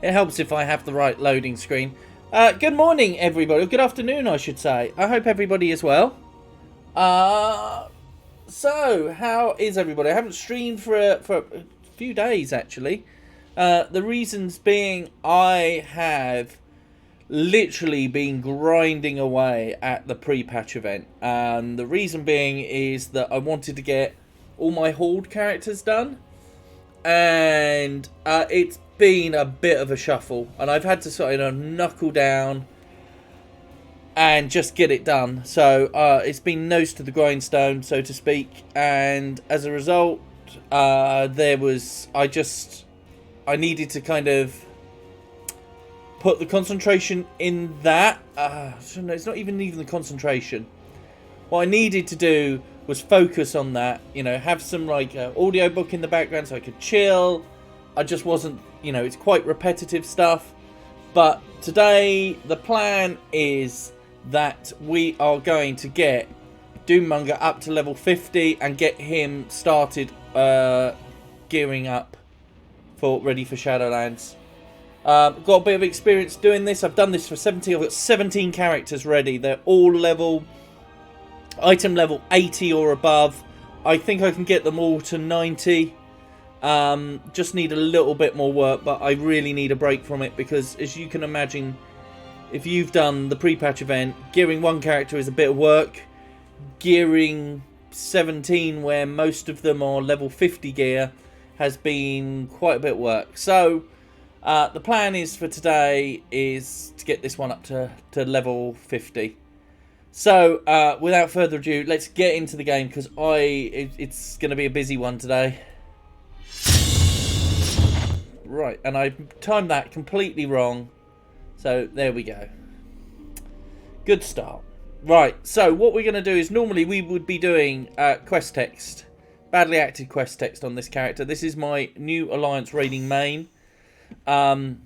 It helps if I have the right loading screen. Good morning, everybody. Good afternoon, I should say. I hope everybody is well. So, how is everybody? I haven't streamed for a few days, actually. The reasons being I have literally been grinding away at the pre-patch event. And the reason being is that I wanted to get all my Horde characters done. And it's been a bit of a shuffle. And I've had to sort of knuckle down and just get it done. So it's been nose to the grindstone, so to speak. And as a result, I needed to kind of put the concentration in that. It's not even the concentration. What I needed to do was focus on that. Have some audio book in the background so I could chill. I just wasn't. It's quite repetitive stuff. But today the plan is that we are going to get Doommonger up to level 50 and get him started gearing up ready for Shadowlands. Got a bit of experience doing this. I've done this for 17. I've got 17 characters ready. They're all item level 80 or above. I think I can get them all to 90. Just need a little bit more work, but I really need a break from it because, as you can imagine, if you've done the pre-patch event, gearing one character is a bit of work. Gearing 17, where most of them are level 50 gear, has been quite a bit of work. So the plan is for today is to get this one up to level 50. So without further ado, let's get into the game because it's going to be a busy one today. Right, and I timed that completely wrong. So there we go. Good start. Right, so what we're going to do is normally we would be doing quest text. Badly acted quest text on this character. This is my new Alliance raiding main. Well,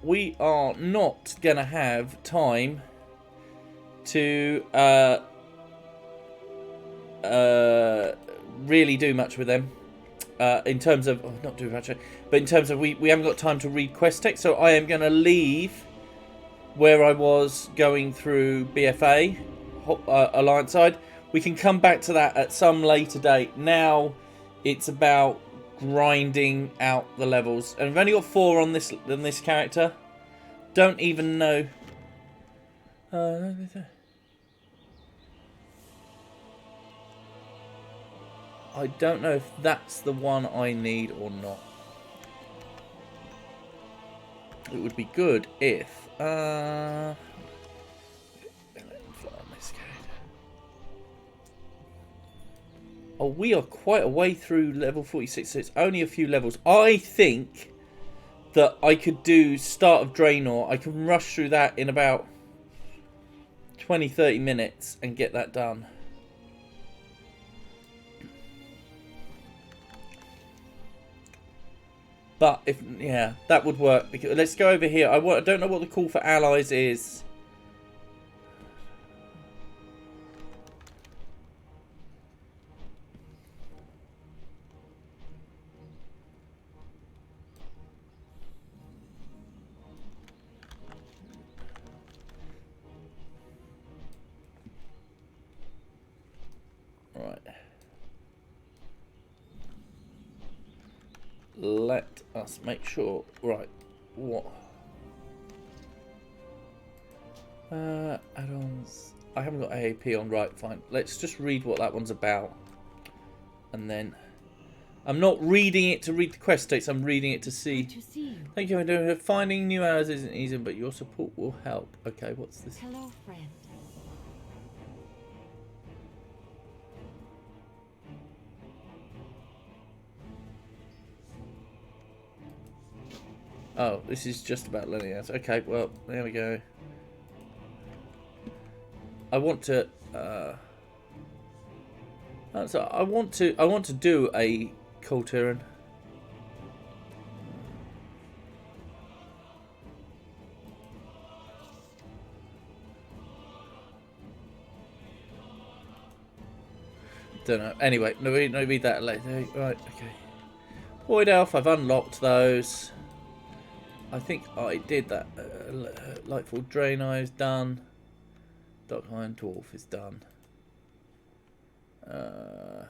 we are not going to have time to really do much with them. In terms of not do much, but in terms of we haven't got time to read quest text, so I am going to leave where I was going through BFA Alliance side. We can come back to that at some later date. Now it's about grinding out the levels, and I've only got 4 on this character. Don't even know. I don't know if that's the one I need or not. It would be good if oh, we are quite a way through level 46, so it's only a few levels. I think that I could do Start of Draenor. I can rush through that in about 20-30 minutes and get that done. But that would work. Because let's go over here. I don't know what the call for allies is. Right. Let us make sure. Right. What? Add-ons. I haven't got AAP on. Right, fine. Let's just read what that one's about. And then I'm not reading it to read the quest dates. I'm reading it to see. Thank you for doing it. Finding new hours isn't easy, but your support will help. Okay, what's this? Hello, friend. Oh, this is just about learning us. Okay, well, there we go. I want to. So I want to do a Kul Tiran. Don't know. Anyway, no, read that later. Right, okay. Void Elf, I've unlocked those. I think I did that. Lightfall Draenei is done. Dark Iron Dwarf is done. Okay.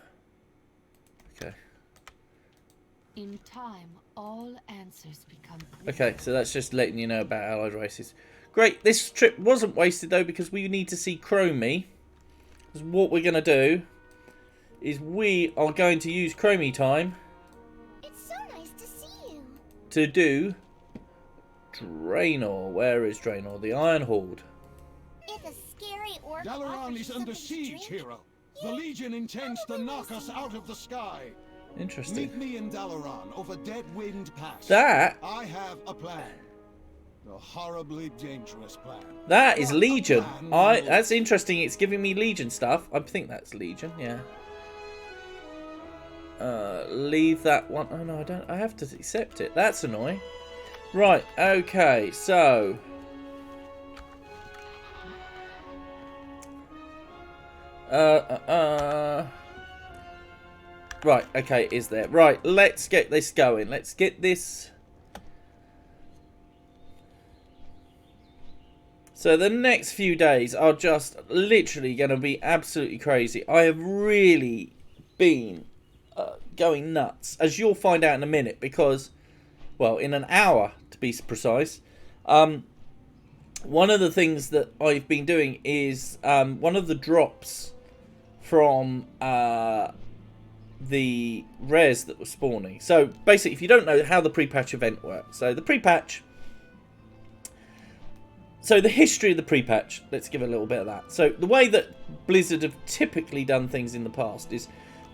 In time, all answers become clear. Okay, so that's just letting you know about allied races. Great. This trip wasn't wasted though, because we need to see Chromie. Because what we're going to do is we are going to use Chromie time. It's so nice to see you. To do Draenor. Where is Draenor? The Iron Horde. If a scary orc Dalaran offers is you under something siege, to drink, hero. The Legion intends to knock us out of the sky. Interesting. Meet me in Dalaran over Deadwind Pass. That I have a plan. A horribly dangerous plan. That is But a Legion. plan That's interesting. It's giving me Legion stuff. I think that's Legion. Yeah. Leave that one. Oh no, I don't. I have to accept it. That's annoying. Right. Okay. So. Right. Okay. Is there? Right. Let's get this going. Let's get this. So the next few days are just literally going to be absolutely crazy. I have really been going nuts, as you'll find out in a minute, because, well, in an hour to be precise. One of the things that I've been doing is one of the drops from the rares that were spawning. So basically, if you don't know how the pre-patch event works, so the pre-patch. So the history of the pre-patch, let's give a little bit of that. So the way that Blizzard have typically done things in the past is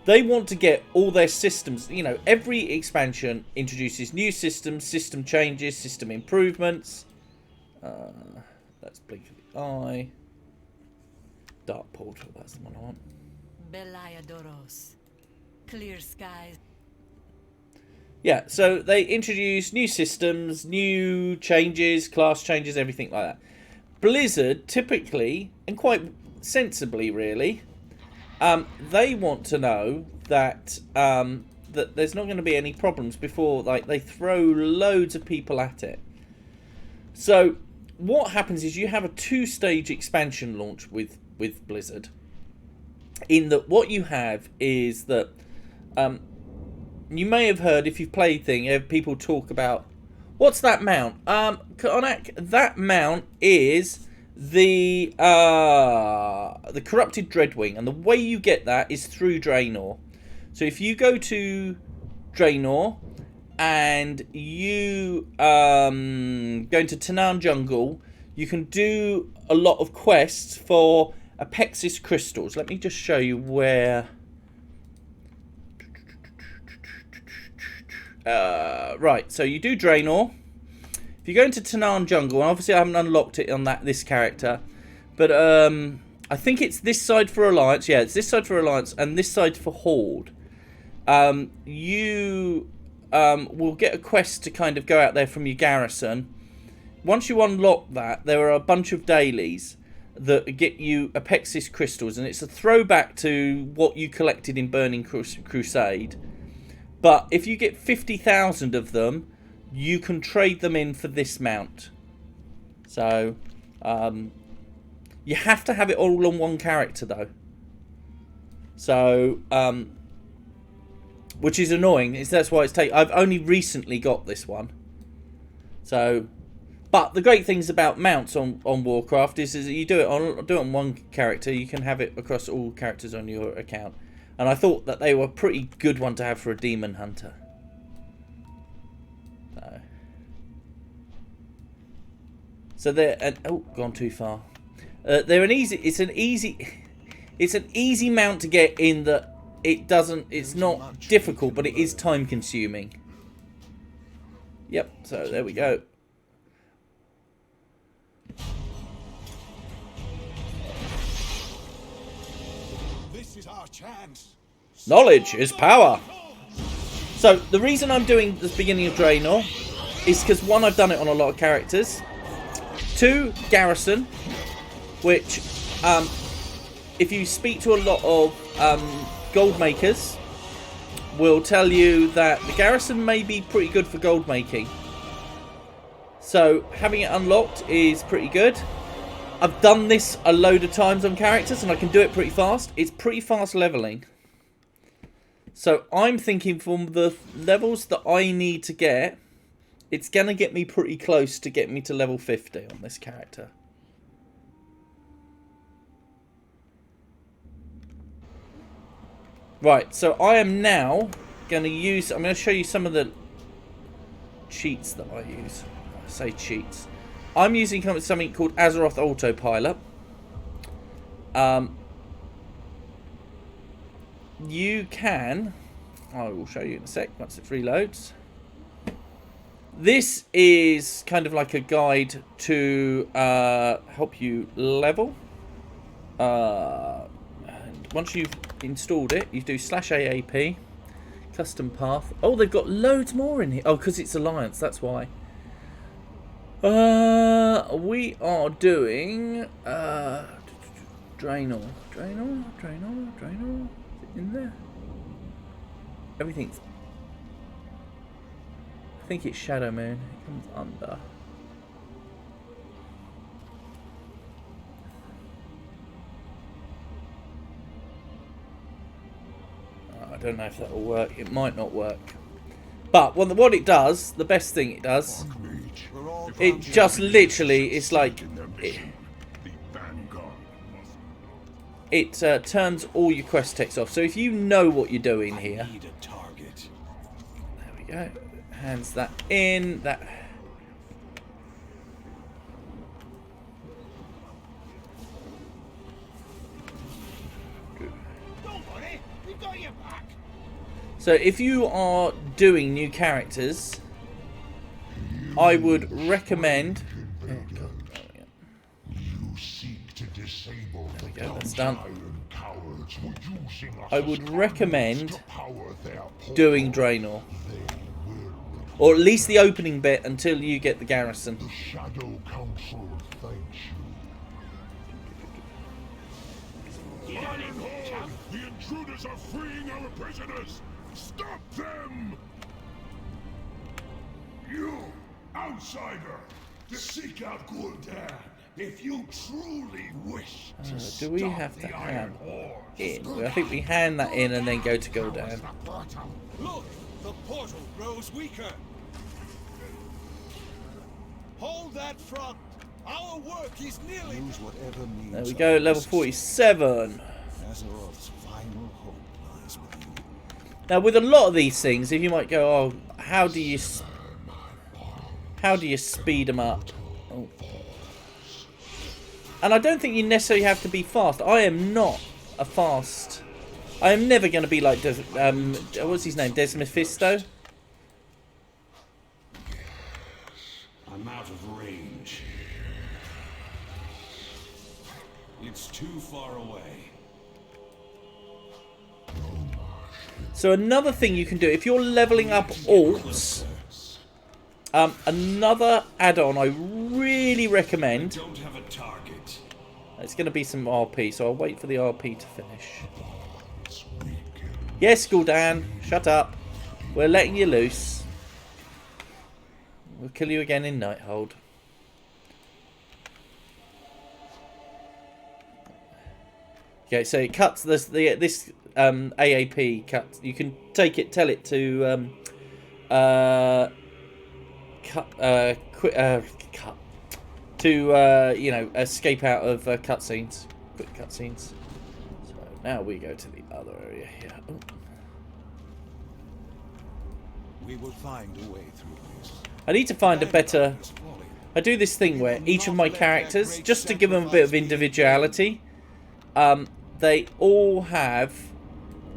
they want to get all their systems, you know, every expansion introduces new systems, system changes, system improvements. That's Blink of the Eye. Dark Portal, that's the one I want. Beliadoros. Clear skies. Yeah, so they introduce new systems, new changes, class changes, everything like that. Blizzard typically, and quite sensibly really, they want to know that that there's not going to be any problems before they throw loads of people at it. So what happens is you have a 2-stage expansion launch with Blizzard. In that what you have is that you may have heard, if you've played people talk about, what's that mount? Konak, that mount is the Corrupted Dreadwing, and the way you get that is through Draenor. So if you go to Draenor and you go into Tanaan Jungle, you can do a lot of quests for Apexis crystals. Let me just show you where. Right, so you do Draenor. If you go into Tanaan Jungle, and obviously I haven't unlocked it on this character, but I think it's this side for Alliance. Yeah, it's this side for Alliance and this side for Horde. You will get a quest to kind of go out there from your garrison. Once you unlock that, there are a bunch of dailies that get you Apexis crystals, and it's a throwback to what you collected in Burning Crusade. But if you get 50,000 of them, you can trade them in for this mount. So, you have to have it all on one character, though. So, which is annoying. That's why it's I've only recently got this one. So, but the great things about mounts on Warcraft is that you do it on one character, you can have it across all characters on your account. And I thought that they were a pretty good one to have for a demon hunter. So they're gone too far. They're an easy. It's an easy mount to get in that it doesn't. It's not difficult, but it is time consuming. Yep. So there we go. This is our chance. Knowledge is power. So the reason I'm doing the beginning of Draenor is because 1, I've done it on a lot of characters. 2, Garrison, which if you speak to a lot of gold makers, will tell you that the garrison may be pretty good for gold making. So having it unlocked is pretty good. I've done this a load of times on characters and I can do it pretty fast. It's pretty fast leveling. So I'm thinking from the levels that I need to get, it's going to get me pretty close to getting me to level 50 on this character. Right, so I am now going to use... I'm going to show you some of the cheats that I use. I say cheats. I'm using something called Azeroth Autopilot. You can... I will show you in a sec once it reloads. This is kind of like a guide to help you level. And once you've installed it, you do /AAP, custom path. Oh, they've got loads more in here. Oh, because it's Alliance, that's why. We are doing Draenor. Is it in there? Everything's... I think it's Shadow Moon. It comes under. I don't know if that will work. It might not work. But what it does, the best thing it does, it just literally, it's like... It turns all your quest text off. So if you know what you're doing here... There we go. Hands that in. That... So if you are doing new characters, I would recommend... Oh, God. There we go, that's done. I would recommend doing Draenor. Or at least the opening bit until you get the garrison. The Shadow Council thanks you. Ironhorn! The intruders are freeing our prisoners! Stop them! You, outsider, to seek out Gul'dan. If you truly wish to do we have to hand in? I think we hand that in and then go to Gul'dan. Look! The portal grows weaker. Hold that front. Our work is nearly... Use whatever means. There we go, level 47. Azeroth's final hope lies with you. Now, with a lot of these things, if you might go, oh, how do you speed them up? Oh. And I don't think you necessarily have to be fast. I am not a fast... I am never going to be like, what's his name, Des Mephisto? I'm out of range. It's too far away. So another thing you can do, if you're leveling up alts, another add-on I really recommend. Don't have a target. It's going to be some RP, so I'll wait for the RP to finish. Yes, Gul'dan, shut up. We're letting you loose. We'll kill you again in Nighthold. Okay, so it cuts this AAP cuts. You can take it, tell it to you know, escape out of cutscenes, quick cutscenes. So now we go to the other area here. Oh. We will find a way through this. I need to find a better... I do this thing where each of my characters, just to give them a bit of individuality, they all have,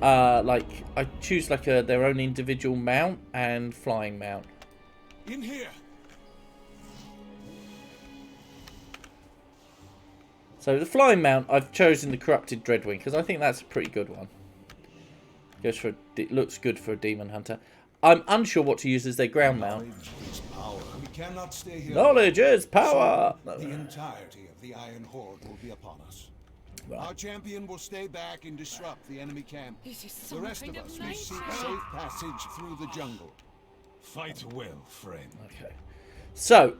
like, I choose like their own individual mount and flying mount. In here. So the flying mount, I've chosen the Corrupted Dreadwing because I think that's a pretty good one. Goes for it looks good for a demon hunter. I'm unsure what to use as their ground mount. Knowledge is power. We cannot stay here. Knowledge is power. The entirety of the Iron Horde will be upon us. Our champion will stay back and disrupt the enemy camp. This is The some rest kind of us of will seek nightmare. safe passage through the jungle. Fight well, friend. Okay. So,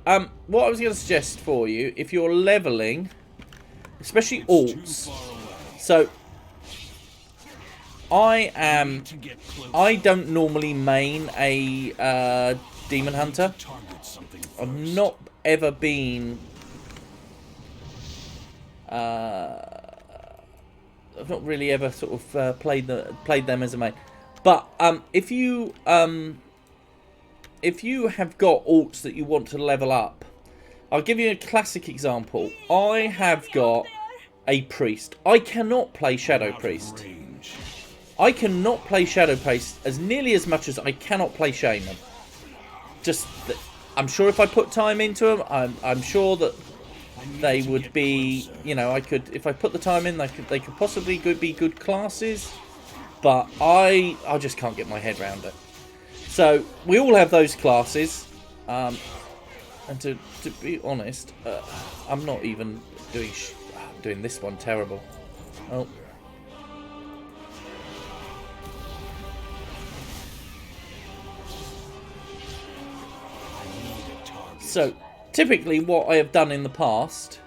what I was going to suggest for you, if you're leveling, especially alts. So, I don't normally main a demon hunter. I've not ever been. I've not really ever sort of played them as a main. But if you have got alts that you want to level up, I'll give you a classic example. I have got a priest. I cannot play Shadow Priest. I cannot play Shadow Priest as nearly as much as I cannot play Shaman. I'm sure if I put time into them, I'm sure that they would be, you know, if I put the time in, they could possibly be good classes, but I just can't get my head around it. So we all have those classes, and to be honest, I'm not even doing this one terrible. Oh. So, typically what I have done in the past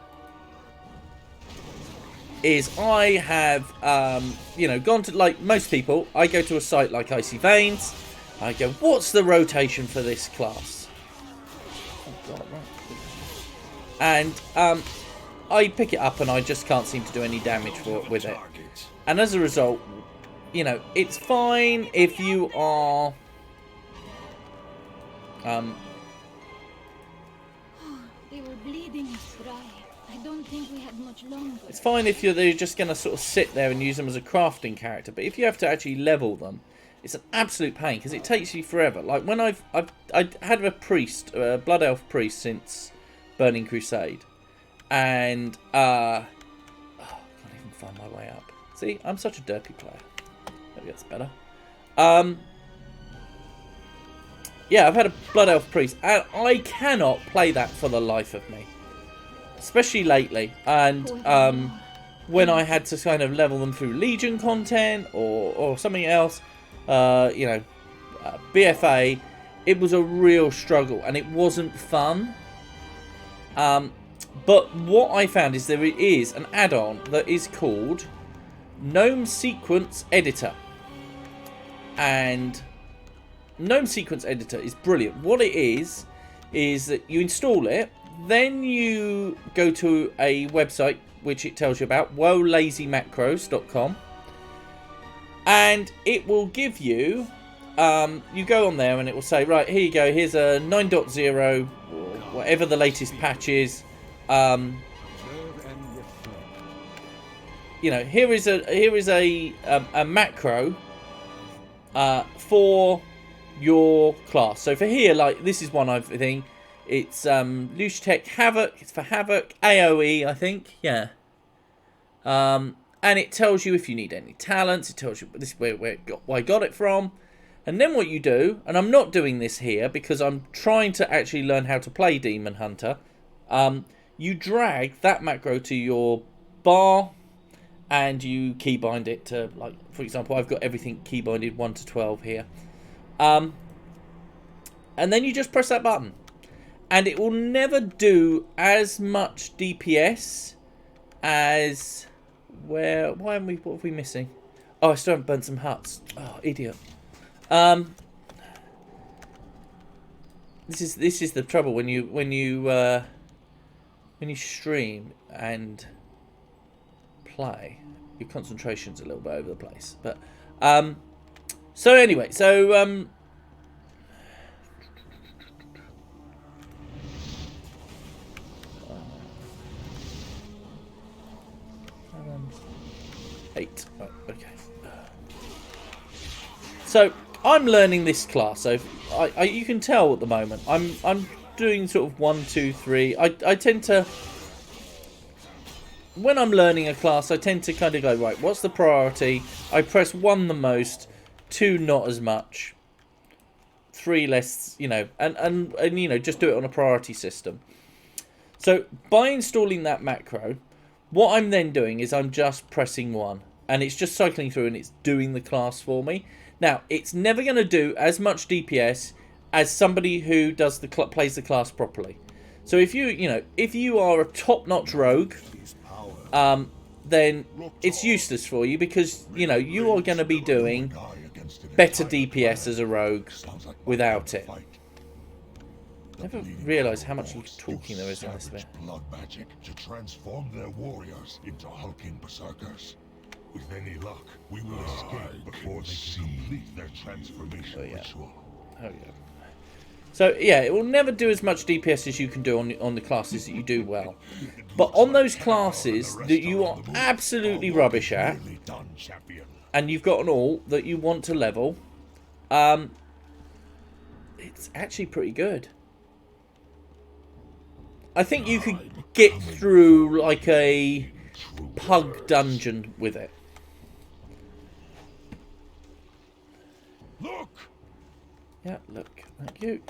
is I have, gone to, like most people, I go to a site like Icy Veins, I go, what's the rotation for this class? Oh God, right. And I pick it up and I just can't seem to do any damage with it. And as a result, you know, it's fine if you are... They were bleeding us dry. I don't think we had much longer. It's fine if they're just going to sort of sit there and use them as a crafting character, but if you have to actually level them, it's an absolute pain because it takes you forever. Like when I had a priest, a blood elf priest since Burning Crusade, and I can't even find my way up. See, I'm such a derpy player. Maybe that's better. Yeah, I've had a Blood Elf Priest, and I cannot play that for the life of me. Especially lately. And when I had to kind of level them through Legion content or something else, BFA, it was a real struggle, and it wasn't fun. But what I found is there is an add-on that is called Gnome Sequence Editor. And Gnome Sequence Editor is brilliant. What it is that you install it, then you go to a website which it tells you about, wolazymacros.com, and it will give you, you go on there and it will say, right, here you go, here's a 9.0 or whatever the latest patch is. You know, here is a macro for your class. So for here, like this is one I think it's Luciatech Havoc. It's for Havoc AOE, I think. Yeah. And it tells you if you need any talents. It tells you this is where I got it from. And then what you do, and I'm not doing this here because I'm trying to actually learn how to play Demon Hunter. You drag that macro to your bar, and you keybind it to, like, for example, I've got everything keybinded 1 to 12 here. And then you just press that button. And it will never do as much DPS as... what are we missing? Oh, I still haven't burnt some huts. Oh, idiot. This is the trouble when you stream and play. Your concentration's a little bit over the place. But so anyway, so 8. Right, okay. So I'm learning this class. So you can tell at the moment I'm doing sort of 1, 2, 3. I tend to, when I'm learning a class, I tend to kind of go, right, what's the priority? I press 1 the most, 2 not as much, 3 less, you know, and you know, just do it on a priority system. So by installing that macro, What I'm then doing is I'm just pressing 1. And it's just cycling through and it's doing the class for me. Now, it's never going to do as much DPS as somebody who does plays the class properly. So if if you are a top-notch rogue, then it's useless for you because, you are going to be doing better DPS as a rogue without it. I never realised how much talking there is in this bit. Blood magic to transform their warriors into hulking berserkers. With any luck, we will escape before they complete their transformation ritual. Oh yeah. So yeah, it will never do as much DPS as you can do on the classes that you do well. But on those classes that you are absolutely rubbish at, and you've got an ult that you want to level, it's actually pretty good. I think you could get through like a pug dungeon with it. Look! Yeah, look. Thank you.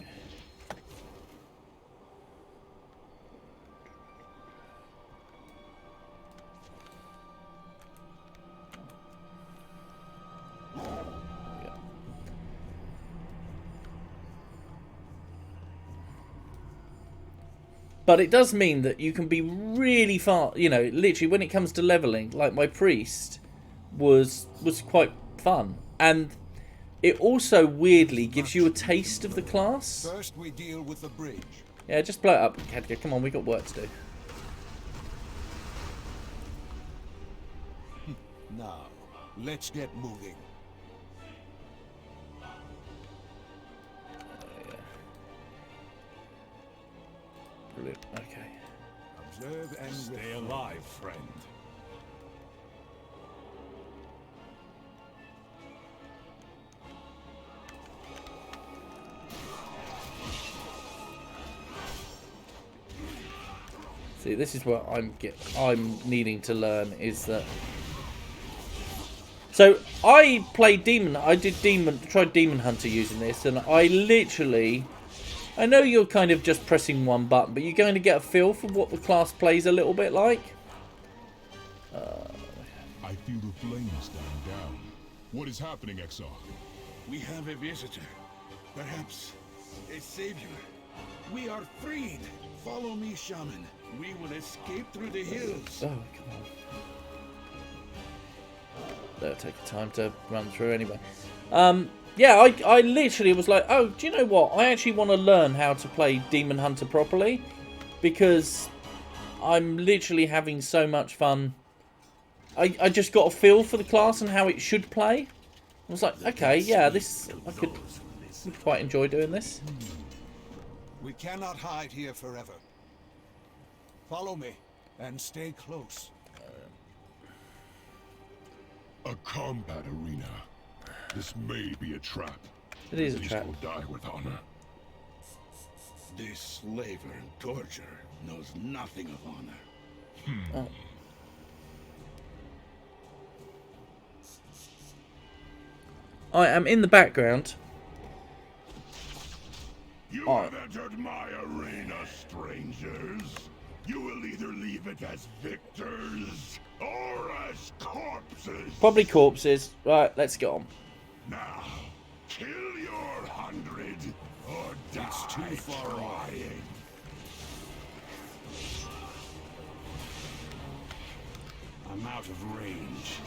But it does mean that you can be really far, literally when it comes to leveling, like my priest was quite fun. And it also weirdly gives you a taste of the class. First we deal with the bridge. Yeah, just blow it up, Khadgar. Come on, we got work to do. Now, let's get moving. Brilliant. Okay. Observe and stay alive, friend. See, this is what I'm needing to learn is that. So I tried Demon Hunter using this, and I literally. I know you're kind of just pressing one button, but you're going to get a feel for what the class plays a little bit like. I feel the flames dying down. What is happening, Exar? We have a visitor. Perhaps a savior. We are freed. Follow me, shaman. We will escape through the hills. Oh, come on. That'll take time to run through anyway. Yeah, I literally was like, oh, do you know what? I actually want to learn how to play Demon Hunter properly. Because I'm literally having so much fun. I just got a feel for the class and how it should play. I was like, okay, yeah, I could quite enjoy doing this. We cannot hide here forever. Follow me and stay close. A combat arena. This may be a trap. It is a These trap. will die with honor. This slaver and torturer knows nothing of honor. Oh. I am in the background. You have entered my arena, strangers. You will either leave it as victors or as corpses. Probably corpses. Right, let's get on. Now, kill your 100 or die. It's too far away. I'm out of range.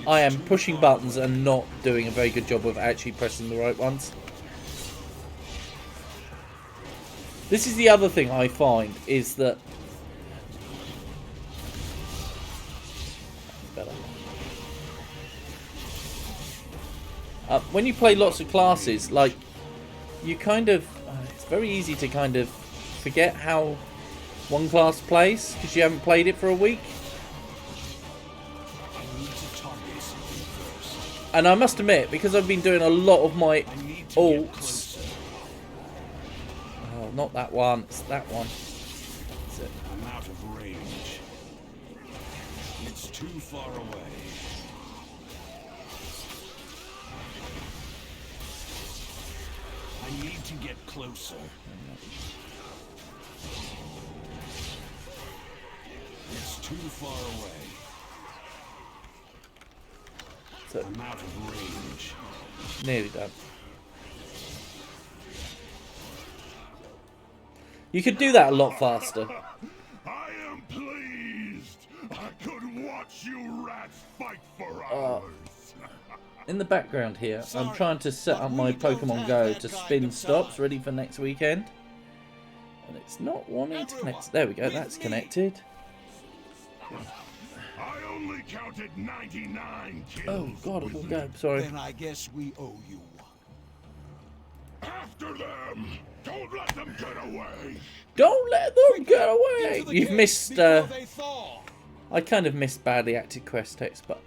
I am pushing buttons and not doing a very good job of actually pressing the right ones. This is the other thing I find is that when you play lots of classes, like you kind of it's very easy to kind of forget how one class plays because you haven't played it for a week. And I must admit, because I've been doing a lot of my ults. Oh, not that one. It's that one. That's it. I'm out of range. It's too far away. I need to get closer. It's too far away. So, I'm out of range. nearly done. You could do that a lot faster. I am pleased. I could watch you rats fight for hours. In the background here, I'm trying to set up my Pokemon Go to spin stops ready for next weekend. And it's not wanting to connect. There we go, that's connected. I only counted 99 kills. Oh god, it will go, sorry. Then I guess we owe you one. After them! Don't let them get away! Don't let them get away! Into the You've cave missed, before they thaw. I kind of missed badly acted quest text, but...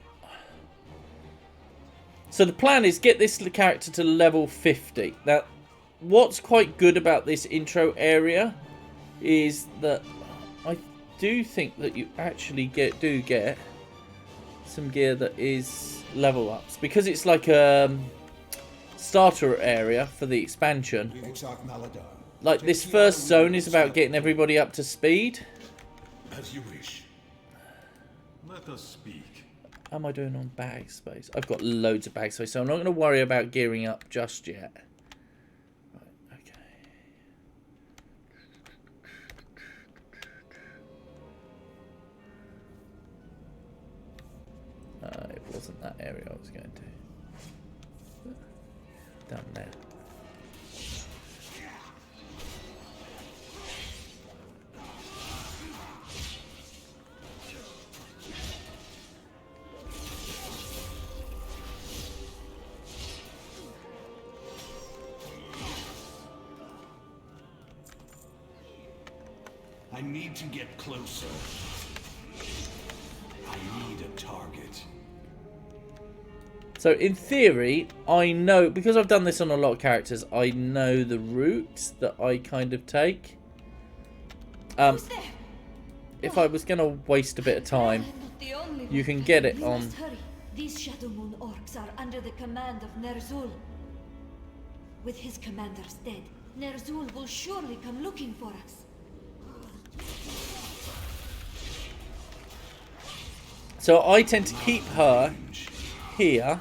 So the plan is get this character to level 50. Now, what's quite good about this intro area is that I do think that you actually do get some gear that is level ups. Because it's like a starter area for the expansion. Exarch Maladar. Like, this first zone is about getting everybody up to speed. As you wish. Let us speak. How am I doing on bag space? I've got loads of bag space, so I'm not going to worry about gearing up just yet. Right, okay. It wasn't that area I was going to. Down there. I need to get closer. I need a target. So in theory, I know, because I've done this on a lot of characters, I know the routes that I kind of take. If I was going to waste a bit of time, you can get it on... These Shadow Moon orcs are under the command of Ner'zhul. With his commanders dead, Ner'zhul will surely come looking for us. So I tend to keep her here.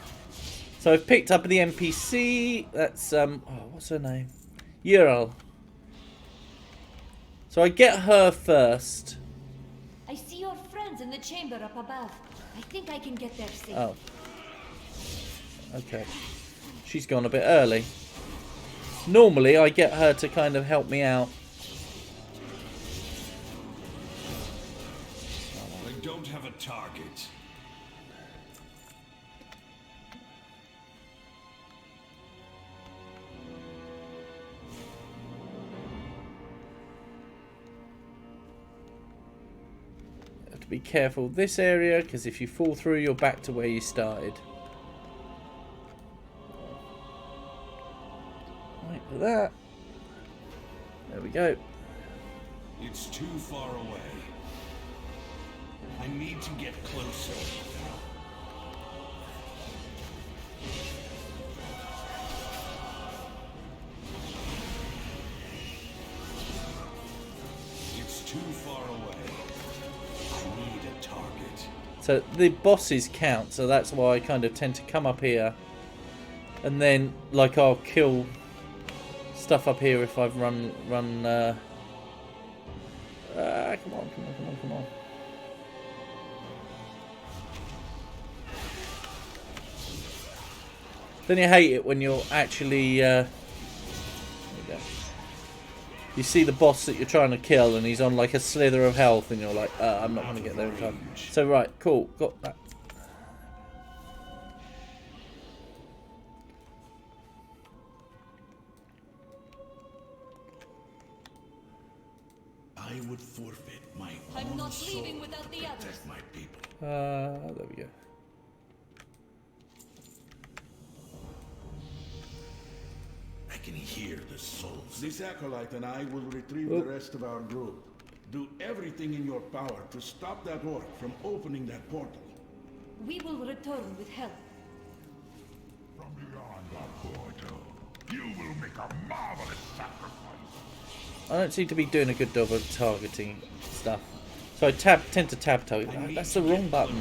So I've picked up the NPC. That's what's her name? Ural. So I get her first. I see your friends in the chamber up above. I think I can get there safe. Oh. Okay. She's gone a bit early. Normally I get her to kind of help me out. I don't have a target. Have to be careful this area, because if you fall through, you're back to where you started. Wait for that. There we go. It's too far away. I need to get closer. It's too far away. I need a target. So the bosses count, so that's why I kind of tend to come up here. And then, like, I'll kill stuff up here if I've run come on. Then you hate it when you're actually, there we go. You see the boss that you're trying to kill and he's on like a slither of health and you're like, I'm not going to get there in time. So right, cool, got that. I would forfeit my I'm own not soul leaving without the to others. protect my people. There we go. I can hear the souls. This acolyte and I will retrieve the rest of our group. Do everything in your power to stop that orc from opening that portal. We will return with help. From beyond the portal, You will make a marvelous sacrifice. I don't seem to be doing a good job of targeting stuff. So I tend to tab target. That's the wrong button.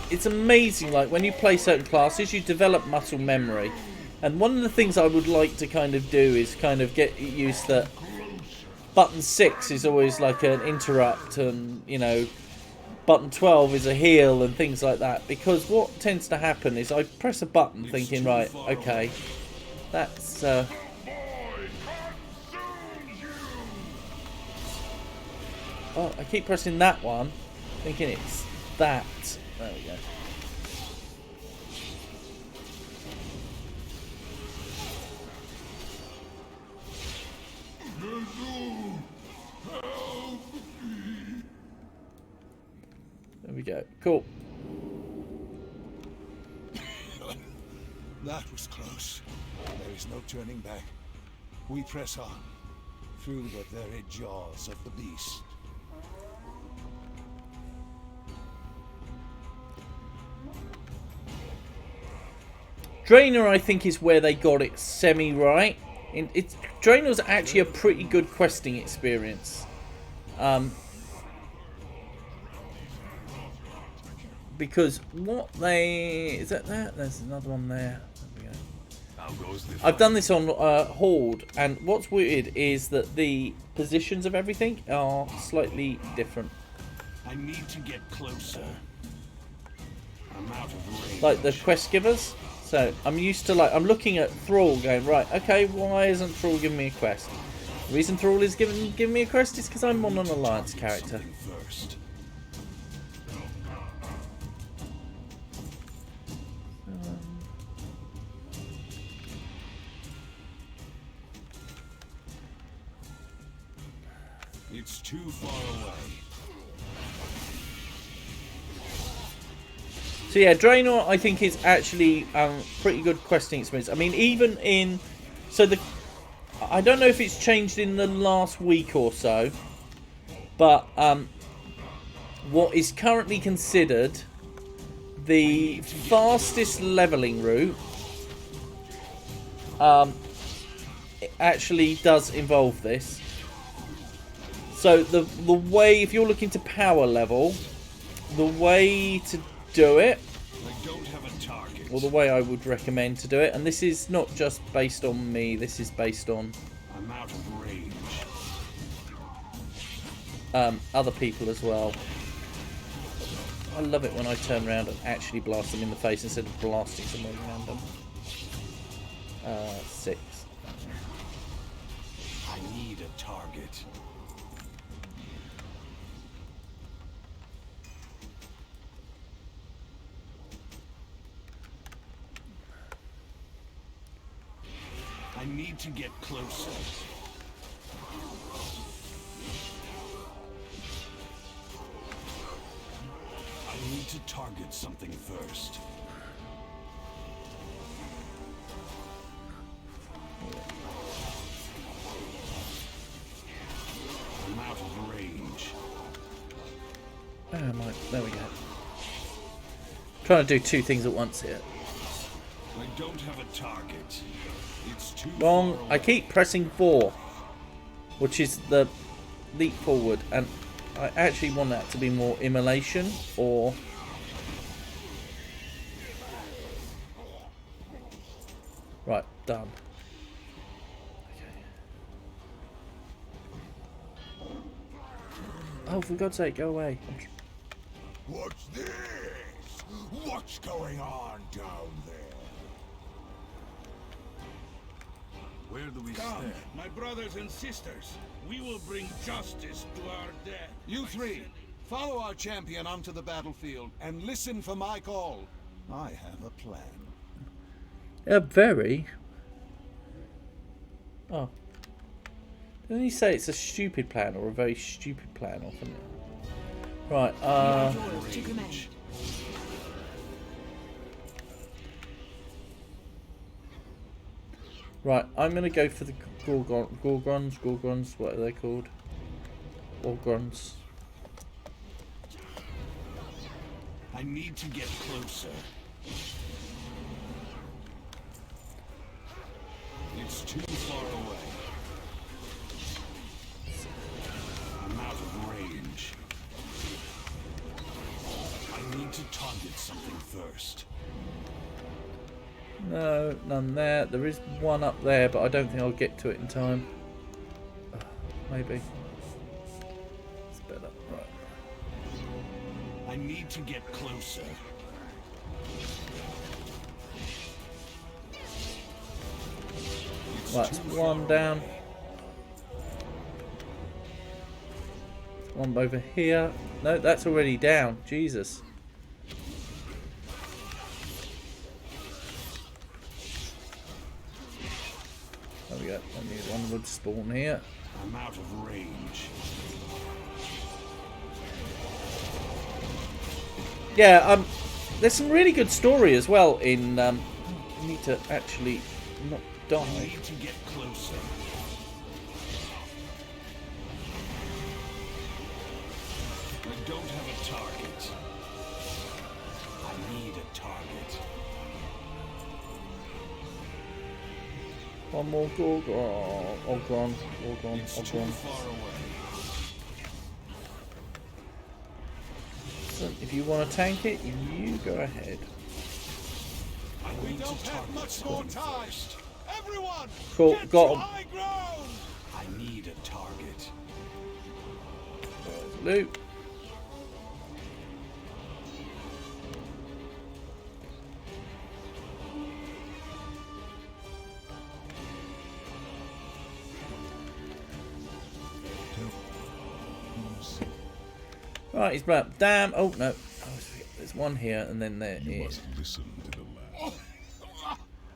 It's amazing, like when you play certain classes, you develop muscle memory. And one of the things I would like to kind of do is kind of get used that button 6 is always like an interrupt, and you know, button 12 is a heal and things like that. Because what tends to happen is I press a button thinking, right, okay, that's oh, I keep pressing that one, thinking it's that. There we go. There we go. Cool. That was close. There is no turning back. We press on, through the very jaws of the beast. Draenor, I think, is where they got it semi-right. Draenor's actually a pretty good questing experience. Because what they... Is that that? There's another one there. There we go. I've done this on Horde, and what's weird is that the positions of everything are slightly different. I need to get closer. I'm out of range. Like the quest givers. So I'm used to, like, I'm looking at Thrall going, right, okay, why isn't Thrall giving me a quest? The reason Thrall is giving me a quest is because I'm on an Alliance character. First. It's too far away. So yeah, Draenor, I think, is actually pretty good questing experience. I mean, even in... So I don't know if it's changed in the last week or so, but what is currently considered the fastest leveling route it actually does involve this. So the way, if you're looking to power level, the way to do it, I don't have a target. or the way I would recommend to do it, and this is not just based on me, this is based on I'm out of range. other people as well. I love it when I turn around and actually blast them in the face instead of blasting someone random. 6. I need a target. I need to get closer. I need to target something first. I'm out of range. There we go. Trying to do two things at once here. I don't have a target. It's too Wrong. far I away. keep pressing 4, which is the leap forward, and I actually want that to be more immolation or... Right, done. Okay. Oh, for God's sake, go away. What's this? What's going on down there? Where do we Come, stand? My brothers and sisters, we will bring justice to our dead. You three, follow our champion onto the battlefield and listen for my call. I have a plan. Very. Oh. Didn't he say it's a stupid plan or a very stupid plan or something? Right, To command. Right, I'm going to go for the Gorgons, what are they called? Gorgons. I need to get closer. too far away. I'm out of range. I need to target something first. No, none there. There is one up there, but I don't think I'll get to it in time. Maybe. It's better. Right. I need to get closer. Right, that's one down. One over here. No, that's already down. Jesus. There we go. I need one would spawn here. I'm out of range. Yeah, there's some really good story as well in you need to actually not I die. need to get closer. I don't have a target. I need a target. One more Gorgon. Ogron. Gorgon. It's too Ogron. far away. So if you want to tank it, you go ahead. I need to target Much more time. Everyone, Cool. get Got to him. high ground. I need a target. Loot. Right, he's black. Damn. Oh, no. There's one here, and then there You is. must listen to the lad.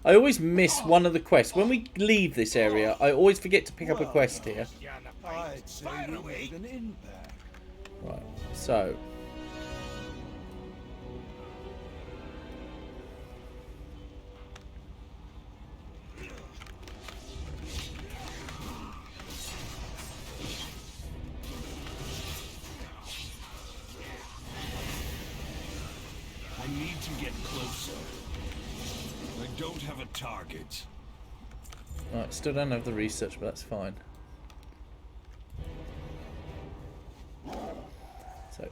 I always miss one of the quests. When we leave this area, I always forget to pick up a quest here. I'd say we made an impact. Right, so. I need to get closer. I don't have a target. Right, still don't have the research, but that's fine. So.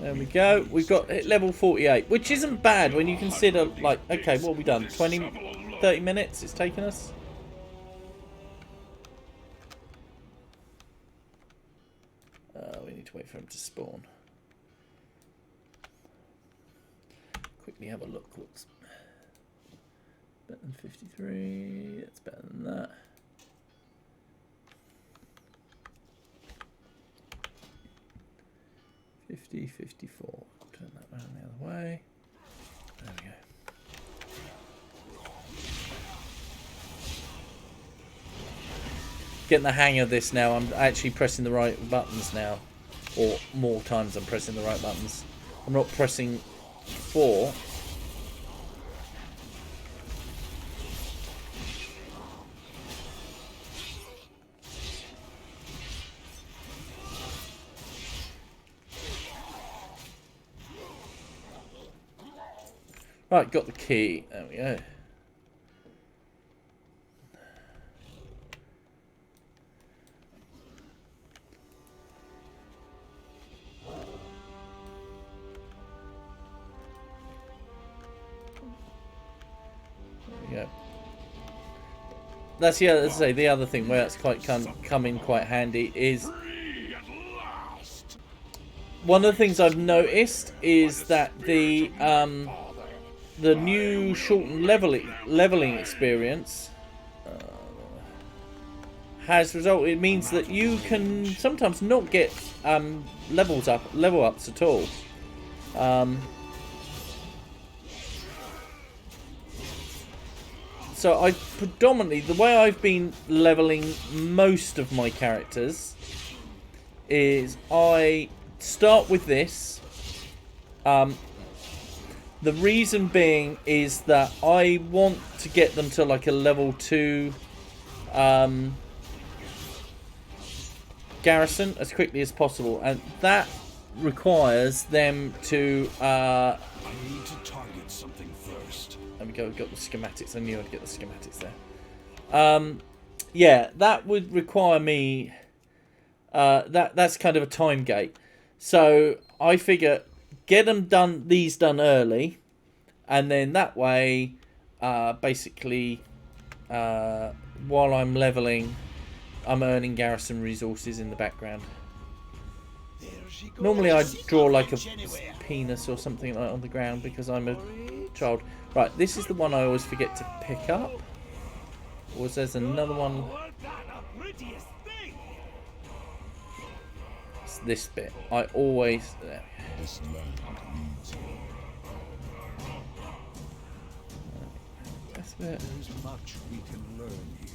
There we go. We've got level 48, which isn't bad when you consider, like, okay, what have we done? 20, 30 minutes it's taken us? We need to wait for him to spawn. Quickly have a look. Whoops. Better than 53. It's better than that. $50, $54. Turn that round the other way. There we go. Getting the hang of this now. I'm actually pressing the right buttons now. Or more times I'm pressing the right buttons. I'm not pressing 4. Right, got the key. There we go. Yeah, that's as I say, the other thing where it's quite come in quite handy is one of the things I've noticed is that the new shortened leveling experience has resulted. It means that you can sometimes not get level ups at all. So I predominantly, the way I've been leveling most of my characters is I start with this. The reason being is that I want to get them to like a level 2 garrison as quickly as possible, and that requires them to I need to target build something first. There we go. We've got the schematics. I knew I'd get the schematics there. Yeah, that would require me. That's kind of a time gate. So I figure get them done. These done early, and then that way, basically, while I'm leveling, I'm earning garrison resources in the background. Normally I'd draw like a penis or something like on the ground because I'm a child. Right, this is the one I always forget to pick up. Or there's another one. It's this bit. I always... There. This land needs you. That's a bit... There's much we can learn here.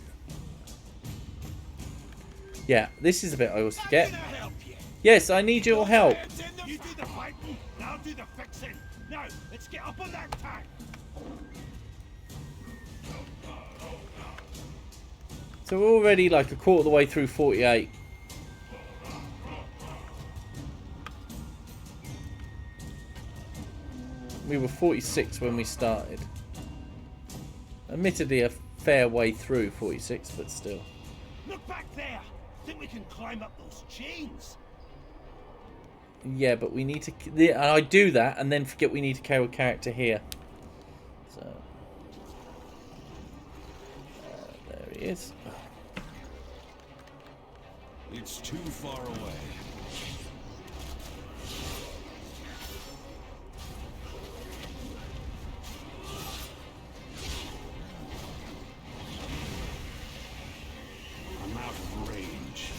Yeah, this is a bit I always forget. Yes, I need your help. You do the fighting, I'll do the fixing. Now, let's get up on that tank. So we're already like a quarter of the way through 48. We were 46 when we started. Admittedly a fair way through 46, but still. Look back there. Think we can climb up those chains? Yeah, but we need to... I do that and then forget we need to carry a character here. So... there he is. It's too far away. I'm out of range.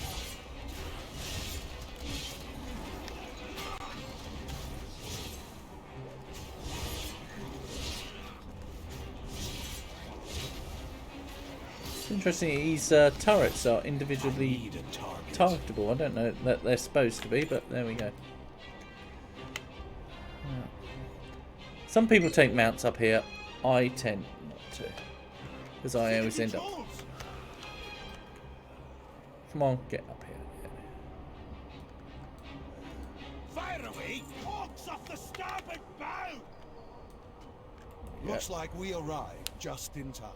It's interesting, these turrets are individually targetable. I don't know that they're supposed to be, but there we go. Some people take mounts up here. I tend not to. Because I always end up... Come on, get up here. Fire away! Hawks off the starboard bow! Looks like we arrived just in time.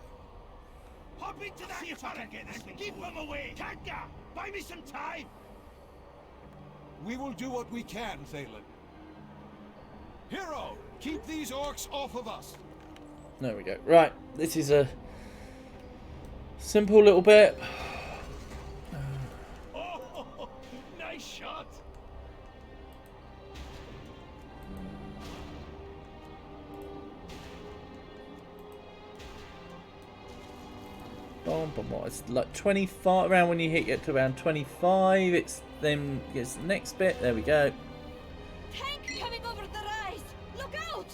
Hop into that turret and keep them away! Kanga! Buy me some time! We will do what we can, Thalen. Hero, keep these orcs off of us. There we go. Right, this is a simple little bit. Oh, nice shot! It's like 25 around when you get to around 25. It's then gets the next bit. There we go. Tank coming over the rise! Look out!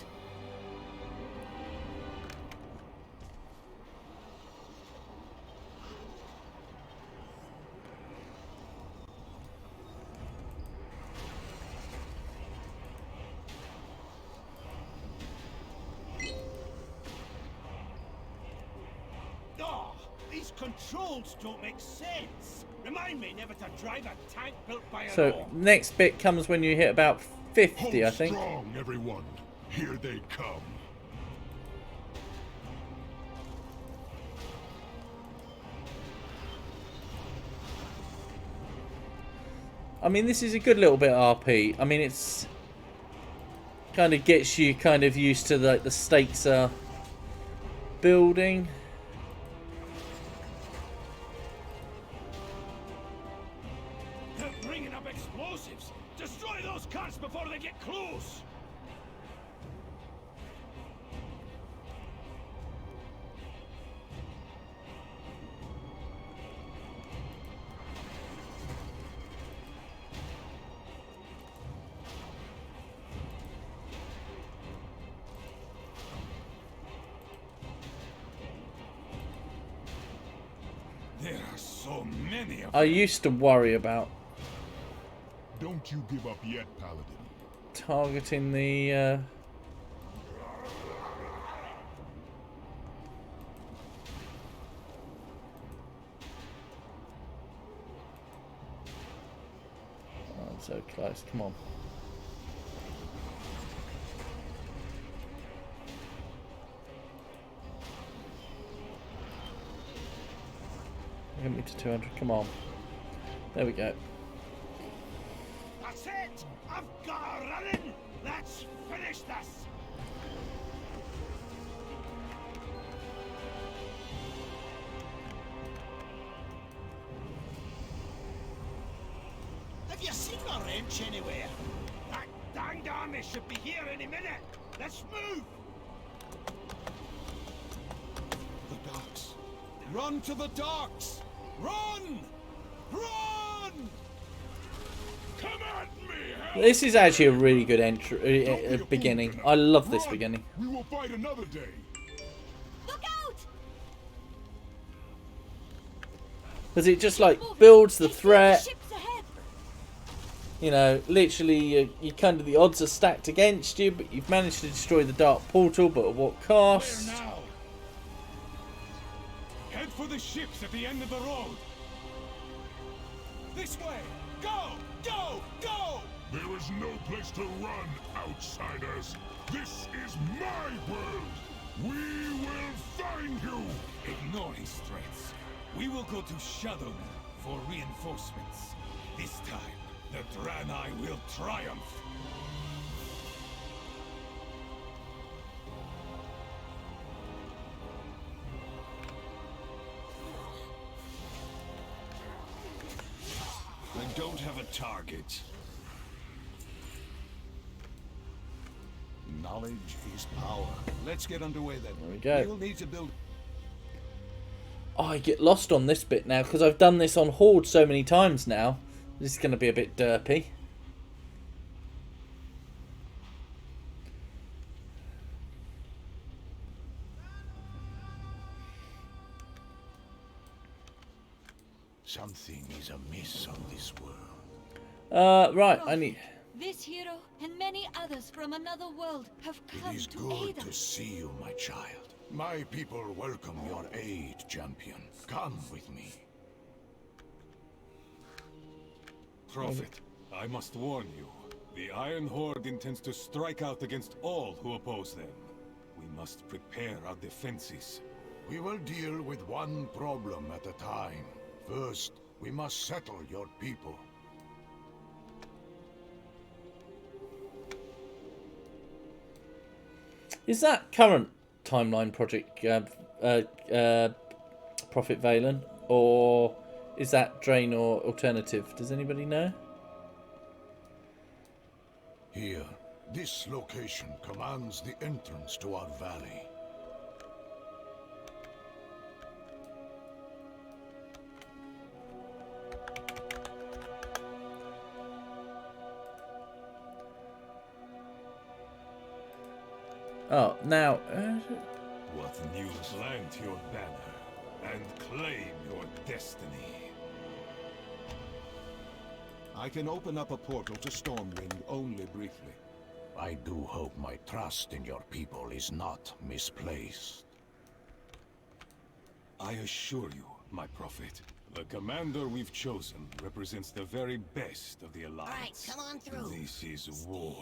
Oh, these controls don't make sense. Remind me never to drive a tank built by an So orc. next bit comes when you hit about 50, Hold I think. strong, everyone. Here they come. I mean, this is a good little bit of RP. I mean, it's kind of gets you kind of used to the stakes are building. They're bringing up explosives. Destroy those cunts before they get close. There are so many of I used to worry about Don't you give up yet, Paladin. targeting the oh, I'm so close. Come on. Get me to 200. Come on. There we go. That's it! I've got her running! Let's finish this! Have you seen a wrench anywhere? That danged army should be here any minute! Let's move! The docks. Run to the docks! Run! Run! Come at me, hell! This is actually a really good entry beginning. I love this beginning. We will fight another day. Look out! Because it just like builds the It's threat. ships ahead. You know, literally, you kind of the odds are stacked against you, but you've managed to destroy the Dark Portal. But at what cost? Where now? Head for the ships at the end of the road. This way! Go! Go! Go! There is no place to run, outsiders. This is my world. We will find you. Ignore his threats. We will go to Shadowman for reinforcements. This time, the Draenei will triumph. I don't have a target. Knowledge is power. Let's get underway then. There we go. We'll need to build. Oh, I get lost on this bit now because I've done this on Horde so many times now. This is going to be a bit derpy. Something is amiss on this world. Right, I need... This hero and many others from another world have come It is to good aid to us. see you, my child. My people welcome your aid, champion. Come with me. Prophet, I must warn you. The Iron Horde intends to strike out against all who oppose them. We must prepare our defenses. We will deal with one problem at a time. First, we must settle your people. Is that current timeline project Prophet Valen? Or is that Draenor alternative? Does anybody know? Here, this location commands the entrance to our valley. Oh, now... What news? Plant your banner and claim your destiny. I can open up a portal to Stormwind only briefly. I do hope my trust in your people is not misplaced. I assure you, my prophet, the commander we've chosen represents the very best of the Alliance. All right, come on through. This is war.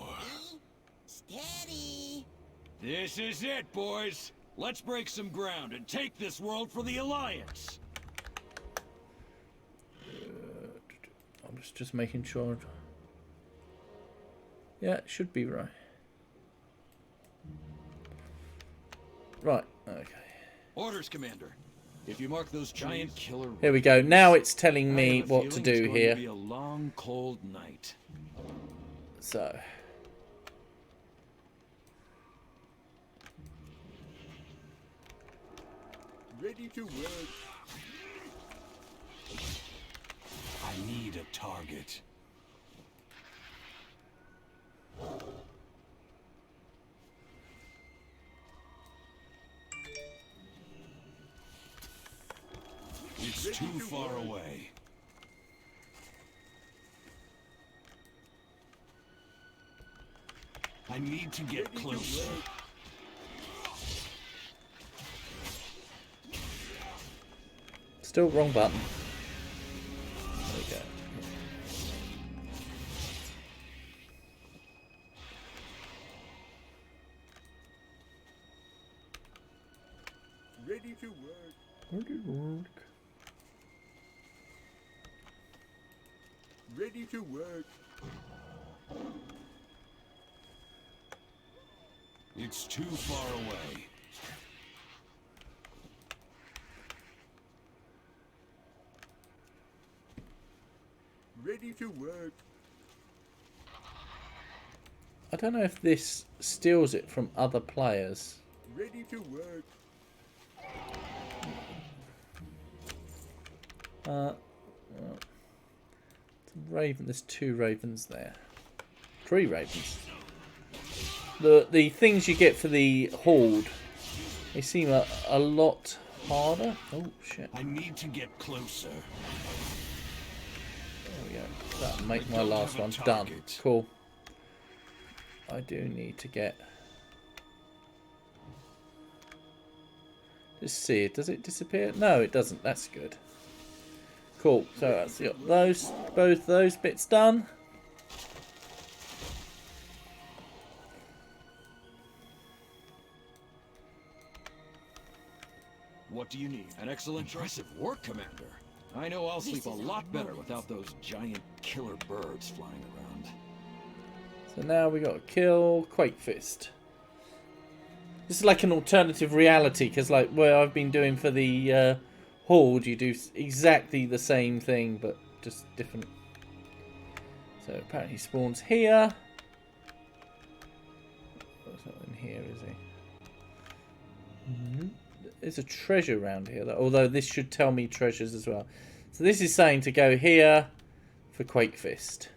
Steady. This is it, boys. Let's break some ground and take this world for the Alliance. I'm just making sure. Yeah, it should be right. Right, okay. Orders, Commander. If you mark those giant killer... Here we go. Now it's telling I me have a what to feeling do it's going here. to be a long, cold night. So... Ready to work. I need a target. It's too far away. I need to get closer. Still wrong button. There we go. Ready to work. Where did it work? Ready to work. It's too far away. Ready to work. I don't know if this steals it from other players. Ready to work. Raven, there's 2 ravens there. 3 ravens. The things you get for the horde, they seem a lot harder. Oh shit! I need to get closer. There we go. That'll make my last one done. Cool. I do need to get. Just see it. Does it disappear? No, it doesn't. That's good. Cool. So that's both those bits done. What do you need? An excellent impressive work, Commander. I know I'll sleep a lot better without those giant killer birds flying around. So now we got to kill Quakefist. This is like an alternative reality, because like where I've been doing for the Horde, you do exactly the same thing, but just different. So apparently he spawns here. Oh, he's not in here, is he? There's a treasure around here, though, although this should tell me treasures as well. So this is saying to go here for Quakefist.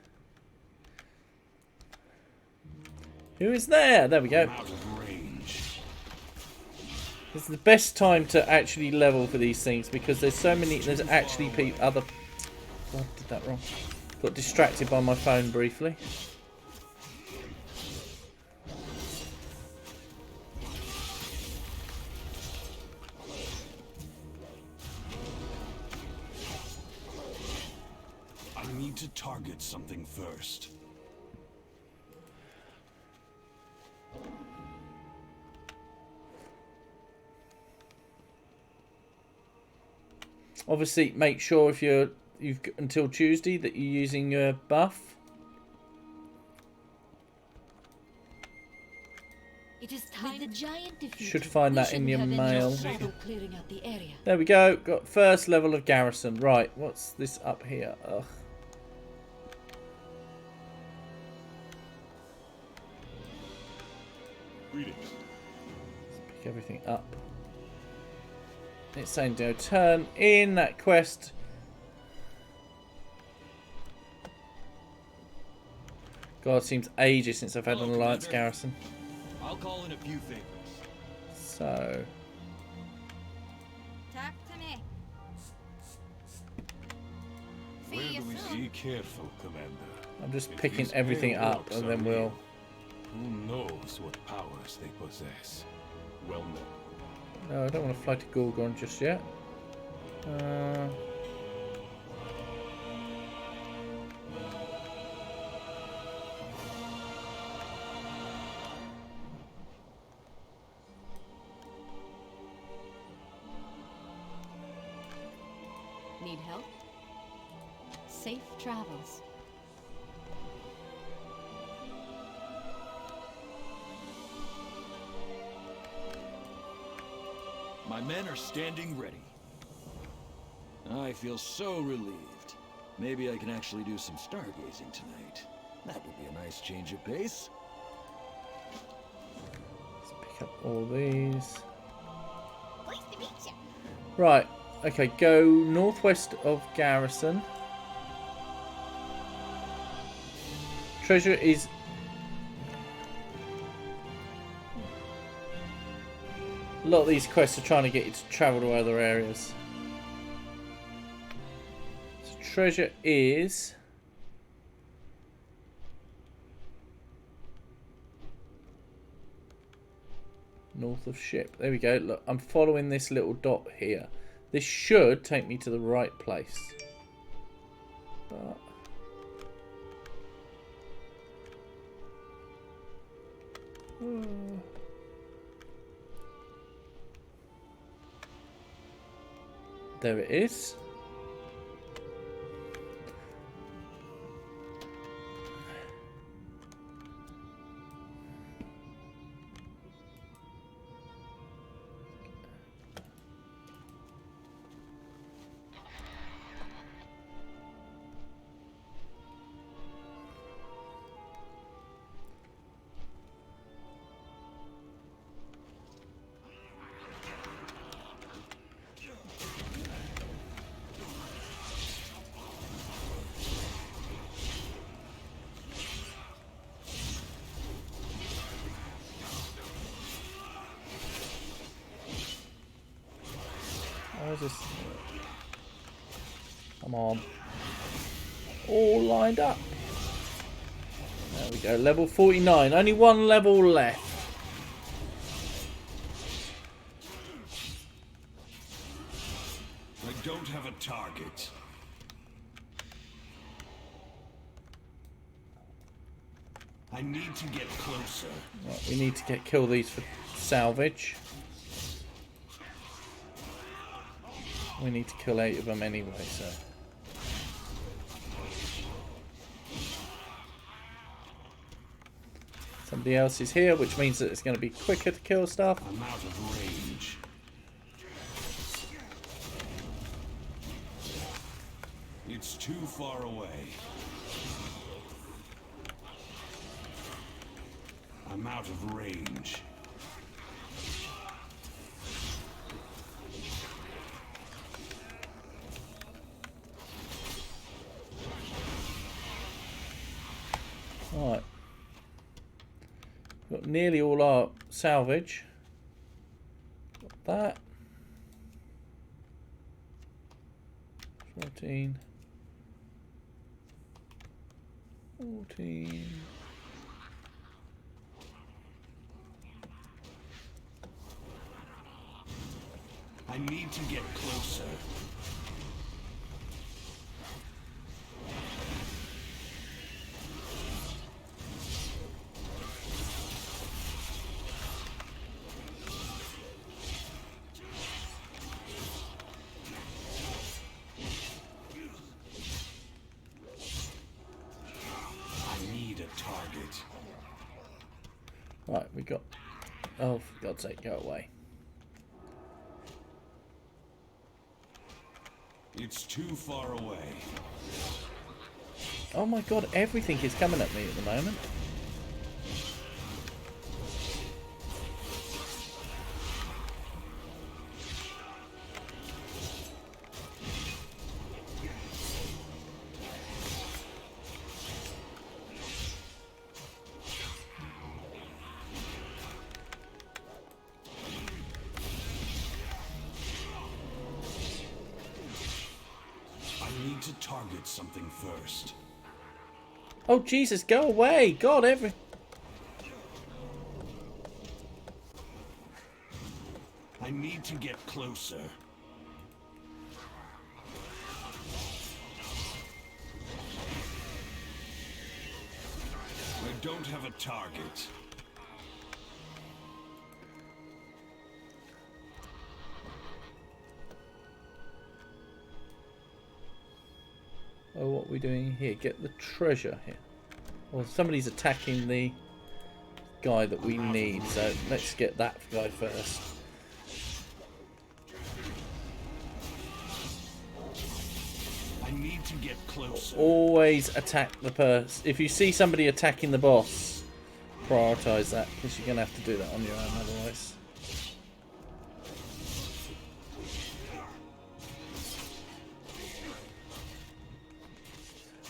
Who is there? There we go. Out of range. This is the best time to actually level for these things, because there's so many. There's actually other. Oh, I did that wrong. Got distracted by my phone briefly. I need to target something first. Obviously, make sure if you've got until Tuesday that you're using your buff. It is time the giant defeated. Should find that in your mail. Clearing out the area. There we go. Got first level of garrison. Right, what's this up here? Ugh. Greetings. Let's pick everything up. It's saying to turn in that quest. God, it seems ages since I've had an alliance garrison. I'll call in a few favors. So, Talk to me. Where See you do we soon. be careful, Commander? I'm just picking everything up and then we'll... Who knows what powers they possess? Well known. No, I don't want to fly to Gorgon just yet. Need help? Safe travels. My men are standing ready. I feel so relieved. Maybe I can actually do some stargazing tonight. That would be a nice change of pace. Let's pick up all these. Pleased to meet you. Right, okay, go northwest of Garrison. Treasure is... A lot of these quests are trying to get you to travel to other areas. So treasure is... north of ship. There we go. Look, I'm following this little dot here. This should take me to the right place. But... there it is. Where's this? Come on. All lined up. There we go. Level 49. Only one level left. I don't have a target. I need to get closer. Right, we need to kill these for salvage. We need to kill 8 of them anyway, so. Somebody else is here, which means that it's going to be quicker to kill stuff. I'm out of range. It's too far away. I'm out of range. Right. Got nearly all our salvage. Got that. 14. 14. I need to get closer. I need a target. Right, we got... Oh, for God's sake, go away. It's too far away. Oh my God, everything is coming at me at the moment. I need to target something first. Oh Jesus, go away! God, I need to get closer. I don't have a target. Oh, what are we doing here? Get the treasure here. Well, somebody's attacking the guy that we need, so let's get that guy first. I need to get closer. Always attack the person. If you see somebody attacking the boss, prioritize that, because you're going to have to do that on your own otherwise.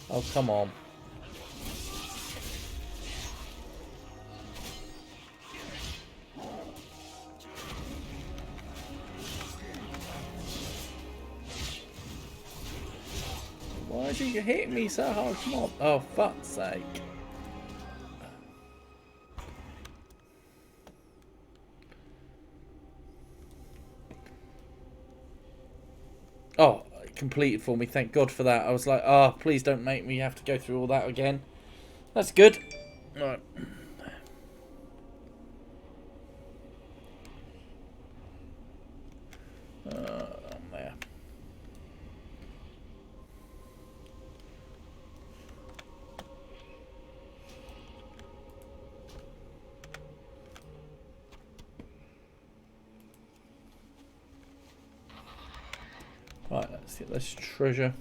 Oh, come on. Why did you hit me so hard? Come on. Oh, fuck's sake. Oh, it completed for me. Thank God for that. I was like, oh, please don't make me have to go through all that again. That's good. Right. There. Right, let's get this treasure.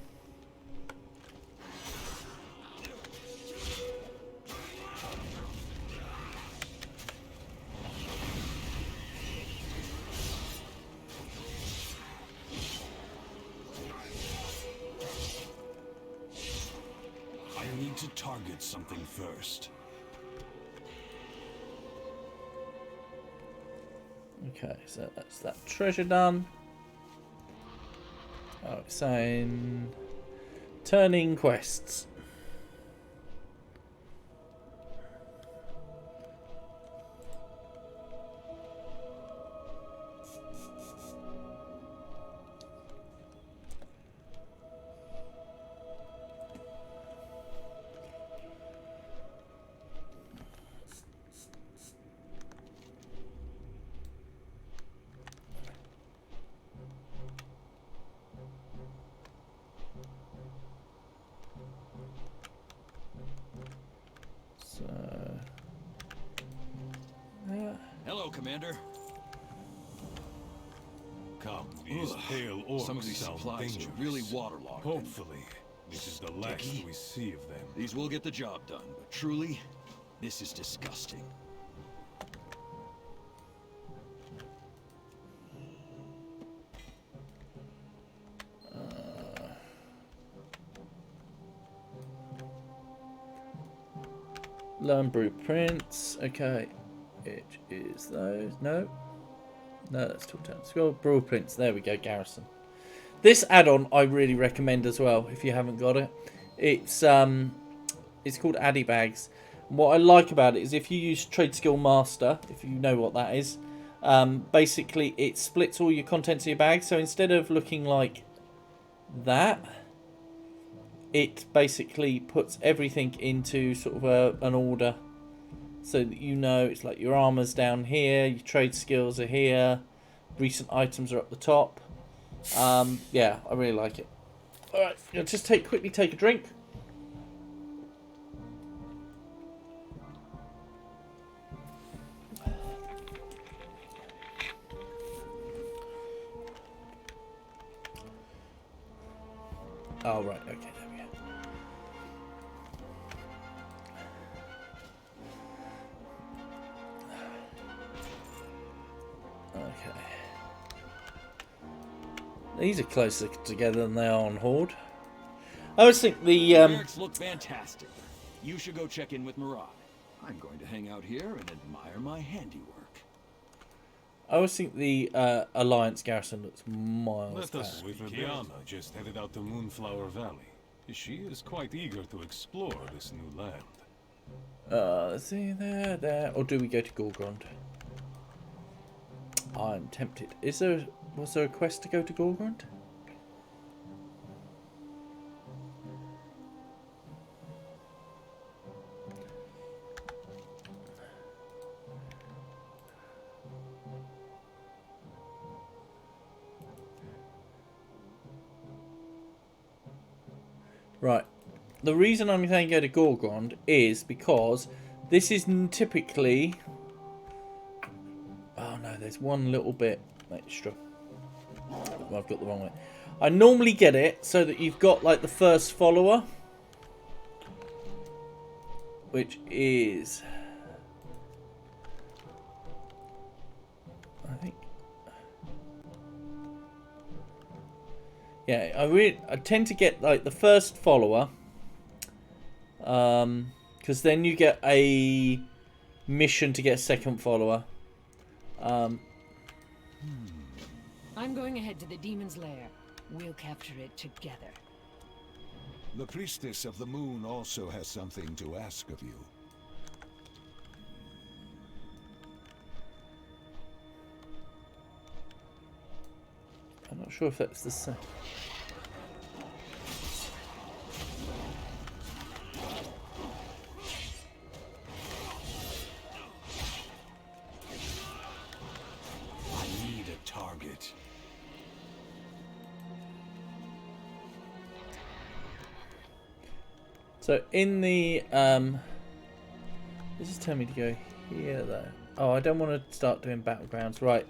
I need to target something first. Okay, so that's that treasure done. Oh, it's saying turning quests. Hello, Commander. Come, these pale orcs Some of these sound supplies dangerous. are really waterlogged. Hopefully, this is the last we see of them. These will get the job done, but truly, this is disgusting. Learn blueprints. Okay. It is those. No. No, that's talk down. Scroll blueprints. There we go, Garrison. This add-on I really recommend as well if you haven't got it. It's called Addy Bags. And what I like about it is if you use Trade Skill Master, if you know what that is, basically it splits all your contents of your bag. So instead of looking like that, it basically puts everything into sort of an order, so that you know it's like your armor's down here, your trade skills are here, recent items are up the top. Yeah, I really like it. Alright, I'll just quickly take a drink. Oh, right, okay, there we go. Okay. These are closer together than they are on Horde. I always think the Barracks look fantastic. You should go check in with Murad. I'm going to hang out here and admire my handiwork. I always think the Alliance garrison looks miles Let us better. speak. Diana just headed out to Moonflower Valley. She is quite eager to explore this new land. Let's see, there. Or do we go to Gorgrond? I'm tempted. Was there a quest to go to Gorgrond? Right. The reason I'm saying go to Gorgrond is because this is typically... Oh no, there's one little bit extra. Well, I've got the wrong way. I normally get it so that you've got like the first follower, which is... I think... Yeah, I tend to get like the first follower, because then you get a mission to get a second follower. I'm going ahead to the demon's lair. We'll capture it together. The priestess of the moon also has something to ask of you. I'm not sure if that's the same. I need a target. So in the this is telling me to go here though. Oh, I don't want to start doing battlegrounds, right?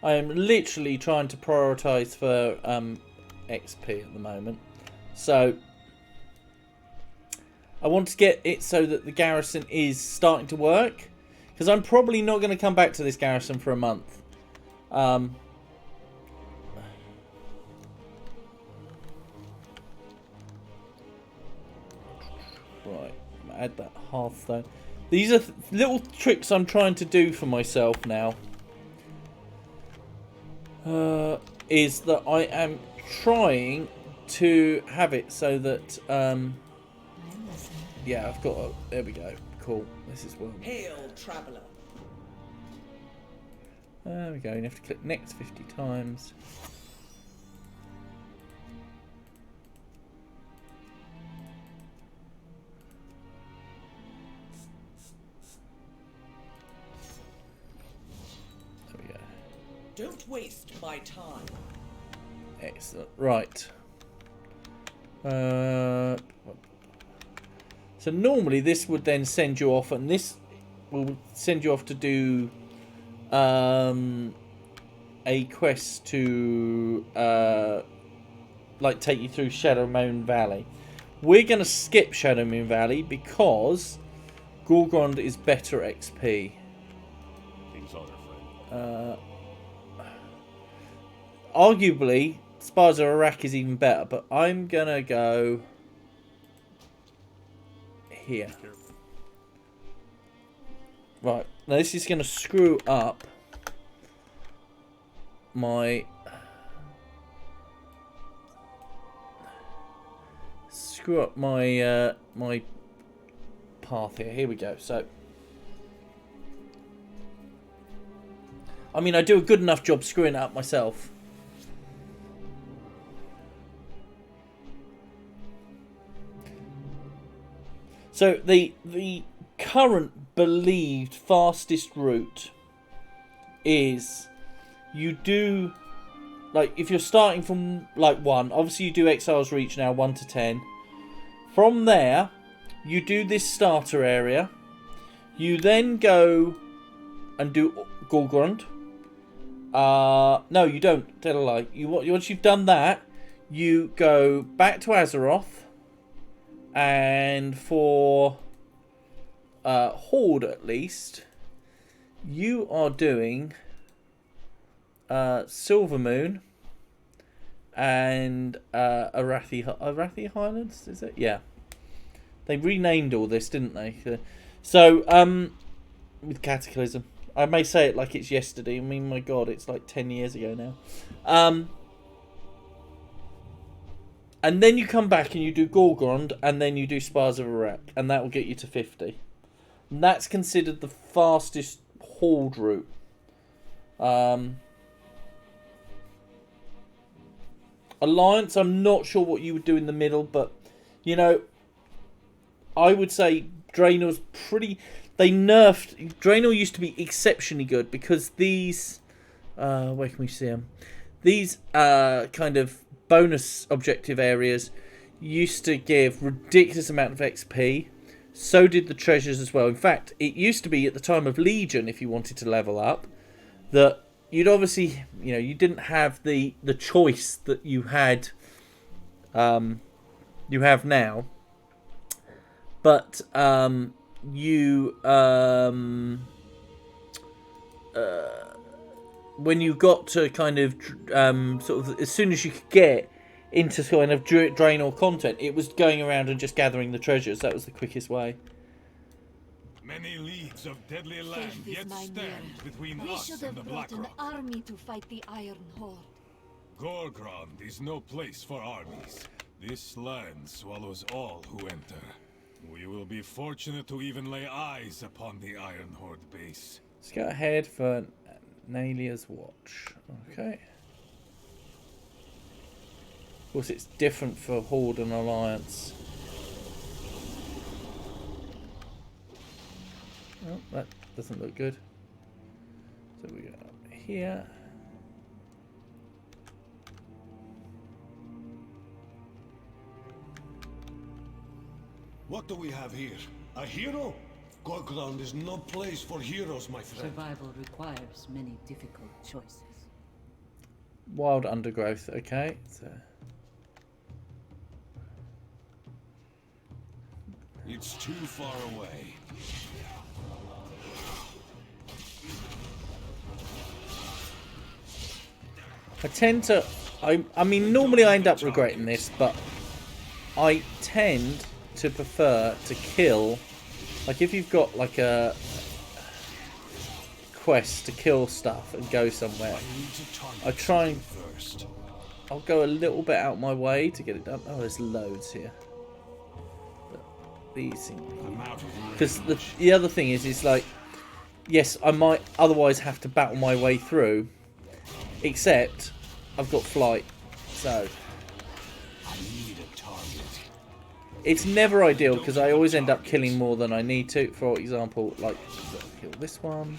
I am literally trying to prioritize for XP at the moment. So I want to get it so that the garrison is starting to work, because I'm probably not going to come back to this garrison for a month. Right, add that Hearthstone. These are little tricks I'm trying to do for myself now. is that I am trying to have it so that yeah, I've got a, there we go. Cool. This is well. Hail, traveler. There we go. You have to click next 50 times. There we go. Don't waste my time. Excellent. Right. So normally this would then send you off, and this will send you off to do a quest to like take you through Shadowmoon Valley. We're going to skip Shadowmoon Valley because Gorgrond is better XP. Arguably, Spires of Iraq is even better, but I'm going to go here. Right, now this is going to screw up my my path here. Here we go. So I mean, I do a good enough job screwing it up myself. So the current believed fastest route is you do, like, if you're starting from like 1, obviously you do Exiles Reach now 1 to 10. From there, you do this starter area. You then go and do Gorgrond. No, you don't. Tell a lie. Once you've done that, you go back to Azeroth. And for Horde, at least, you are doing Silvermoon and Arathi Highlands, is it? Yeah. They renamed all this, didn't they? So, with Cataclysm. I may say it like it's yesterday. I mean, my God, it's like 10 years ago now. And then you come back and you do Gorgrond, and then you do Spires of Iraq, and that will get you to 50. And that's considered the fastest Horde route. Alliance, I'm not sure what you would do in the middle, but, you know, I would say Draenor's pretty... They nerfed... Draenor used to be exceptionally good, because these... where can we see them? These kind of bonus objective areas used to give ridiculous amount of XP. So did the treasures as well. In fact, it used to be at the time of Legion, if you wanted to level up, that you'd obviously, you know, you didn't have the choice that you had, you have now. But when you got to kind of sort of as soon as you could get into kind of Draenor content, it was going around and just gathering the treasures. That was the quickest way. Many leagues of deadly land yet stand between we us should and the have brought an Blackrock. army to fight the Iron Horde. Gorgrond is no place for armies. This land swallows all who enter. We will be fortunate to even lay eyes upon the Iron Horde base. Let's go ahead for Nalia's Watch. Okay. Of course, it's different for Horde and Alliance. Oh, that doesn't look good. So we go up here. What do we have here? A hero? Gorgrond is no place for heroes, my friend. Survival requires many difficult choices. Wild undergrowth. Okay. So. It's too far away. I tend to... I mean, normally I end up regretting this, but I tend to prefer to kill... Like, if you've got, like, a quests to kill stuff and go somewhere. I try and I'll go a little bit out my way to get it done. Oh, there's loads here. But these things, because the other thing is like, yes, I might otherwise have to battle my way through, except I've got flight, so it's never ideal because I always end up killing more than I need to. For example, like, kill this one.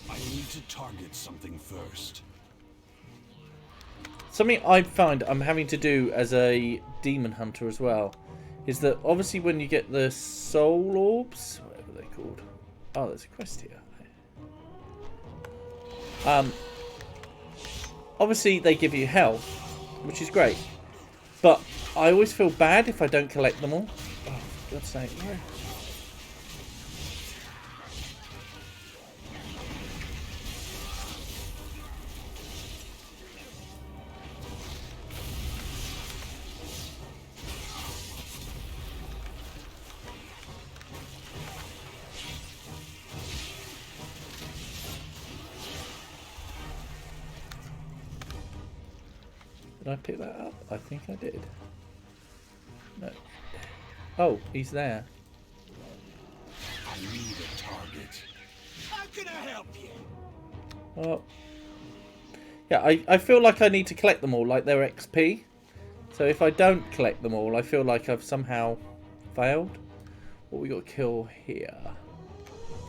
I need to target something first. Something I find I'm having to do as a demon hunter as well is that obviously when you get the soul orbs, whatever they're called. Oh, there's a quest here. Obviously they give you health, which is great. But I always feel bad if I don't collect them all. Oh, for God's sake, no. Did I pick that up? I think I did. No. Oh, he's there. I need a target. How can I help you? Well, yeah, I feel like I need to collect them all, like they're XP. So if I don't collect them all, I feel like I've somehow failed. What we got to kill here?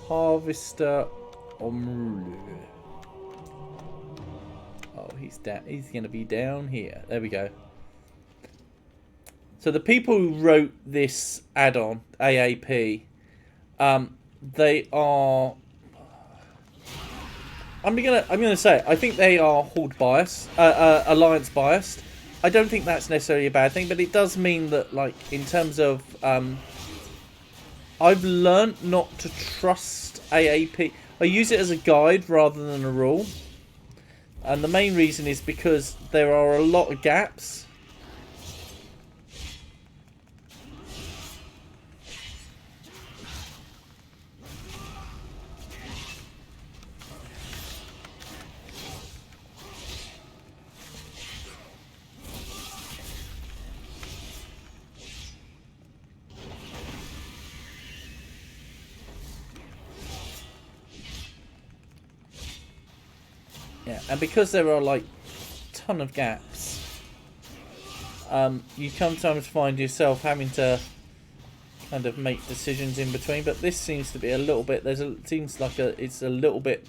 Harvester Omrulu. Oh, he's down. He's going to be down here. There we go. So the people who wrote this add-on, AAP, they are. I'm gonna say I think they are Horde biased, Alliance biased. I don't think that's necessarily a bad thing, but it does mean that, like, in terms of, I've learnt not to trust AAP. I use it as a guide rather than a rule. And the main reason is because there are a lot of gaps. Yeah, and because there are like a ton of gaps, you sometimes find yourself having to kind of make decisions in between. But this seems to be a little bit. Seems like it's a little bit.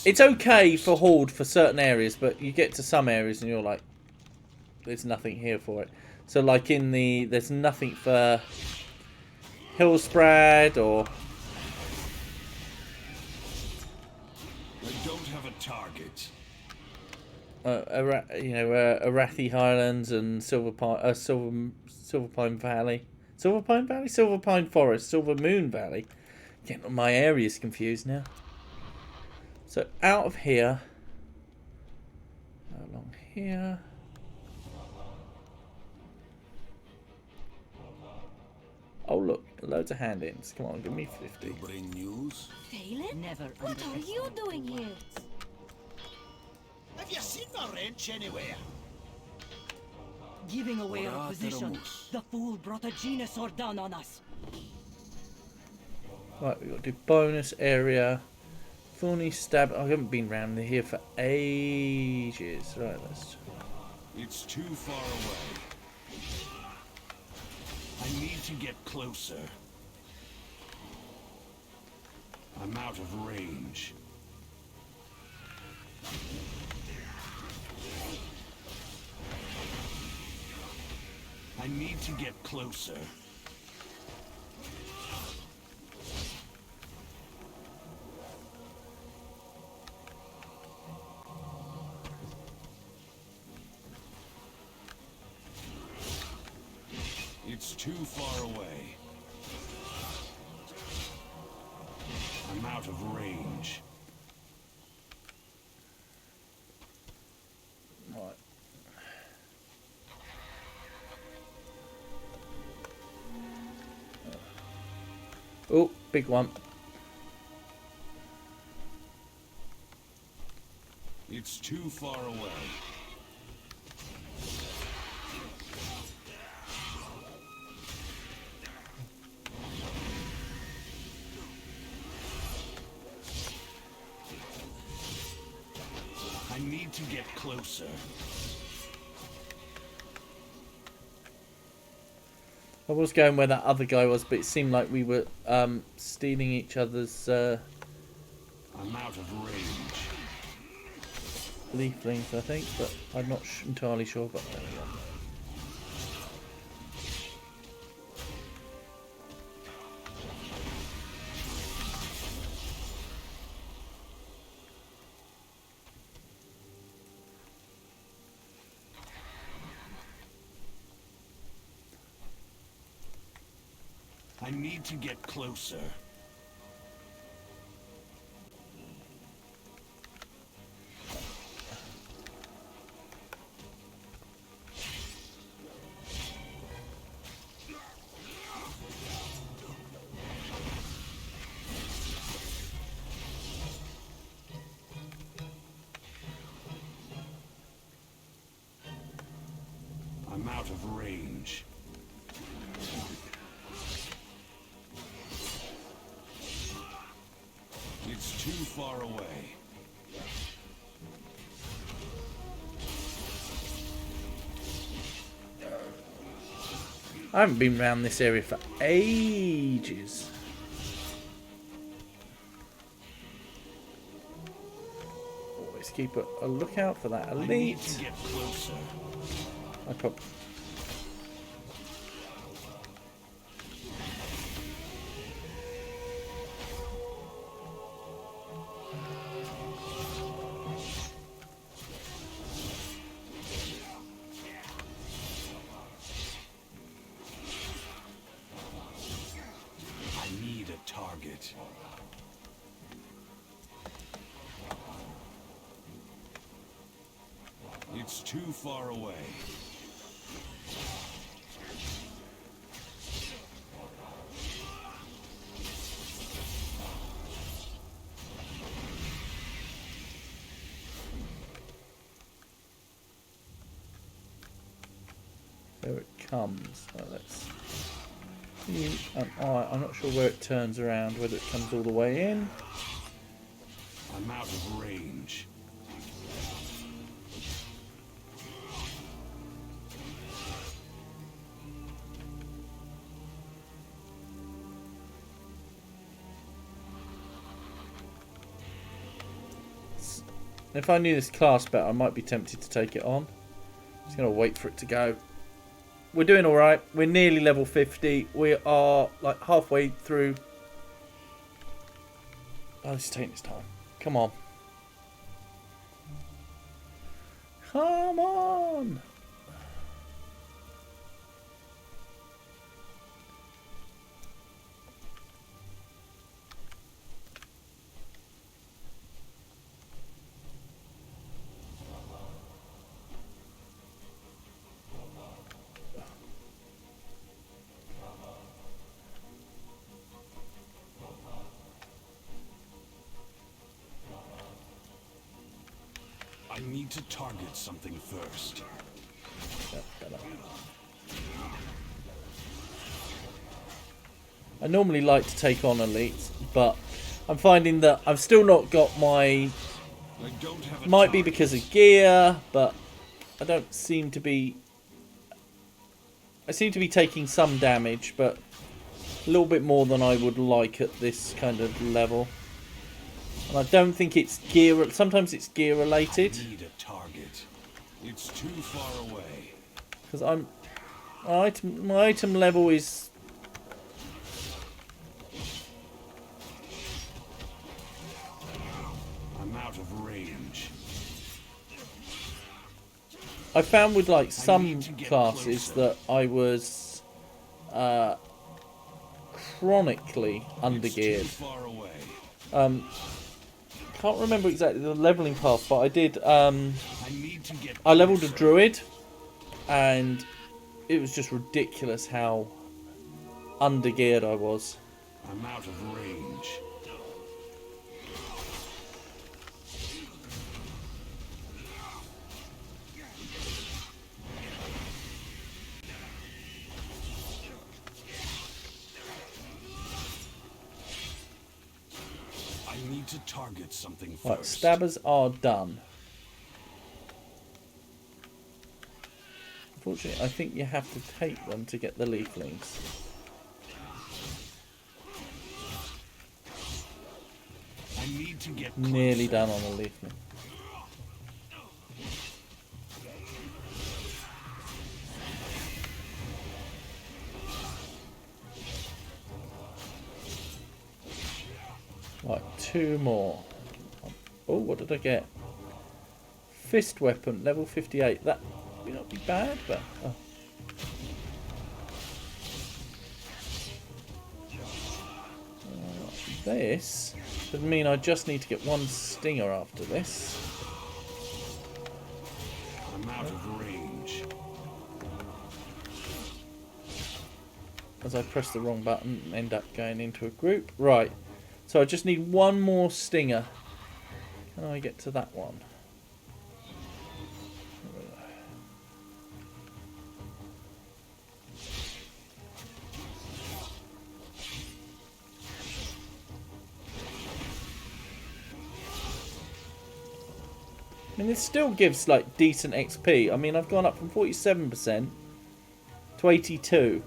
It's okay for Horde for certain areas, but you get to some areas and you're like, there's nothing here for it. So like there's nothing for Hillsprad or. I don't have a target. Arathi Highlands and Silverpine Valley. Silverpine Forest, Silver Moon Valley. Getting my areas confused now. So out of here, along here. Oh look, loads of hand-ins. Come on, give me 50. You bring news? Phelan? Never What are you doing here? Have you seen the wrench anywhere? Giving away our Ora position. Teramus. The fool brought a Genosaur down on us. Right, we've got to do bonus area. Thorny stab. I haven't been round here for ages. Right, let's. It's too far away. I need to get closer. I'm out of range. I need to get closer. It's too far away. I'm out of range. Right. Oh, big one. It's too far away. I need to get closer. I was going where that other guy was, but it seemed like we were stealing each other's I'm out of range. leaflings, I think, but I'm not entirely sure. But there we go. I need to get closer. I'm out of range. It's too far away. I haven't been around this area for ages. Always keep a lookout for that elite. I need to get closer. I probably. I need a target. It's too far away. There it comes. Oh, let's see. I'm not sure where it turns around, whether it comes all the way in. I'm out of range. If I knew this class better, I might be tempted to take it on. Just going to wait for it to go. We're doing alright. We're nearly level 50. We are like halfway through. Oh, this is taking its time. Come on. Come on! I need to target something first. I normally like to take on elites, but I'm finding that I've still not got my... Might be because of gear, but I don't seem to be... I seem to be taking some damage, but a little bit more than I would like at this kind of level. And I don't think it's gear... Sometimes it's gear related. I need a target. It's too far away. Because my item level is... I'm out of range. I found with like some classes that I was chronically undergeared. Can't remember exactly the leveling path, but I did. I leveled a druid, and it was just ridiculous how undergeared I was. I'm out of range. I need to target something first. Right, stabbers are done. Unfortunately, I think you have to take them to get the leaflings. I need to get Nearly done on the leafling. Right, 2 more. Oh, what did I get? Fist weapon, level 58. That would not be bad, but... Oh. This would mean I just need to get 1 stinger after this. I'm out of range. As I press the wrong button and end up going into a group. Right. So I just need 1 more stinger. Can I get to that one? I mean, this still gives like decent XP. I mean, I've gone up from 47% to 82.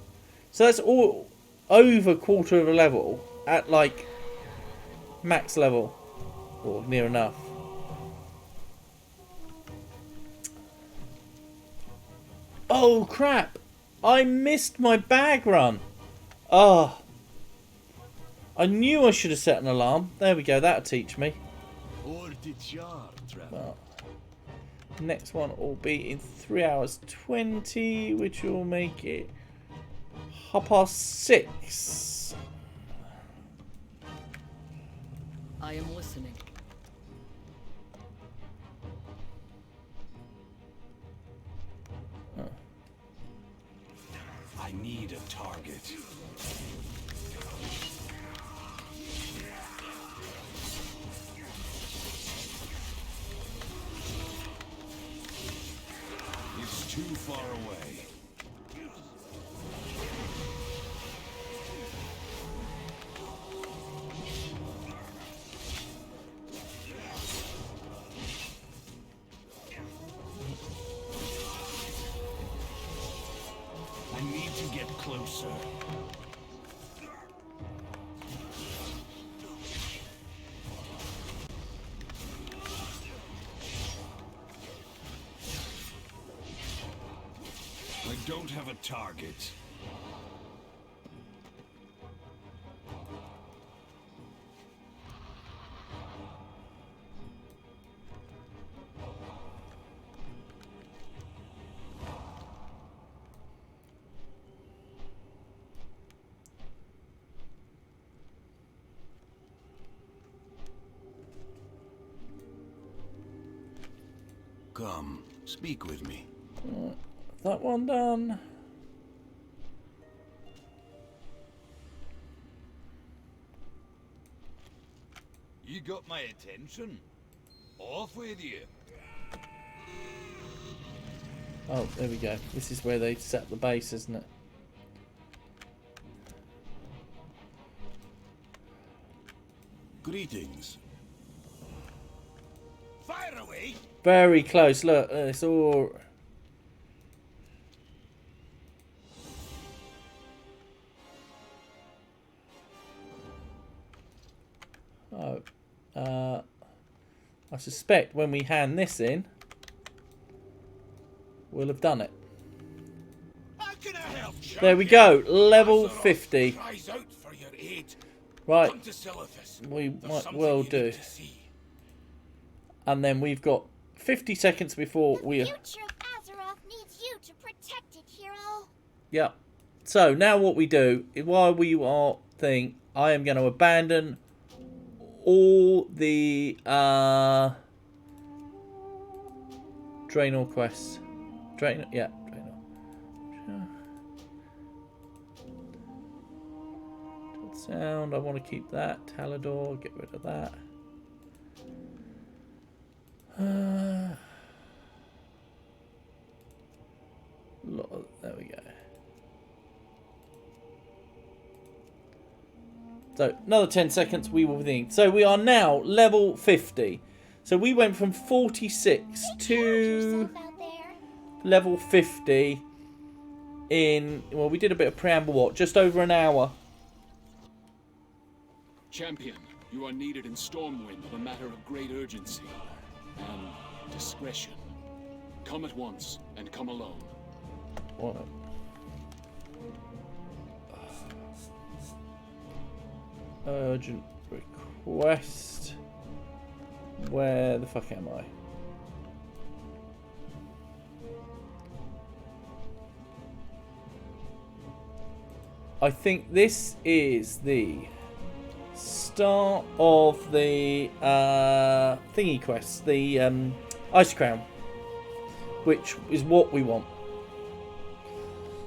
So that's all over a quarter of a level at like max level, or near enough. Oh crap! I missed my bag run. Oh, I knew I should have set an alarm. There we go. That'll teach me. Well, next one will be in 3 hours 20, which will make it 6:30. I am listening. I need a target. It's too far away. I need to get closer. I don't have a target. Come, speak with me. That one done. You got my attention. Off with you. Oh, there we go. This is where they set the base, isn't it? Greetings. Fire away. Very close. Look, it's all... Oh. I suspect when we hand this in, we'll have done it. How can I help, There we go. Level 50. Cries out for your aid. Right. Come to Silithus. We There's might something well you do. need to see. And then we've got 50 seconds before The we... future of Azeroth needs you to protect it, hero. Yep. So now what we do, while we are thing, I am going to abandon all the Draenor quests. Draenor, yeah, Draenor. Sound, I want to keep that. Talador, get rid of that. There we go. So another 10 seconds, we will be. So we are now level 50. So we went from 46 to level 50 in, well, we did a bit of preamble, what, just over an hour. Champion, you are needed in Stormwind on a matter of great urgency and discretion. Come at once and come alone. What? Urgent request. Where the fuck am I? I think this is the start of the thingy quest, the Ice Crown, which is what we want.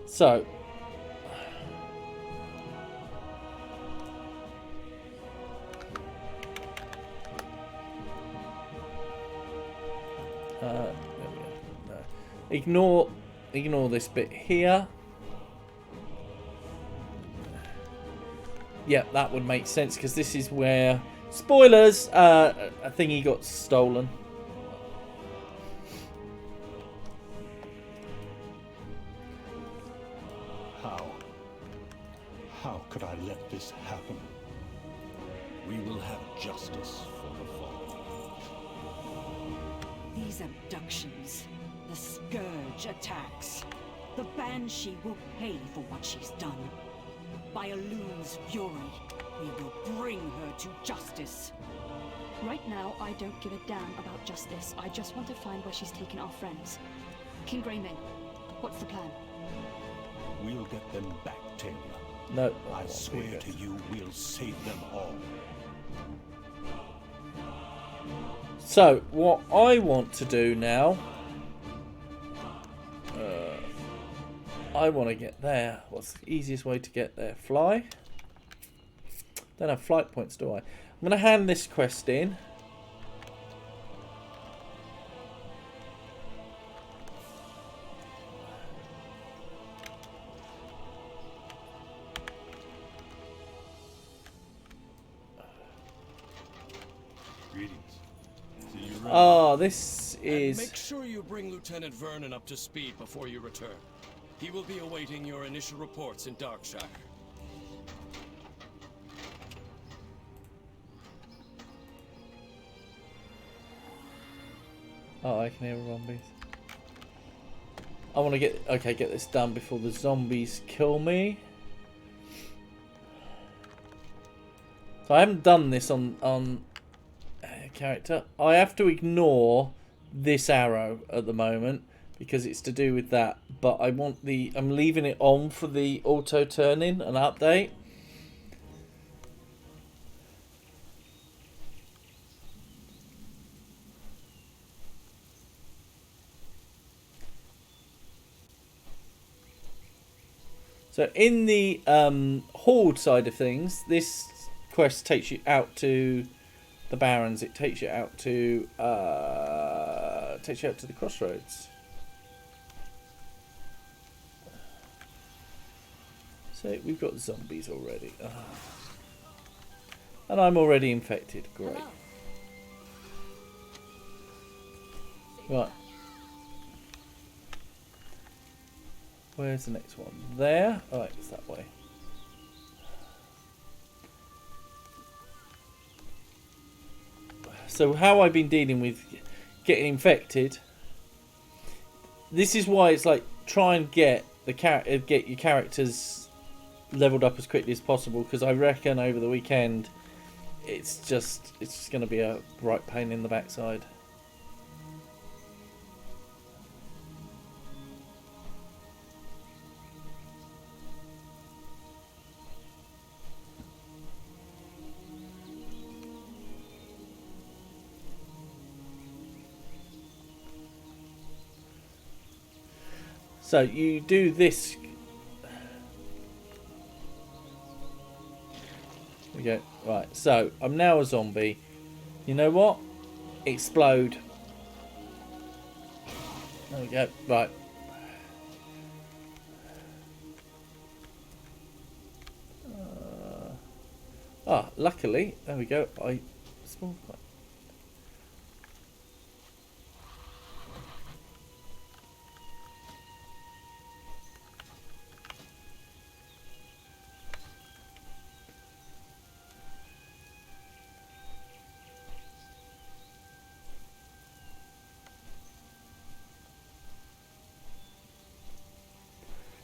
So, there we go. No. Ignore this bit here. Yeah, that would make sense because this is where, spoilers, a thingy got stolen. How could I let this happen? We will have justice for the fallen. These abductions, the Scourge attacks. The Banshee will pay for what she's done. By Elun's fury, we will bring her to justice. Right now, I don't give a damn about justice. I just want to find where she's taken our friends. King Greymane, what's the plan? We'll get them back, Talia. No. I swear to you, we'll save them all. So, what I want to do now... I want to get there. What's the easiest way to get there? Fly? Don't have flight points, do I? I'm going to hand this quest in. Ah, this is... And make sure you bring Lieutenant Vernon up to speed before you return. He will be awaiting your initial reports in Darkshire. Oh, I can hear zombies. I want to get this done before the zombies kill me. So I haven't done this on character. I have to ignore this arrow at the moment because it's to do with that. But I want I'm leaving it on for the auto turn-in and update. So in the Horde side of things, this quest takes you out to the Barrens. It takes you out to the crossroads. So we've got zombies already. And I'm already infected. Great. Right. Where's the next one? There? Alright, it's that way. So how I've been dealing with getting infected. This is why it's like try and get your characters leveled up as quickly as possible, because I reckon over the weekend it's just going to be a right pain in the backside. So you do this. We go right. So I'm now a zombie. You know what? Explode. There we go. Right. Ah, luckily, there we go. Small.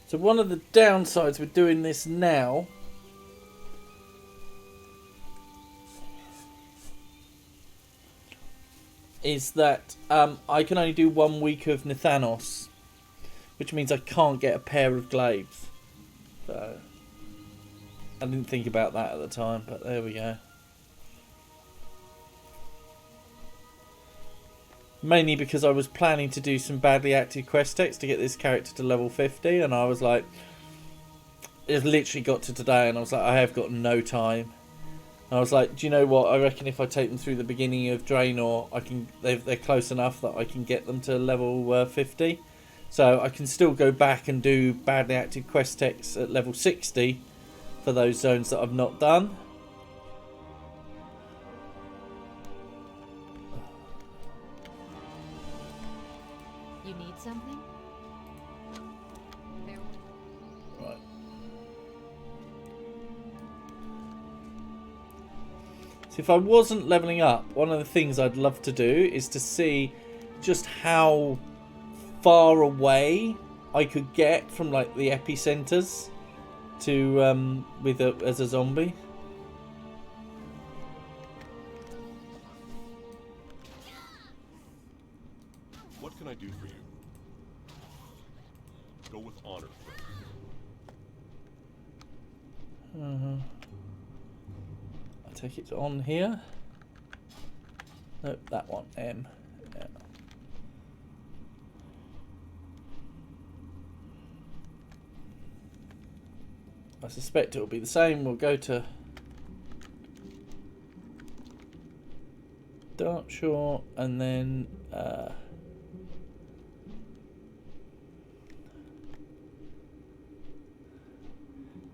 So one of the downsides with doing this now is that I can only do 1 week of Nithanos, which means I can't get a pair of glaives. So I didn't think about that at the time, but there we go. Mainly because I was planning to do some badly active quest text to get this character to level 50, and I was like, it literally got to today, and I was like, I have got no time. And I was like, do you know what? I reckon if I take them through the beginning of Draenor, they're close enough that I can get them to level 50. So I can still go back and do badly active quest text at level 60 for those zones that I've not done. You need something? Right. So if I wasn't leveling up, one of the things I'd love to do is to see just how far away I could get from like the epicenters to as a zombie. What can I do for you? Go with honor, friend. I take it on here. Nope, that one. M. Yeah. I suspect it will be the same. We'll go to Darkshore and then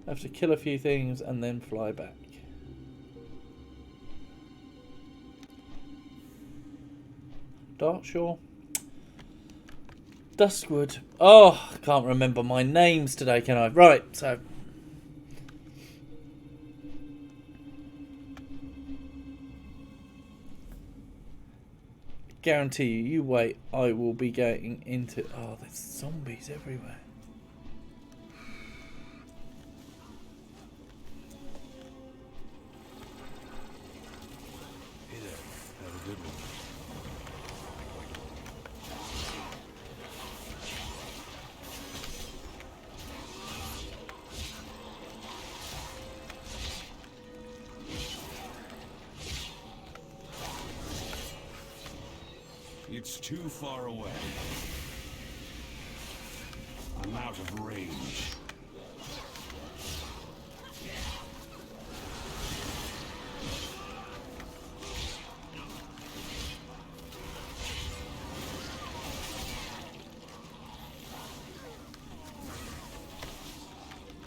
have to kill a few things and then fly back. Darkshore. Duskwood. Oh, I can't remember my names today, can I? Right, so guarantee you wait, I will be getting into... Oh, there's zombies everywhere. Hey there, have a good one. It's too far away. I'm out of range.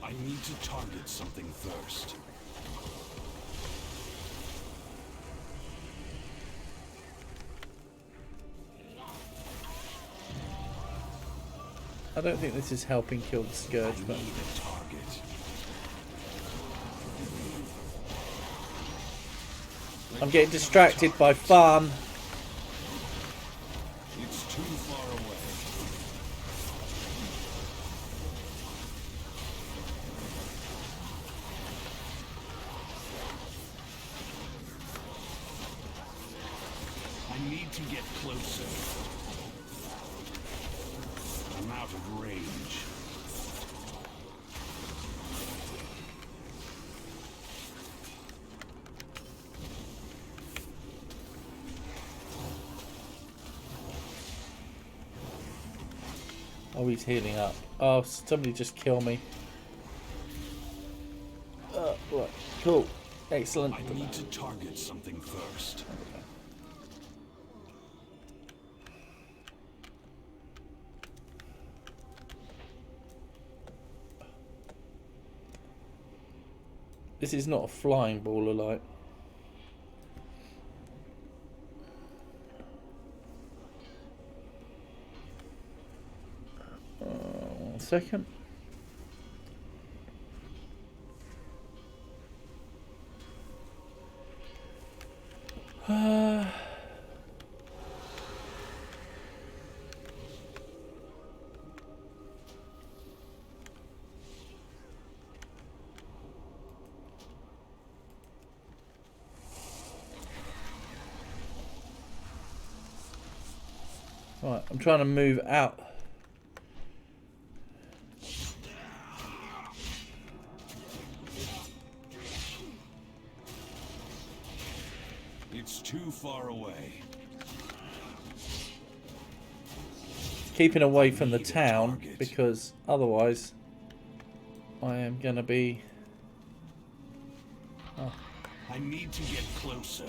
I need to target something first. I don't think this is helping kill the Scourge, but... I'm getting distracted by fun. It's too far away. I need to get closer. I'm out of range. Oh, he's healing up. Oh, somebody just kill me. Right, cool. Excellent. I need to target something first. This is not a flying ball of light. One second. Right, I'm trying to move out. It's too far away. Keeping away from the town because otherwise I am going to be... Oh. I need to get closer.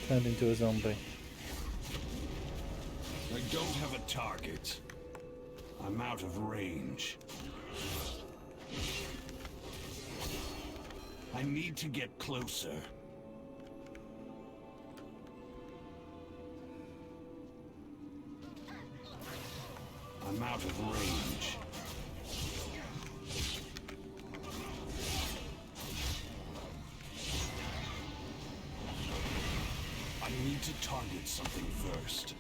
Turned into a zombie. I don't have a target. I'm out of range. I need to get closer. I'm out of range. I need to target something first.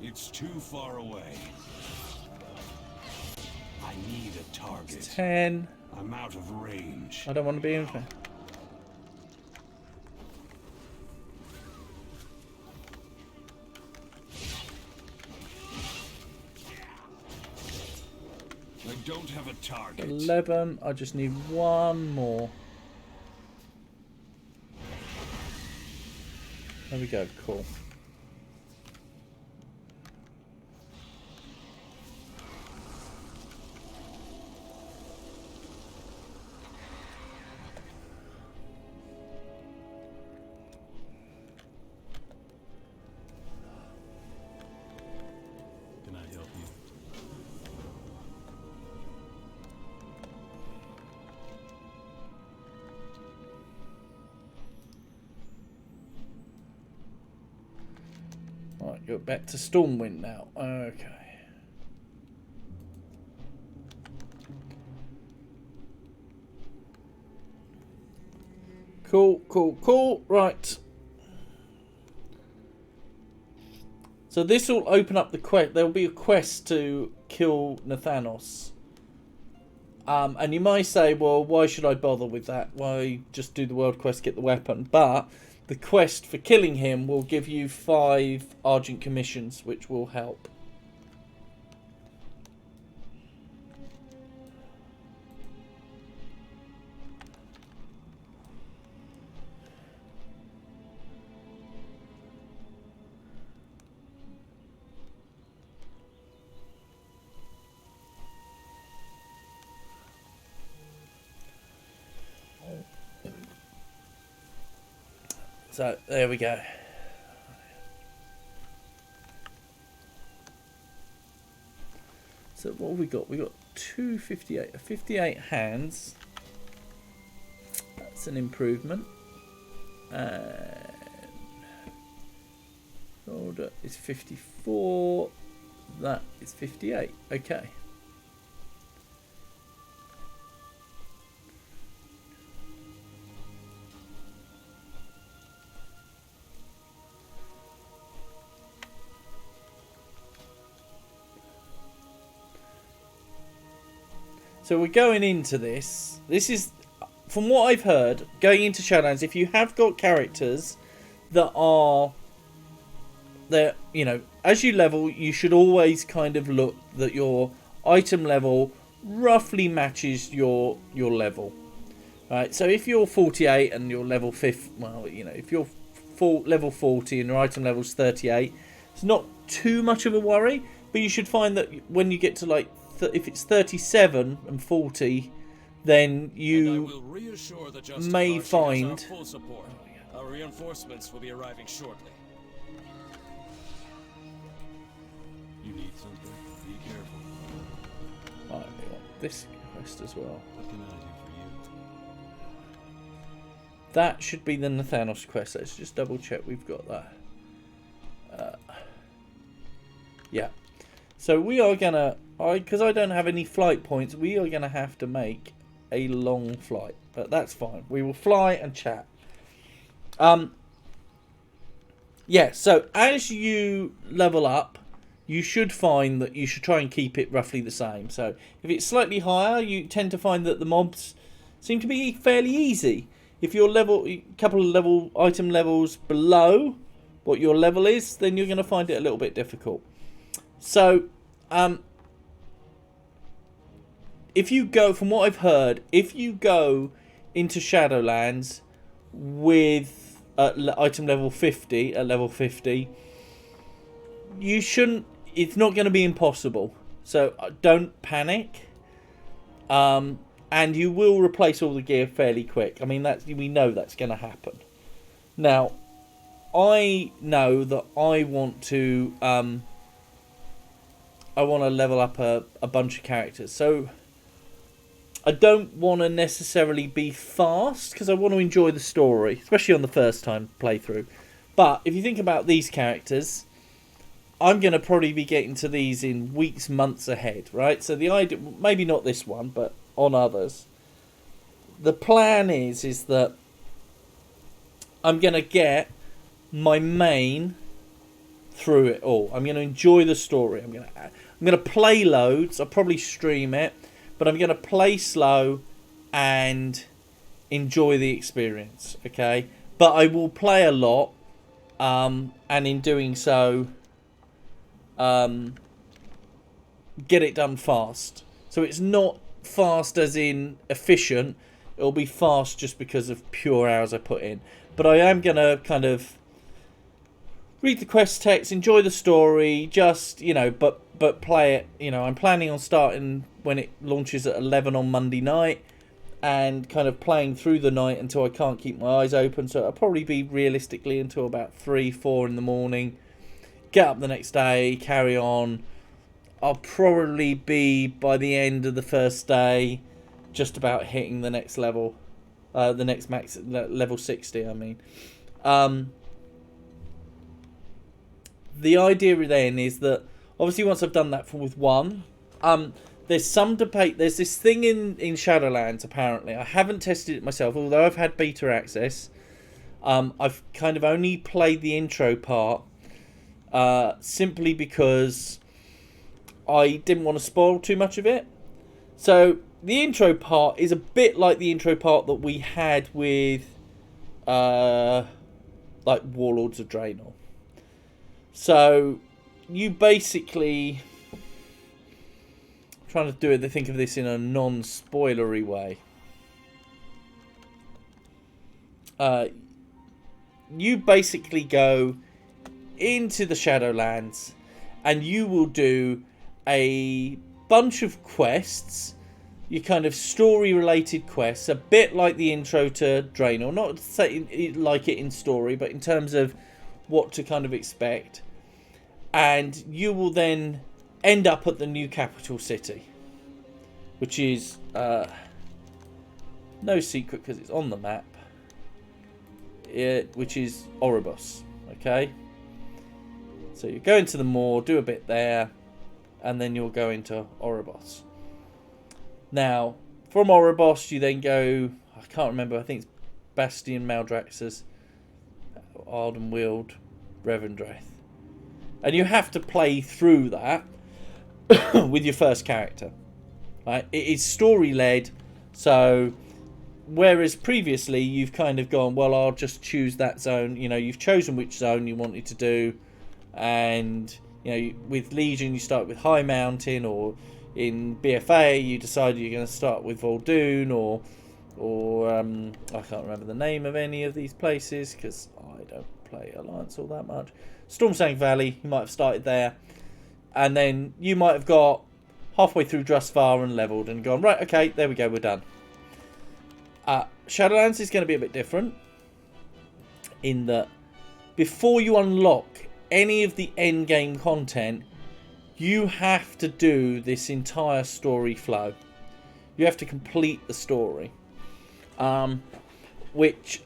It's too far away. I need a target. 10. I'm out of range. I don't want to be in there. I don't have a target. 11. I just need one more. There we go. Cool. Can I help you? Right, you're back to Stormwind now. Okay. Cool, cool, cool. Right. So this will open up the quest. There will be a quest to kill Nathanos. And you might say, well, why should I bother with that? Why just do the world quest, get the weapon? But the quest for killing him will give you 5 Argent commissions, which will help. So, there we go. So, what have we got? We got 258. 58 hands. That's an improvement. And shoulder is 54. That is 58. Okay. So we're going into this. This is, from what I've heard, going into Shadowlands, if you have got characters that are, that, you know, as you level, you should always kind of look that your item level roughly matches your level. Right, so if you're 48 and you're level 50, well, you know, if you're level 40 and your item level's 38, it's not too much of a worry, but you should find that when you get to like, if it's 37 and 40, then you may find... Full support. Our reinforcements will be arriving shortly. You need something? Be careful. Right, we want this quest as well. What can I do for you? That should be the Nathanos quest. Let's just double check we've got that. Yeah. So we are gonna, because I don't have any flight points, we are gonna have to make a long flight. But that's fine. We will fly and chat. Yeah, so as you level up, you should find that you should try and keep it roughly the same. So if it's slightly higher, you tend to find that the mobs seem to be fairly easy. If you're a couple of item levels below what your level is, then you're going to find it a little bit difficult. So, if you go, from what I've heard, if you go into Shadowlands with item level 50, at level 50, you shouldn't, it's not going to be impossible. So, don't panic. And you will replace all the gear fairly quick. I mean, we know that's going to happen. Now, I know that I want to level up a bunch of characters. So I don't want to necessarily be fast because I want to enjoy the story, especially on the first time playthrough. But if you think about these characters, I'm going to probably be getting to these in weeks, months ahead, right? So the idea, maybe not this one, but on others. The plan is that I'm going to get my main through it all. I'm going to enjoy the story. I'm going to play loads. I'll probably stream it, but I'm going to play slow and enjoy the experience. Okay, but I will play a lot, and in doing so, get it done fast. So it's not fast as in efficient. It'll be fast just because of pure hours I put in. But I am going to kind of read the quest text, enjoy the story, just, but play it. I'm planning on starting when it launches at 11 on Monday night and kind of playing through the night until I can't keep my eyes open. So it'll probably be realistically until about 3, 4 in the morning. Get up the next day, carry on. I'll probably be, by the end of the first day, just about hitting the next level. The next max, level 60, I mean. The idea then is that, obviously once I've done that with one, there's some debate. There's this thing in Shadowlands, apparently. I haven't tested it myself, although I've had beta access. I've kind of only played the intro part, simply because I didn't want to spoil too much of it. So the intro part is a bit like the intro part that we had with like Warlords of Draenor. So you basically, I'm trying to think of this in a non-spoilery way. You basically go into the Shadowlands and you will do a bunch of quests, your kind of story related quests, a bit like the intro to Draenor, not to say like it in story, but in terms of what to kind of expect. And you will then end up at the new capital city, which is no secret because it's on the map, which is Oribos. Okay, so you go into the Maw, do a bit there, and then you'll go into Oribos. Now, from Oribos, you then go, I can't remember, I think it's Bastion Maldraxxus, Ardenweald, Revendreth. And you have to play through that with your first character. Right? It is story-led, so whereas previously you've kind of gone, well, I'll just choose that zone. You've chosen which zone you wanted to do, and with Legion you start with High Mountain, or in BFA you decide you're going to start with Vol'dun, or I can't remember the name of any of these places because I don't play Alliance all that much. Stormsang Valley, you might have started there, and then you might have got halfway through Drustvar and leveled and gone, right, okay, there we go, we're done. Shadowlands is going to be a bit different in that before you unlock any of the end game content, you have to do this entire story flow. You have to complete the story. Which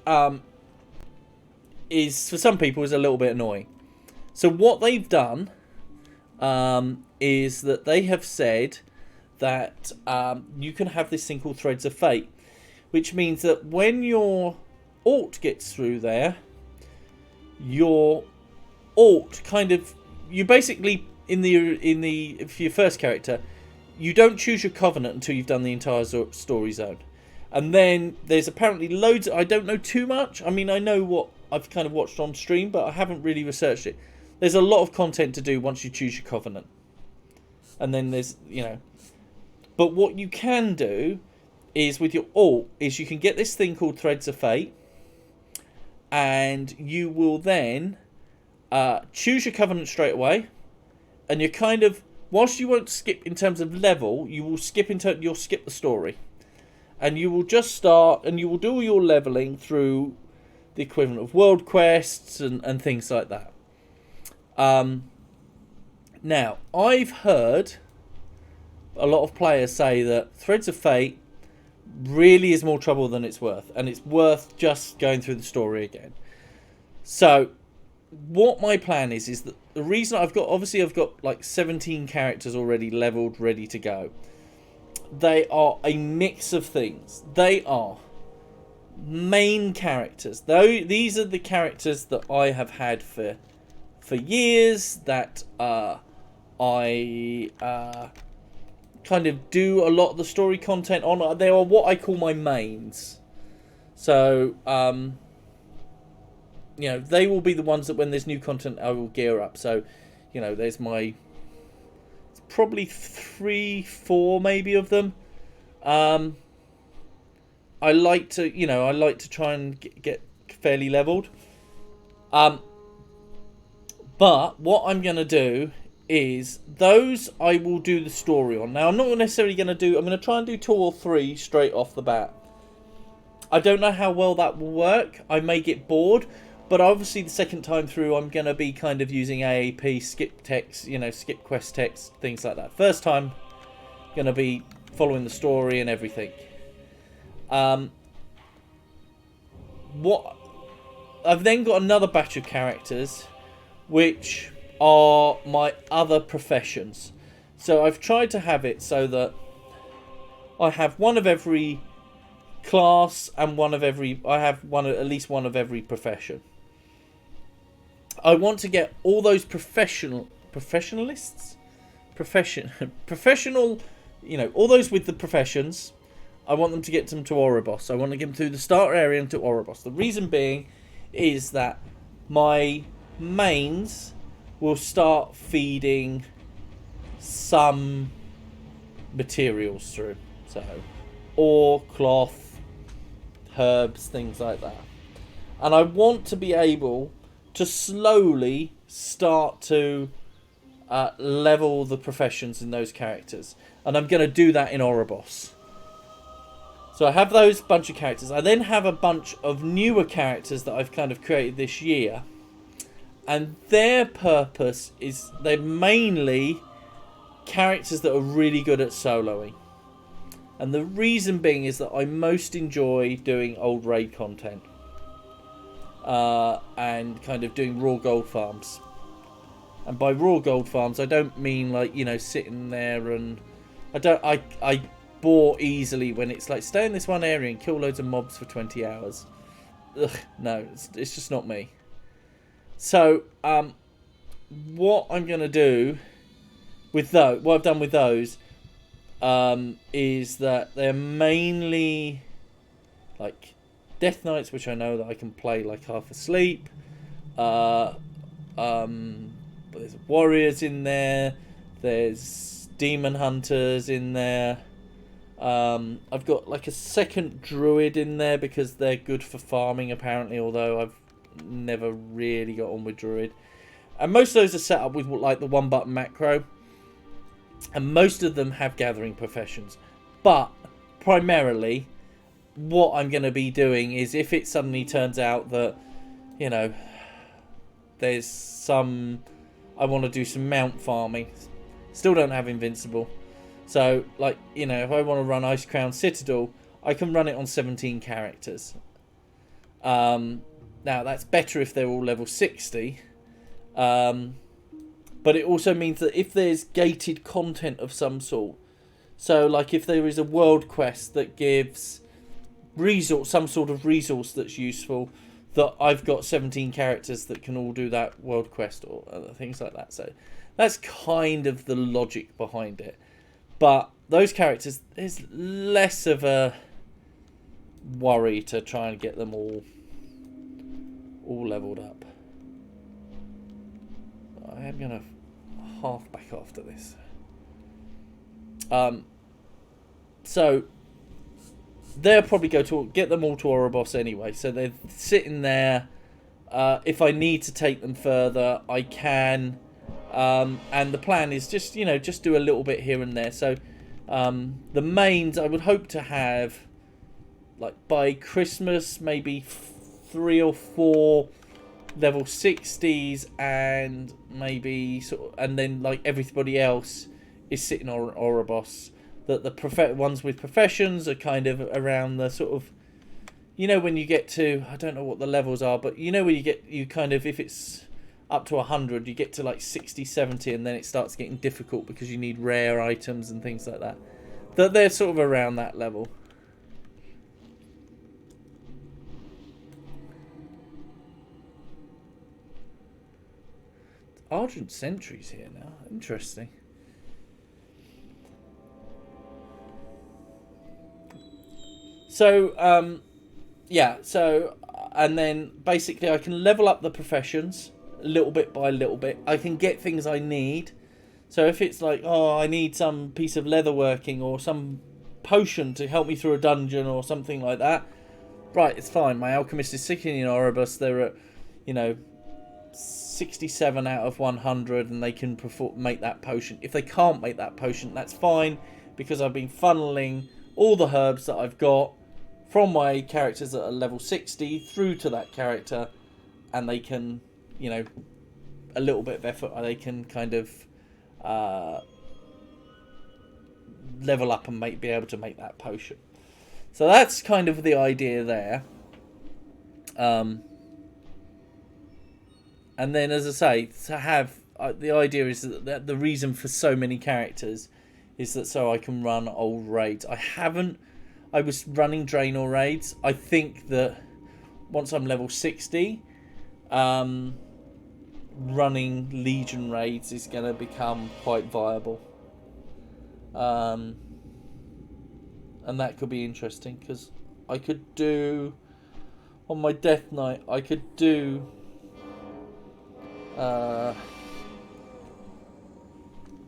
is, for some people, is a little bit annoying. So what they've done is that they have said that you can have this thing called Threads of Fate, which means that when your alt gets through there, your alt kind of, you basically for your first character, you don't choose your covenant until you've done the entire story zone. And then there's apparently loads, I don't know too much. I mean, I know what I've kind of watched on stream, but I haven't really researched it. There's a lot of content to do once you choose your covenant. And then there's, you know. But what you can do is with your alt is you can get this thing called Threads of Fate. And you will then choose your covenant straight away. And you're kind of, whilst you won't skip in terms of level, you will skip you'll skip the story. And you will just start, and you will do all your leveling through the equivalent of world quests and things like that. Now, I've heard a lot of players say that Threads of Fate really is more trouble than it's worth. And it's worth just going through the story again. So, what my plan is that the reason I've got like 17 characters already leveled, ready to go. They are a mix of things. They are main characters. These are the characters that I have had for years, that I kind of do a lot of the story content on. They are what I call my mains. So, you know, they will be the ones that when there's new content I will gear up. So, you know, there's my probably 3-4 maybe of them. I like to try and get fairly leveled. But what I'm going to do is those I will do the story on. Now, I'm not necessarily going to do, I'm going to try and do 2 or 3 straight off the bat. I don't know how well that will work. I may get bored. But obviously the second time through, I'm going to be kind of using AAP, skip text, you know, skip quest text, things like that. First time, going to be following the story and everything. What I've then got another batch of characters, which are my other professions. So I've tried to have it so that I have one of every class and one of every, I have at least one of every profession. I want to get all those professional, you know, all those with the professions. I want them to get them to Oribos. I want to get them through the starter area into Oribos. The reason being is that my mains will start feeding some materials through. So, ore, cloth, herbs, things like that. And I want to be able to slowly start to level the professions in those characters. And I'm going to do that in Oribos. So I have those bunch of characters. I then have a bunch of newer characters that I've kind of created this year. And their purpose is they're mainly characters that are really good at soloing. And the reason being is that I most enjoy doing old raid content. And kind of doing raw gold farms. And by raw gold farms, I don't mean like, you know, sitting there and... I bore easily when it's like, stay in this one area and kill loads of mobs for 20 hours. Ugh, no, it's just not me. So, what I'm going to do with those, what I've done with those, is that they're mainly like Death Knights, which I know that I can play like half asleep. But there's warriors in there. There's demon hunters in there. I've got like a second druid in there because they're good for farming apparently, although I've never really got on with druid. And most of those are set up with like the one button macro. And most of them have gathering professions. But primarily what I'm going to be doing is if it suddenly turns out that, you know, there's some... I want to do some mount farming. Still don't have invincible. So, like, you know, if I want to run Icecrown Citadel, I can run it on 17 characters. Now, that's better if they're all level 60. But it also means that if there's gated content of some sort, so like if there is a world quest that gives resource, some sort of resource that's useful, that I've got 17 characters that can all do that world quest or other things like that. So that's kind of the logic behind it. But those characters, there's less of a worry to try and get them all leveled up. I am going to half back after this. So they'll probably go to get them all to Oribos anyway. So they're sitting there. If I need to take them further, I can. And the plan is just, you know, just do a little bit here and there. So the mains I would hope to have, like by Christmas, maybe 3 or 4 level 60s, and maybe sort of, and then like everybody else is sitting on Oribos. That the ones with professions are kind of around the sort of, you know, when you get to, I don't know what the levels are, but you know when you kind of, if it's up to 100, you get to like 60, 70, and then it starts getting difficult because you need rare items and things like that. That they're sort of around that level. Argent Sentry's here now. Interesting. So, yeah, so, and then basically I can level up the professions little bit by little bit. I can get things I need. So if it's like, oh, I need some piece of leatherworking or some potion to help me through a dungeon or something like that, right, it's fine. My alchemist is sitting in Oribos. They're at, you know, 67 out of 100, and they can make that potion. If they can't make that potion, that's fine, because I've been funneling all the herbs that I've got from my characters that are level 60 through to that character, and they can, you know, a little bit of effort, they can kind of level up and be able to make that potion. So that's kind of the idea there. And then, as I say, to have the idea is that the reason for so many characters is that so I can run old raids. I was running Draenor raids. I think that once I'm level 60, running Legion raids is going to become quite viable. And that could be interesting, because I could do, on my Death Knight, I could do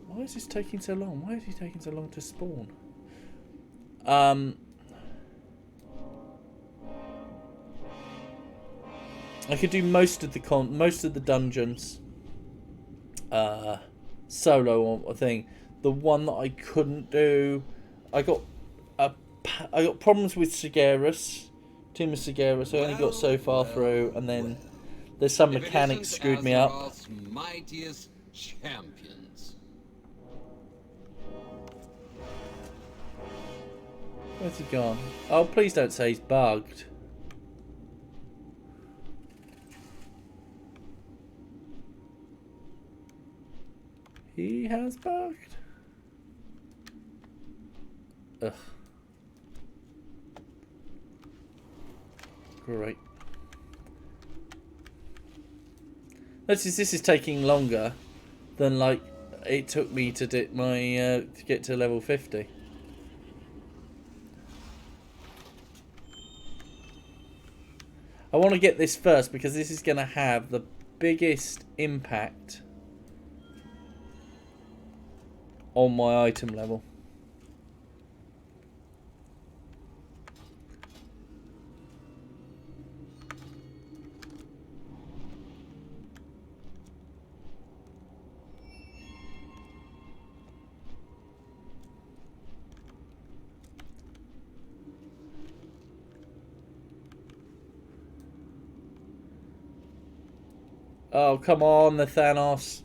why is this taking so long? Why is he taking so long to spawn? I could do most of the dungeons solo or thing. The one that I couldn't do, I got problems with Sigarus, Tomb of Sigarus. I only got so far through, and then there's some mechanics screwed me up. Mightiest champions. Where's he gone? Oh, please don't say he's bugged. He has bugged. Ugh. Great. Notice this is taking longer than like it took me to do my to get to level 50. I want to get this first because this is going to have the biggest impact on my item level. Oh, come on, the Thanos.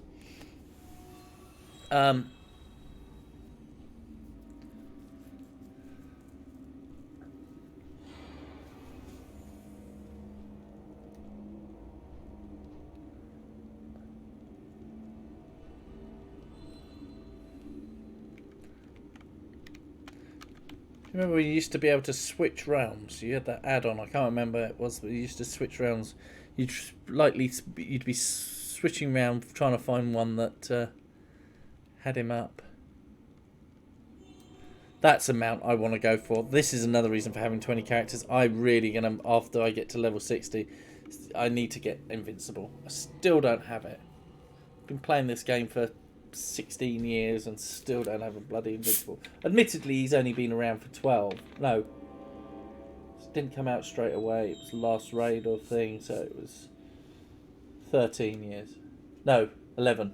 Remember, we used to be able to switch realms. You had that add-on. I can't remember what it was, but you used to switch realms. You'd be switching around trying to find one that had him up. That's a mount I want to go for. This is another reason for having 20 characters. I'm really gonna, after I get to level 60, I need to get invincible. I still don't have it. I've been playing this game for 16 years and still don't have a bloody invincible. Admittedly, he's only been around for 12. No. It didn't come out straight away. It was the last raid or thing, so it was 13 years. No, 11.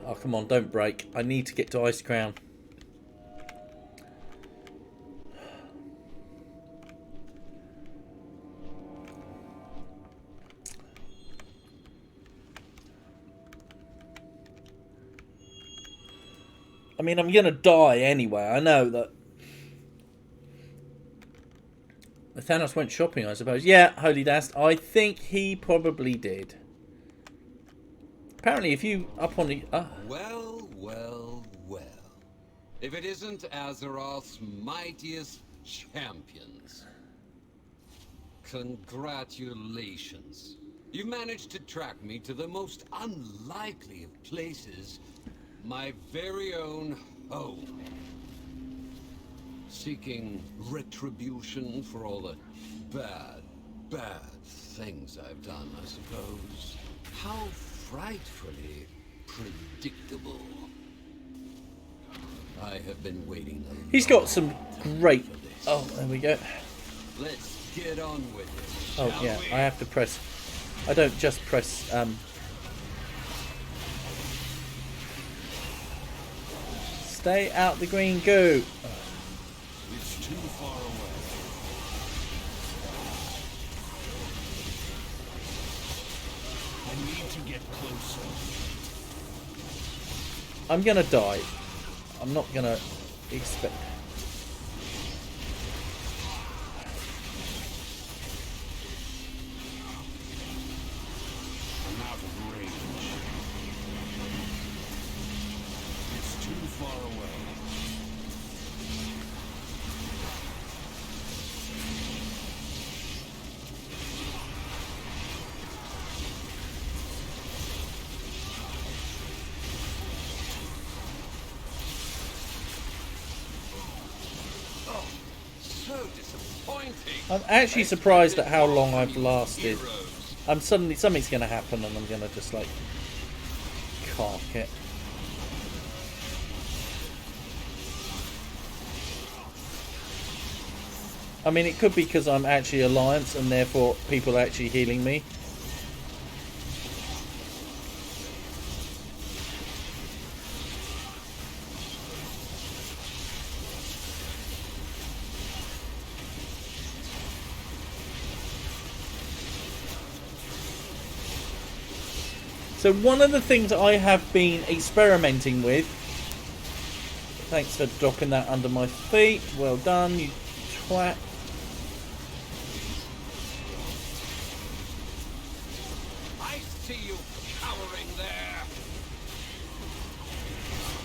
Oh, come on, don't break. I need to get to Icecrown. I mean, I'm going to die anyway. I know that. Thanos went shopping, I suppose. Yeah, Holy Dast. I think he probably did. Apparently, if you up on the... Well, well, well. If it isn't Azeroth's mightiest champions. Congratulations. You managed to track me to the most unlikely of places. My very own home. Seeking retribution for all the bad things I've done, I suppose. How frightfully predictable. I have been waiting. He's got some great... Oh, there we go. Let's get on with it. Oh, yeah, I have to press... I don't just press... Stay out the green goo. It's too far away. I need to get closer. I'm gonna die. I'm not gonna expect... I'm out of range. It's too far away. So disappointing. I'm actually surprised at how long I've lasted. I'm suddenly... Something's gonna happen and I'm gonna just, like... cark it. I mean, it could be because I'm actually Alliance and therefore people are actually healing me. So one of the things I have been experimenting with... Thanks for dropping that under my feet. Well done, you twat. I see you cowering there.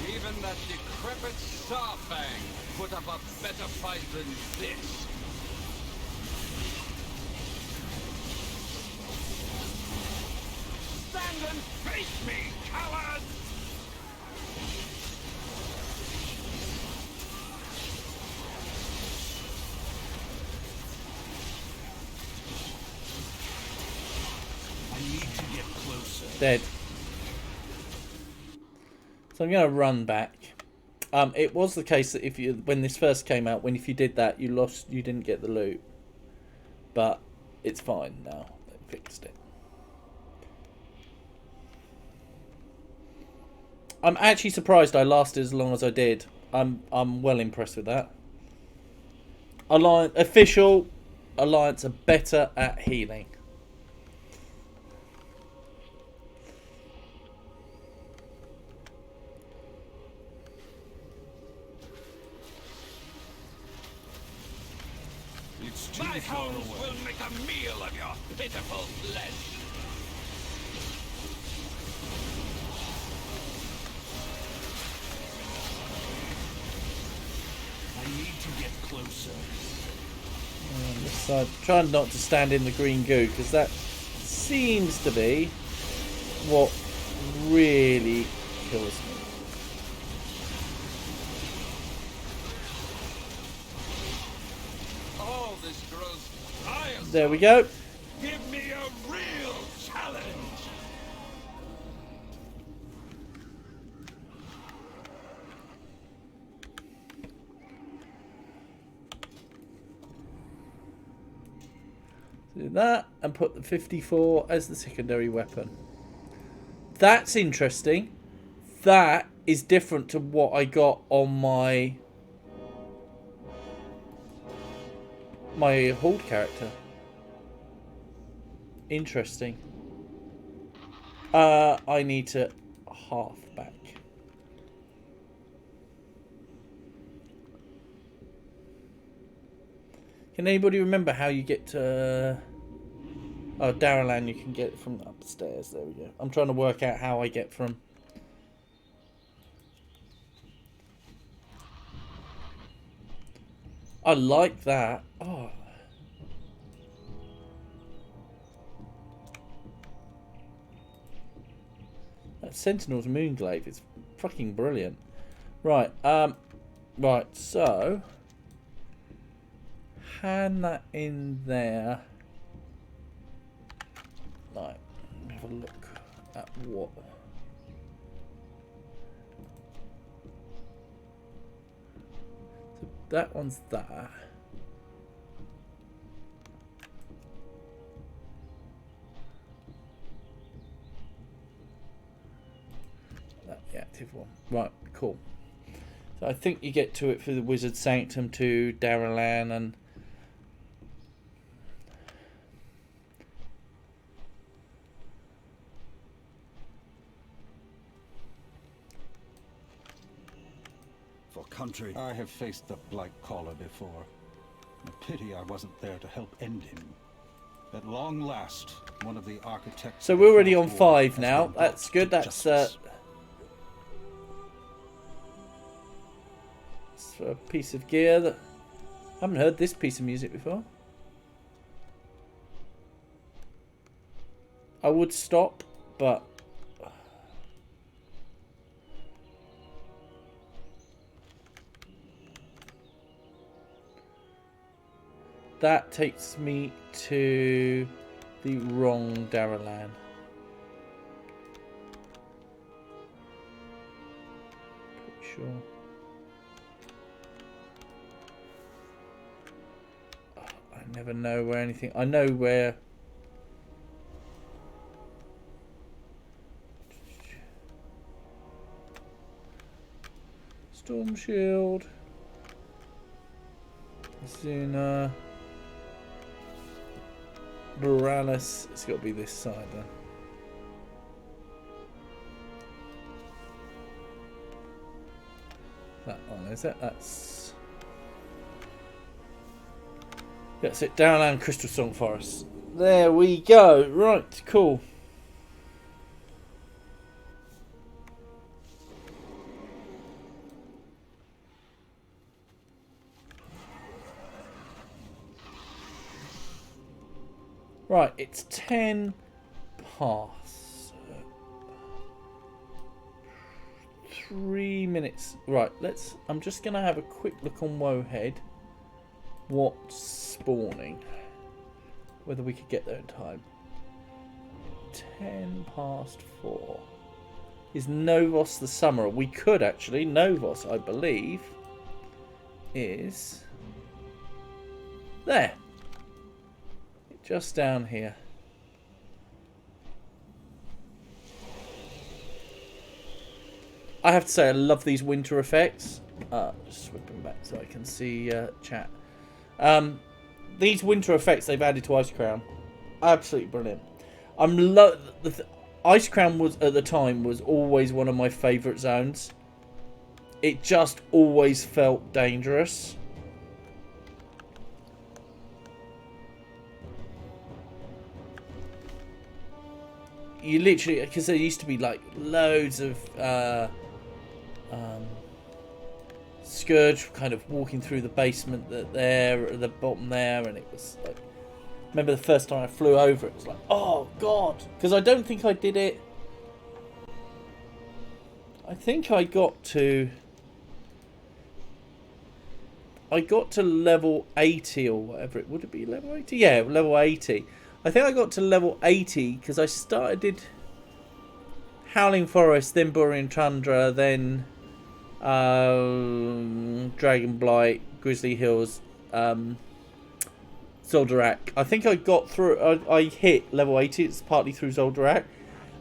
Even that decrepit Starfang put up a better fight than this. Stand and face me, coward! I need to get closer. Dead. So I'm going to run back. It was the case that if you, when this first came out, if you did that, you didn't get the loot. But it's fine now. They fixed it. I'm actually surprised I lasted as long as I did. I'm well impressed with that. Official Alliance are better at healing. It's too My hounds will make a meal of your pitiful flesh. I need to get closer. On this side, trying not to stand in the green goo because that seems to be what really kills me. All this grows tiresome. There we go. Give me a real challenge. Do that and put the 54 as the secondary weapon. That's interesting. That is different to what I got on my Horde character. Interesting. I need to half back. Can anybody remember how you get to... Oh, Daralan, you can get it from upstairs. There we go. I'm trying to work out how I get from... I like that. Oh. That Sentinel's Moonglaive is fucking brilliant. Right, right, so... hand that in there. Right, let me have a look at what. So that one's there. That's the active one. Right, cool. So I think you get to it through the Wizard Sanctum to Daralan and country. I have faced the Blight Caller before. A pity I wasn't there to help end him. At long last, one of the architects... So we're already on 5 now. That's good. That's a piece of gear that... I haven't heard this piece of music before. I would stop, but... that takes me to the wrong Daralan. Pretty sure. Oh, I never know where anything... I know where... Storm Shield. Zuna. Borealis. It's got to be this side then. That one, is it? That's it. Daralan Crystal Song Forest. There we go. Right, cool. Right, it's 10 past. 3 minutes. Right, let's... I'm just going to have a quick look on Woehead. What's spawning? Whether we could get there in time. 10 past 4. Is Novos the Summoner? We could actually. Novos, I believe, is... there. Just down here. I have to say I love these winter effects. Just sweeping back so I can see chat. These winter effects they've added to Icecrown, absolutely brilliant. Icecrown was at the time was always one of my favourite zones. It just always felt dangerous. you literally, because there used to be like loads of Scourge kind of walking through the basement there at the bottom there, and it was like, remember the first time I flew over, it was like, oh god, because I don't think I did it. I think I got to level 80 or whatever. Would it be level 80? Yeah, level 80. I think I got to level 80 because I did Howling Forest, then Borean Tundra, then Dragonblight, Grizzly Hills, Zoldarak. I think I got through. I hit level 80. It's partly through Zoldarak.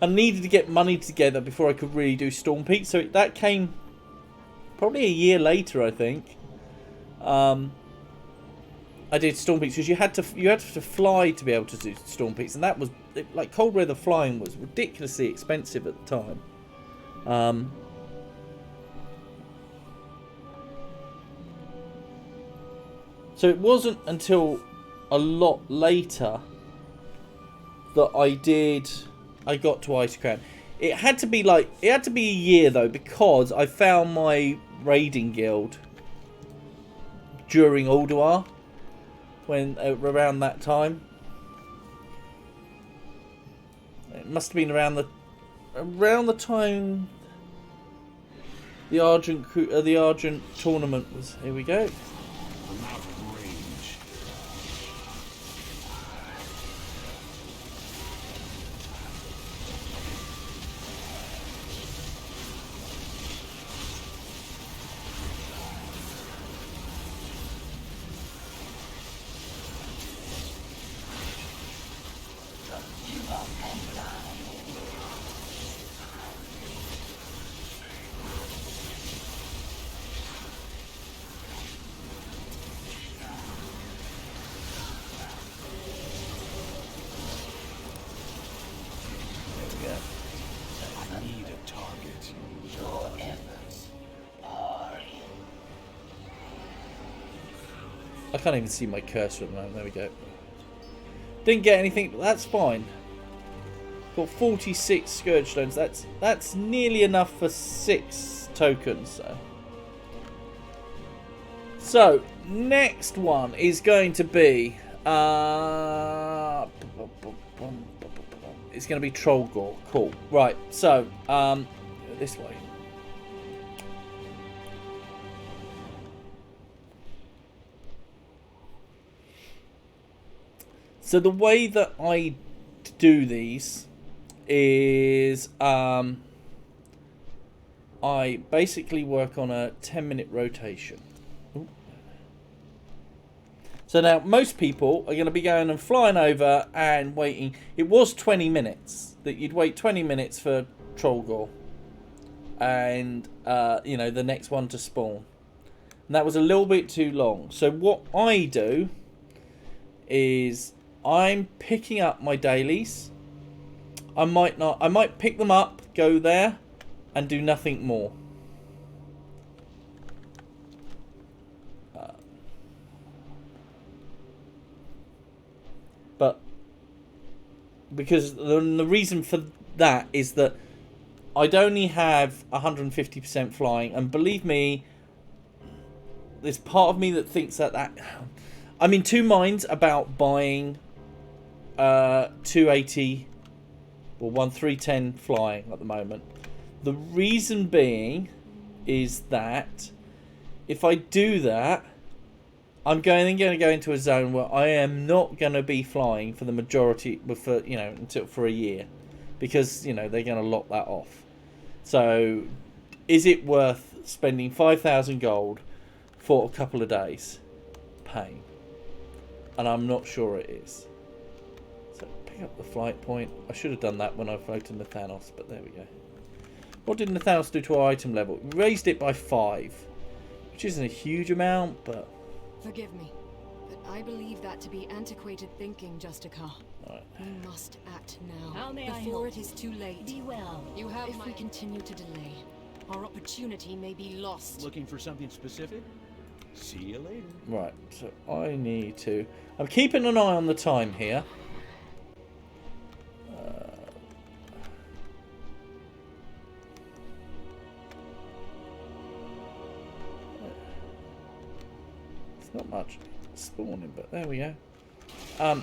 I needed to get money together before I could really do Storm Peak. So that came probably a year later, I think. I did Storm Peaks because you had to fly to be able to do Storm Peaks, and that was like cold weather flying was ridiculously expensive at the time. So it wasn't until a lot later that I got to Ice Crown. It had to be a year though, because I found my raiding guild during Ulduar, when around that time. It must have been around the time the Argent tournament was. Here we go. I can't even see my cursor at the moment. There we go. Didn't get anything, but that's fine. Got 46 Scourge Stones. That's nearly enough for 6 tokens. So next one is going to be it's going to be Trollgore. Cool. Right. So this way. So the way that I do these is I basically work on a 10-minute rotation. Ooh. So now most people are going to be going and flying over and waiting. It was 20 minutes that you'd wait 20 minutes for Trollgore and the next one to spawn. And that was a little bit too long. So what I do is I'm picking up my dailies. I might pick them up, go there, and do nothing more. But because the reason for that is that I'd only have 150% flying, and believe me, there's part of me that thinks that I'm in two minds about buying 280 or 1310 flying at the moment. The reason being is that if I do that, I'm going to go into a zone where I am not going to be flying for the majority, for a year, because they're going to lock that off. So, is it worth spending 5,000 gold for a couple of days? Pain, and I'm not sure it is. So pick up the flight point. I should have done that when I floated Nathanos, but there we go. What did Nathanos do to our item level? We raised it by 5, which isn't a huge amount, but... Forgive me, but I believe that to be antiquated thinking, Justica. Right. We must act now, How may I before help? it is too late. Be well. You have if we continue to delay, our opportunity may be lost. Looking for something specific? See you later. Right, so I need to... I'm keeping an eye on the time here. It's not much spawning, but there we go. I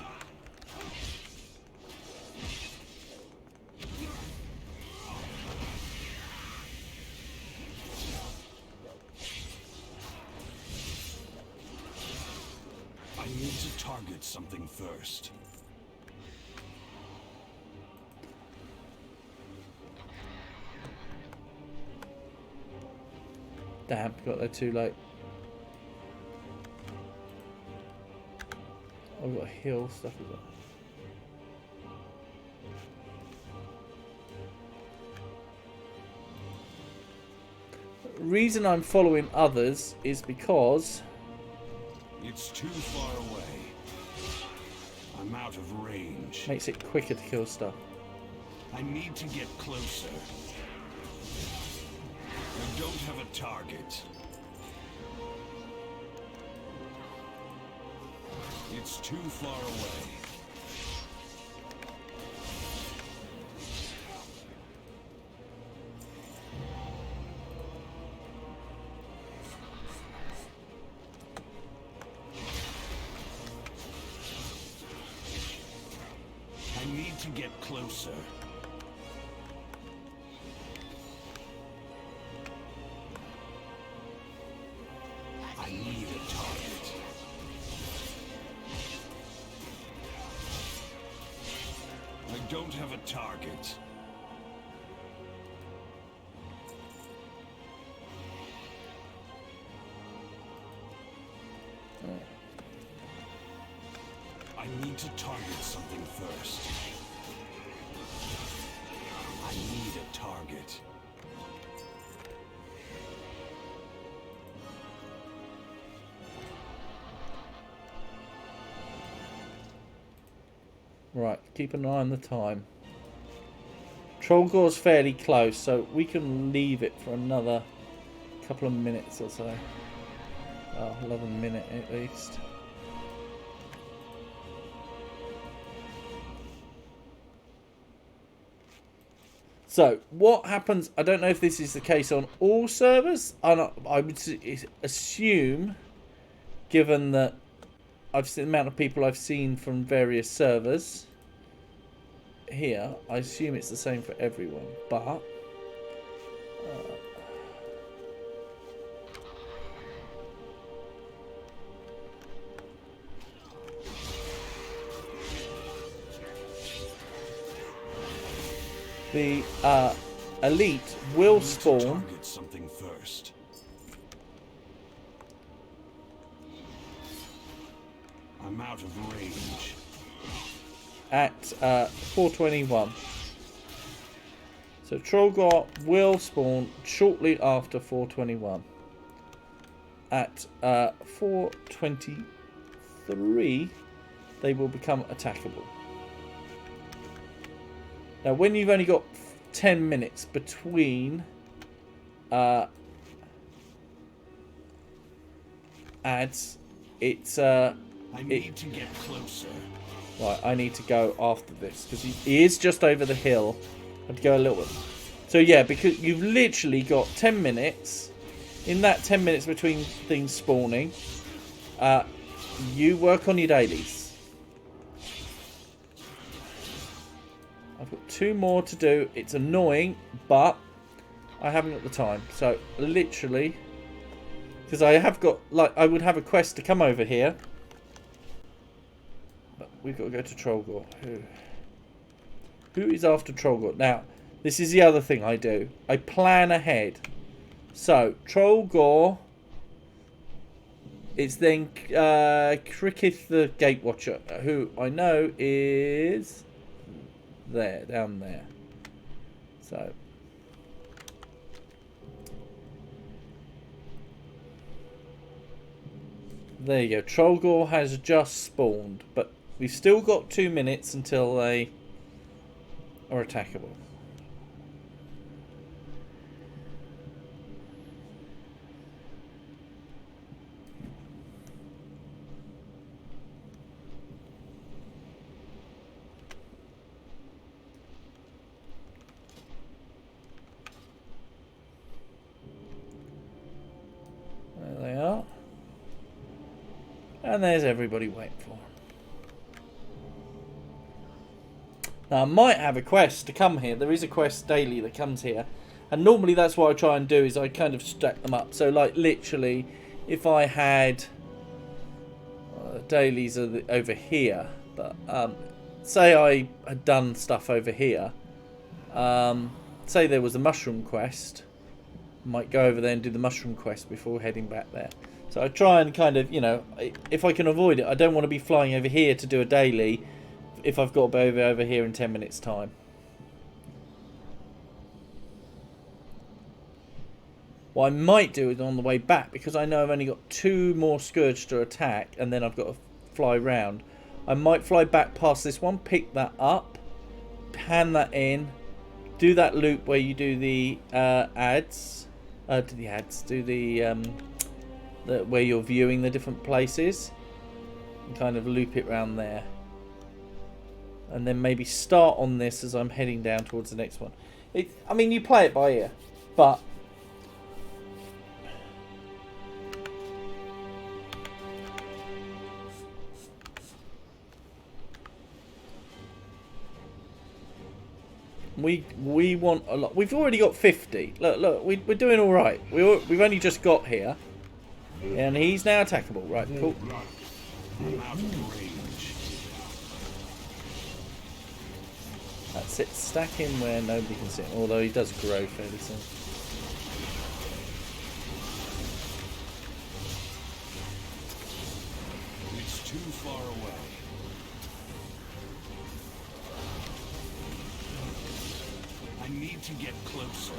need to target something first. Damn, got there too late. I've got heal stuff as well. Reason I'm following others is because It's too far away. I'm out of range. makes it quicker to kill stuff. I need to get closer. I don't have a target. It's too far away. I need to get closer. I need a target. I don't have a target. I need to target something first. I need a target. Right, keep an eye on the time. Trollgore's fairly close, so we can leave it for another couple of minutes or so. Oh, 11 minutes at least. So, what happens, I don't know if this is the case on all servers. I would assume, given that I've seen the amount of people I've seen from various servers here, I assume it's the same for everyone, but the elite will spawn. Target something first. I'm out of range. At 421. So Trollgore will spawn shortly after 421. At 423, they will become attackable. Now, when you've only got 10 minutes between ads, it's I need to get closer. Right, I need to go after this because he is just over the hill. I have to go a little bit. So yeah, because you've literally got 10 minutes. In that 10 minutes between things spawning, you work on your dailies. I've got 2 more to do. It's annoying, but I haven't got the time. So literally, because I have got, like, I would have a quest to come over here. But we've got to go to Trollgore. Who is after Trollgore? Now, this is the other thing I do. I plan ahead. So, Trollgore. It's then Cricketh the Gatewatcher, who I know is there, down there. So. There you go. Trollgore has just spawned, but we've still got 2 minutes until they are attackable. There they are. And there's everybody waiting for him. Now, I might have a quest to come here. There is a quest daily that comes here. And normally that's what I try and do, is I kind of stack them up. So, like, literally, if I had... dailies are over here. But, say I had done stuff over here. Say there was a mushroom quest. I might go over there and do the mushroom quest before heading back there. So I try and kind of, you know, if I can avoid it, I don't want to be flying over here to do a daily if I've got to be over here in 10 minutes' time. What I might do is on the way back, because I know I've only got 2 more Scourge to attack, and then I've got to fly round. I might fly back past this one, pick that up, hand that in, do that loop where you do the where you're viewing the different places, and kind of loop it round there, and then maybe start on this as I'm heading down towards the next one. I mean, you play it by ear, but we want a lot. We've already got 50. Look, we're doing all right. We've only just got here, and he's now attackable. Right, cool. That's it. Stack him where nobody can see him. Although he does grow fairly soon. It's too far away. I need to get closer.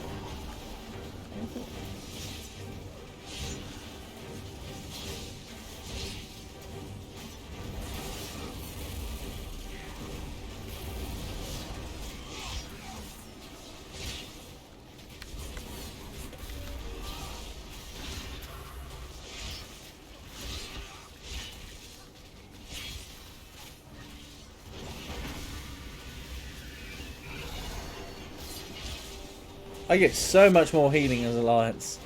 I get so much more healing as Alliance.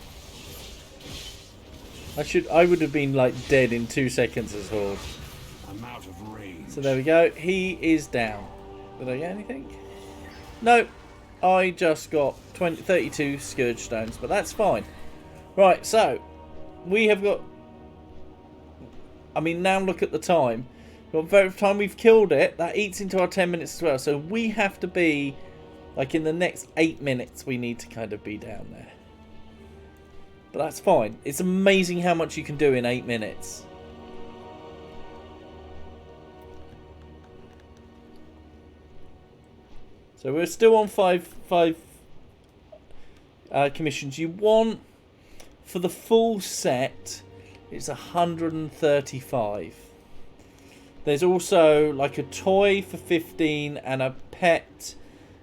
I would have been like dead in 2 seconds as Horde. I'm out of range. So there we go. He is down. Did I get anything? No. I just got 32 Scourge Stones, but that's fine. Right, so we have got... I mean, now look at the time. By the time we've killed it, that eats into our 10 minutes as well. So we have to be... like in the next 8 minutes we need to kind of be down there. But that's fine. It's amazing how much you can do in 8 minutes. So we're still on five commissions. You want, for the full set, it's 135. There's also like a toy for 15 and a pet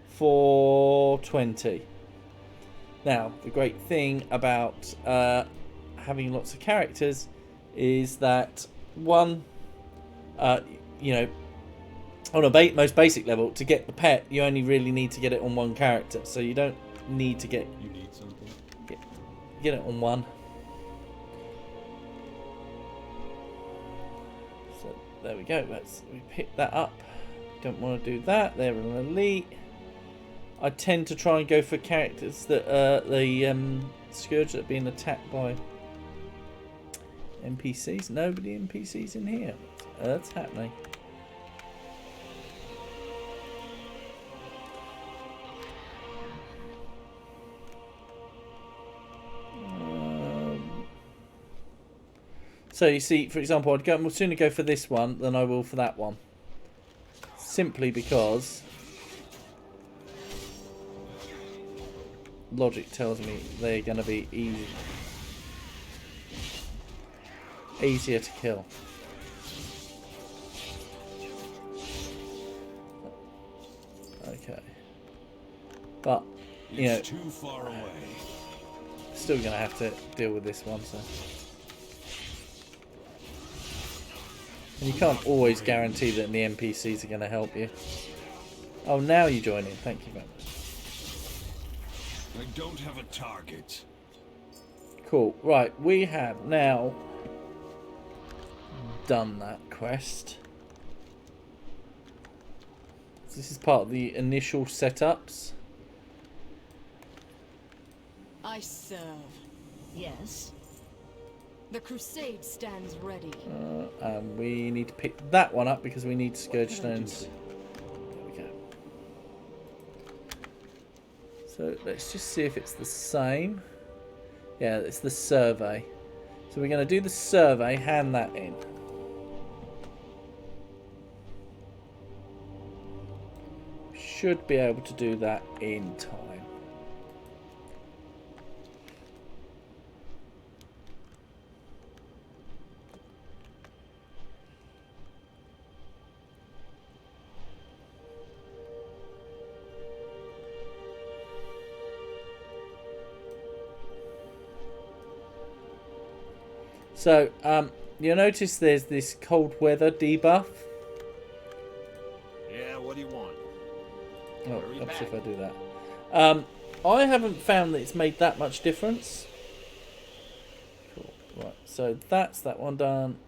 for 20. Now, the great thing about having lots of characters is that one, you know, on a most basic level, to get the pet, you only really need to get it on one character. So you don't need to get... You need something? Get it on one. So there we go. We pick that up. Don't want to do that. They're an elite. I tend to try and go for characters that the Scourge that are being attacked by NPCs. Nobody NPCs in here. That's happening. So you see, for example, I'd sooner go for this one than I will for that one. Simply because logic tells me they're going to be easier to kill. Okay, but you know, too far away. Still going to have to deal with this one. So, and you can't always guarantee that the NPCs are going to help you. Oh, now you join in. Thank you very much. I don't have a target. Cool. Right, we have now done that quest. So this is part of the initial setups. I serve. Yes. The crusade stands ready. And we need to pick that one up because we need Scourge Stones. There we go. So let's just see if it's the same. Yeah, it's the survey. So we're going to do the survey, hand that in. Should be able to do that in time. So, you'll notice there's this cold weather debuff. Yeah, what do you want? Oh, oops, if I do that. I haven't found that it's made that much difference. Cool. Right, so that's that one done.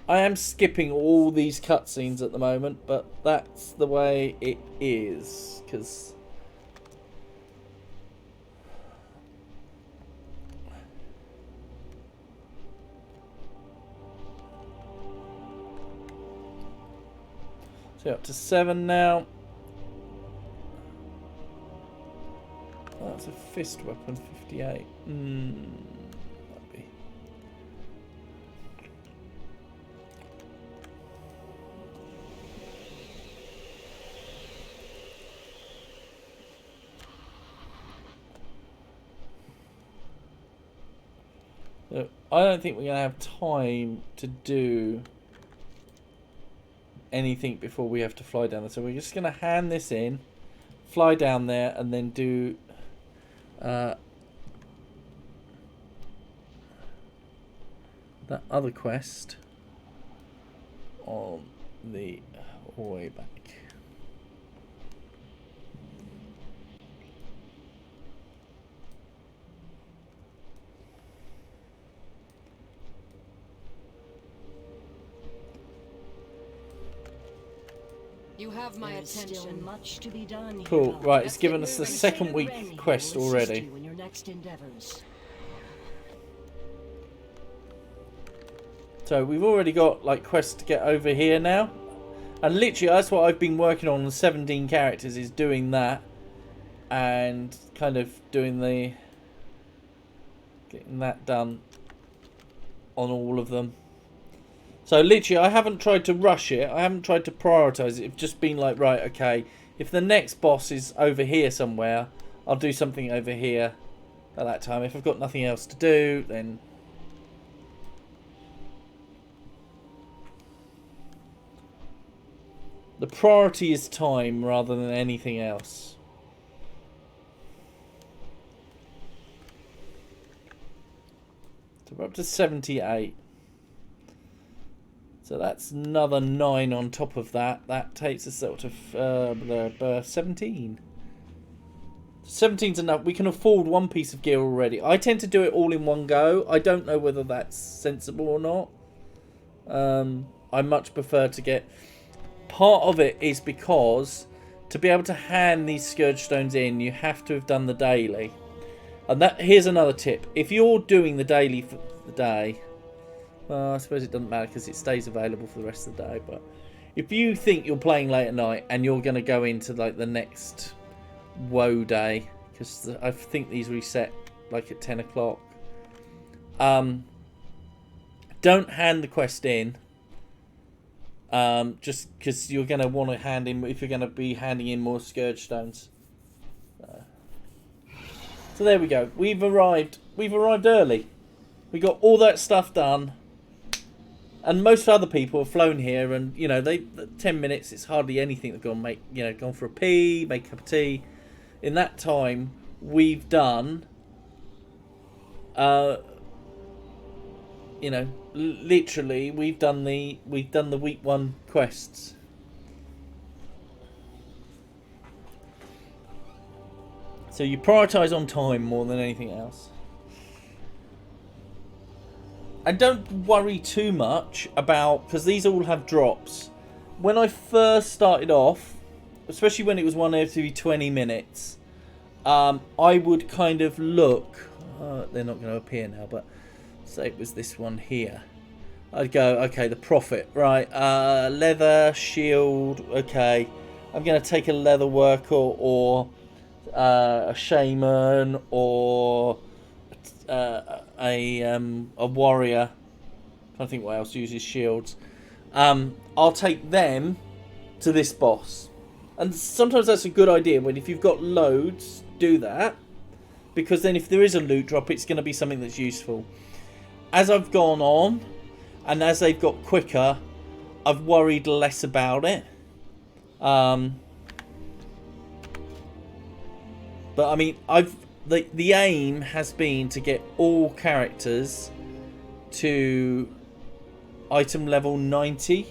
I am skipping all these cutscenes at the moment, but that's the way it is, because... So up to 7 now. Oh, that's a fist weapon, 58. Might be. So I don't think we're going to have time to do anything before we have to fly down there. So we're just going to hand this in, fly down there, and then do that other quest on the way back. You have my attention. Still much to be done. Cool. Here. Right, it's given us the second week quest already. In your next endeavors. So we've already got like quests to get over here now, and literally that's what I've been working on 17 characters, is doing that and kind of doing the getting that done on all of them. So literally I haven't tried to rush it, I haven't tried to prioritise it. It's just been like, right, okay, if the next boss is over here somewhere, I'll do something over here at that time. If I've got nothing else to do, then the priority is time rather than anything else. So we're up to 78. So that's another 9 on top of that. That takes us up to 17. 17's enough. We can afford one piece of gear already. I tend to do it all in one go. I don't know whether that's sensible or not. I much prefer to get... Part of it is because to be able to hand these Scourge Stones in, you have to have done the daily. And that here's another tip. If you're doing the daily for the day... Well, I suppose it doesn't matter because it stays available for the rest of the day. But if you think you're playing late at night and you're going to go into like the next woe day, because I think these reset like at 10 o'clock. Don't hand the quest in. Just because you're going to want to hand in, if you're going to be handing in more Scourge Stones. So there we go. We've arrived early. We got all that stuff done. And most other people have flown here, and you know, 10 minutes. It's hardly anything. They've gone for a pee, make a cup of tea. In that time, we've done, literally, we've done the week 1 quests. So you prioritise on time more than anything else. And don't worry too much about, because these all have drops. When I first started off, especially when it was one every 20 minutes, I would kind of look. They're not going to appear now, but say it was this one here. I'd go, okay, the Prophet, right? Leather, shield, okay. I'm going to take a leather worker or a shaman or a warrior. I don't think what else uses shields. I'll take them to this boss. And sometimes that's a good idea. When if you've got loads, do that. Because then if there is a loot drop, it's going to be something that's useful. As I've gone on, and as they've got quicker, I've worried less about it. But I mean, the aim has been to get all characters to item level 90,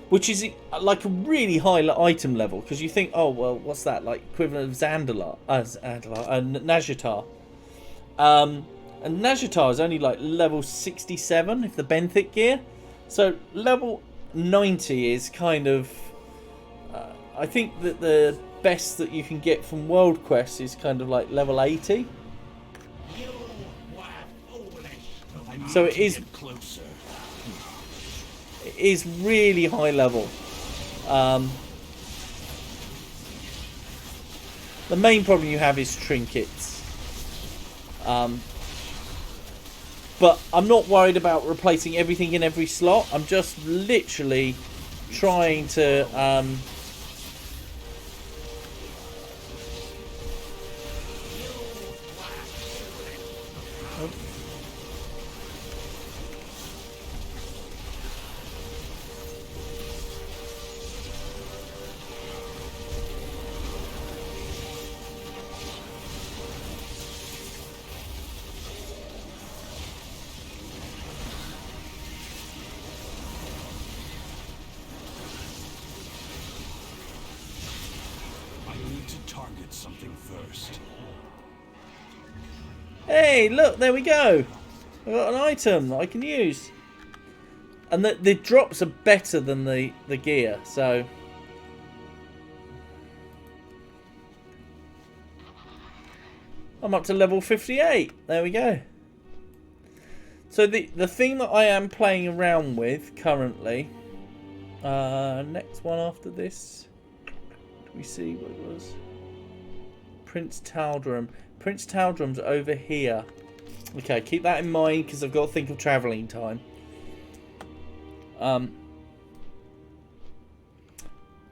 which is like a really high item level, because you think, oh well, what's that, like equivalent of Nazjatar, and Nazjatar is only like level 67 if the Benthic gear, so level 90 is kind of I think that the best that you can get from World Quest is kind of like level 80. So it is really high level. The main problem you have is trinkets. But I'm not worried about replacing everything in every slot. I'm just literally trying to Hey, look, there we go. I got an item that I can use. And the drops are better than the gear, so... I'm up to level 58. There we go. So the thing that I am playing around with currently... next one after this... Do we see what it was? Prince Taldrum. Prince Taldrum's over here. Okay, keep that in mind because I've got to think of travelling time. The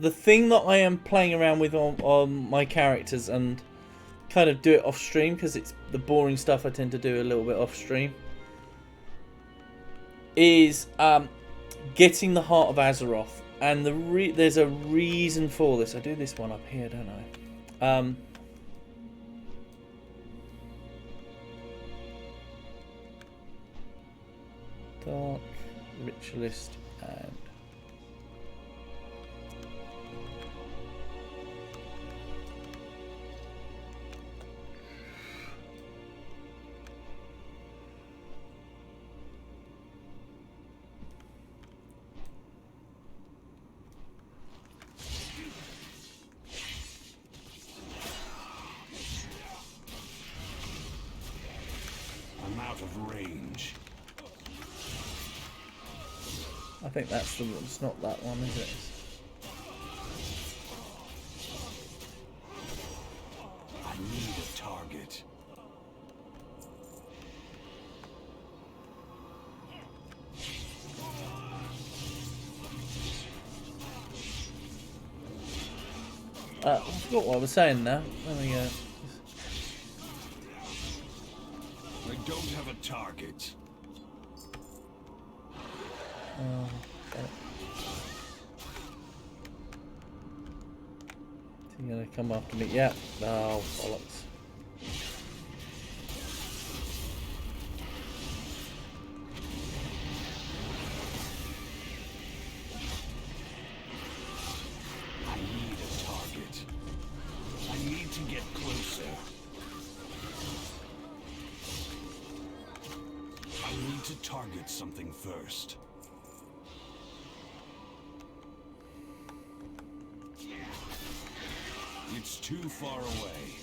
thing that I am playing around with on my characters and kind of do it off stream because it's the boring stuff I tend to do a little bit off stream is getting the Heart of Azeroth. And there's a reason for this. I do this one up here, don't I? Dark Ritualist and I'm out of range. I think that's the one. It's not that one, is it? I need a target. I forgot what I was saying now. There we go. I don't have a target. Is he gonna come after me? Yeah. Oh, bollocks. I need a target. I need to get closer. I need to target something first. It's too far away.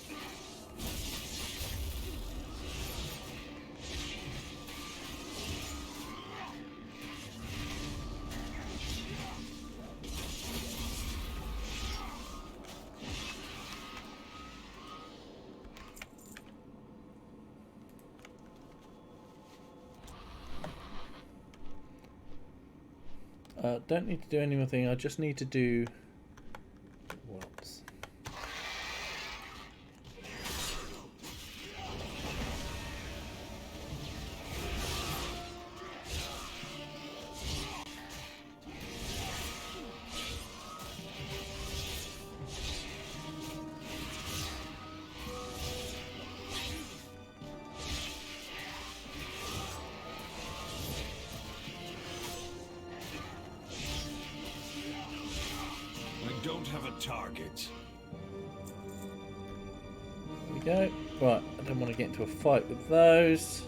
Don't need to do anything. I just need to do what? Don't have a target. There we go. Right, I don't want to get into a fight with those.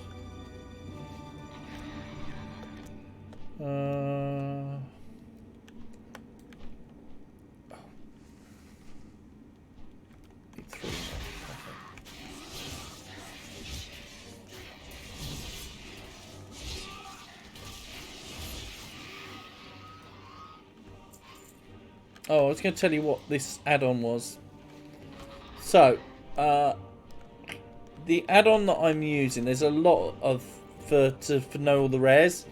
Oh, I was going to tell you what this add-on was. So, the add-on that I'm using, there's a lot of for know all the rares.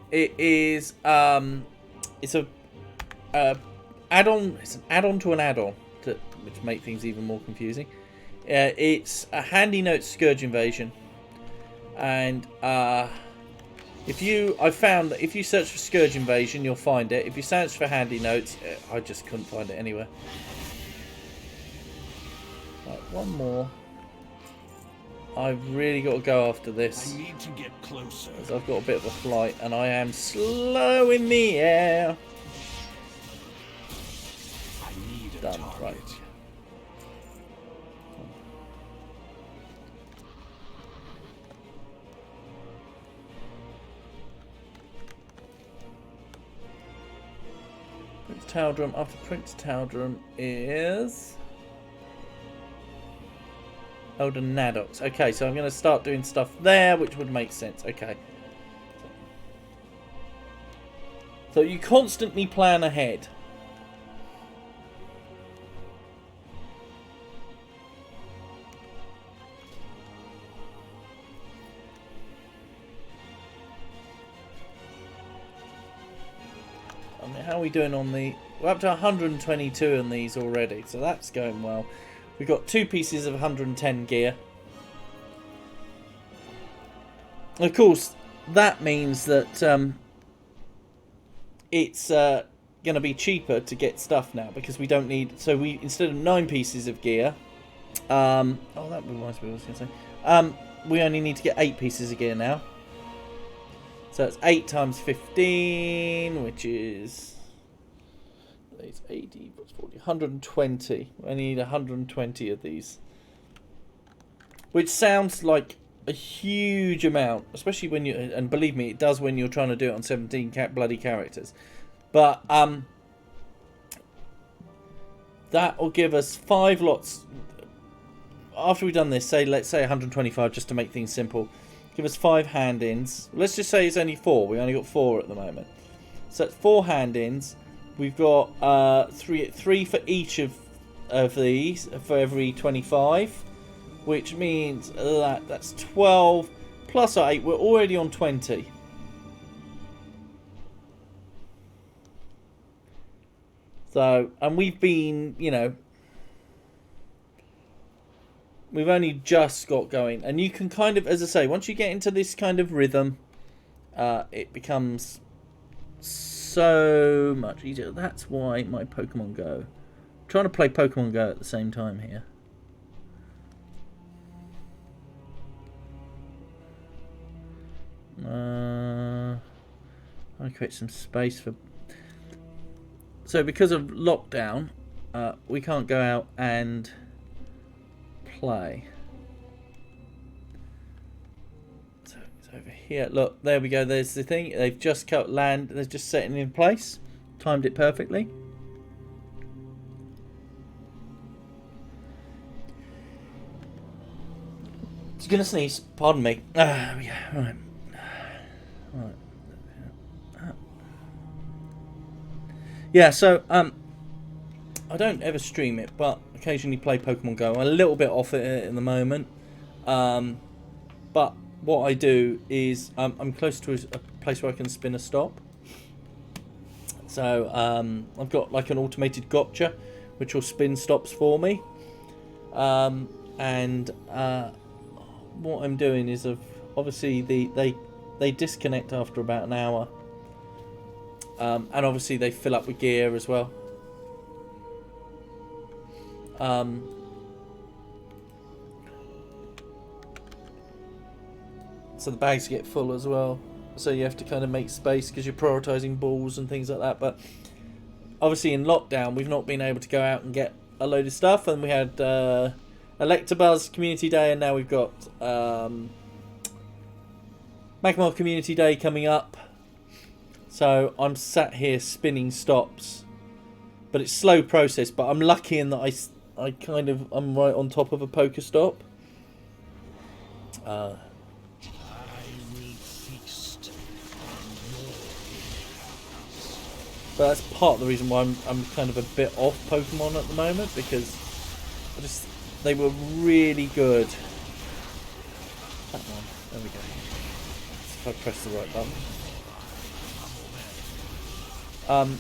It is it's a add-on. It's an add-on to an add-on, which make things even more confusing. It's a Handy Notes Scourge Invasion, and I found that if you search for Scourge Invasion, you'll find it. If you search for Handy Notes, I just couldn't find it anywhere. Right, one more. I've really got to go after this. I need to get closer. Because I've got a bit of a flight, and I am slow in the air. I need a Done. target. Right. Prince Taldrum. After Prince Taldrum is Elden Naddox. Okay, so I'm going to start doing stuff there, which would make sense. Okay. So you constantly plan ahead. I mean, how are we doing on the... We're up to 122 on these already, so that's going well. We've got 2 pieces of 110 gear. Of course, that means that it's going to be cheaper to get stuff now, because we don't need... So we, instead of 9 pieces of gear... oh, that reminds me what I was going to say. We only need to get 8 pieces of gear now. So it's 8 times 15, which is... It's 80 plus 40, 120. I need 120 of these. Which sounds like a huge amount, especially when you... And believe me, it does when you're trying to do it on 17 bloody characters. But that will give us 5 lots. After we've done this, let's say 125, just to make things simple. Give us 5 hand-ins. Let's just say it's only 4. We only got 4 at the moment. So it's 4 hand-ins. We've got 3 for each of these for every 25, which means that's 12 plus our 8. We're already on 20. So, and we've been, you know, we've only just got going. And you can kind of, as I say, once you get into this kind of rhythm, it becomes so much easier. That's why my Pokemon Go. I'm trying to play Pokemon Go at the same time here. I'll create some space for... So because of lockdown, we can't go out and play. So it's over here. Look, there we go. There's the thing. They've just cut land. They're just setting in place. Timed it perfectly. He's gonna sneeze. Pardon me. There we go. Right. Right. Yeah. So I don't ever stream it, but occasionally play Pokemon Go. I'm a little bit off it at the moment. But what I do is I'm close to a place where I can spin a stop. So I've got like an automated gotcha, which will spin stops for me. And what I'm doing is obviously they disconnect after about an hour. And obviously they fill up with gear as well. So the bags get full as well. So you have to kind of make space because you're prioritising balls and things like that. But obviously in lockdown we've not been able to go out and get a load of stuff. And we had Electabuzz Community Day, and now we've got Magmar Community Day coming up. So I'm sat here spinning stops. But it's slow process. But I'm lucky in that I'm right on top of a Pokestop. But that's part of the reason why I'm kind of a bit off Pokemon at the moment, because they were really good. That one, there we go. If I press the right button.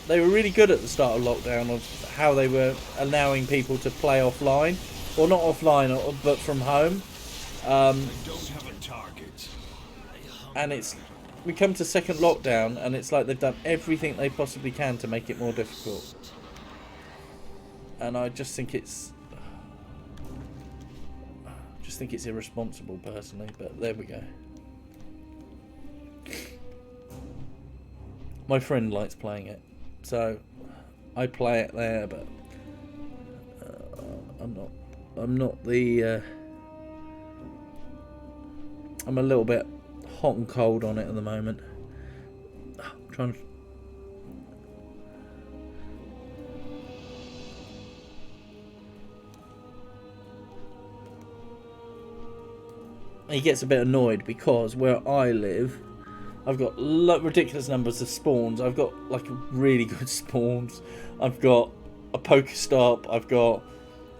They were really good at the start of lockdown of how they were allowing people to play offline, or not offline, but from home. And we come to second lockdown, and it's like they've done everything they possibly can to make it more difficult. And I just think it's irresponsible, personally. But there we go. My friend likes playing it, so I play it there. But I'm not the. I'm a little bit hot and cold on it at the moment. I'm trying to... He gets a bit annoyed because where I live, I've got ridiculous numbers of spawns. I've got like really good spawns. I've got a Pokestop. I've got...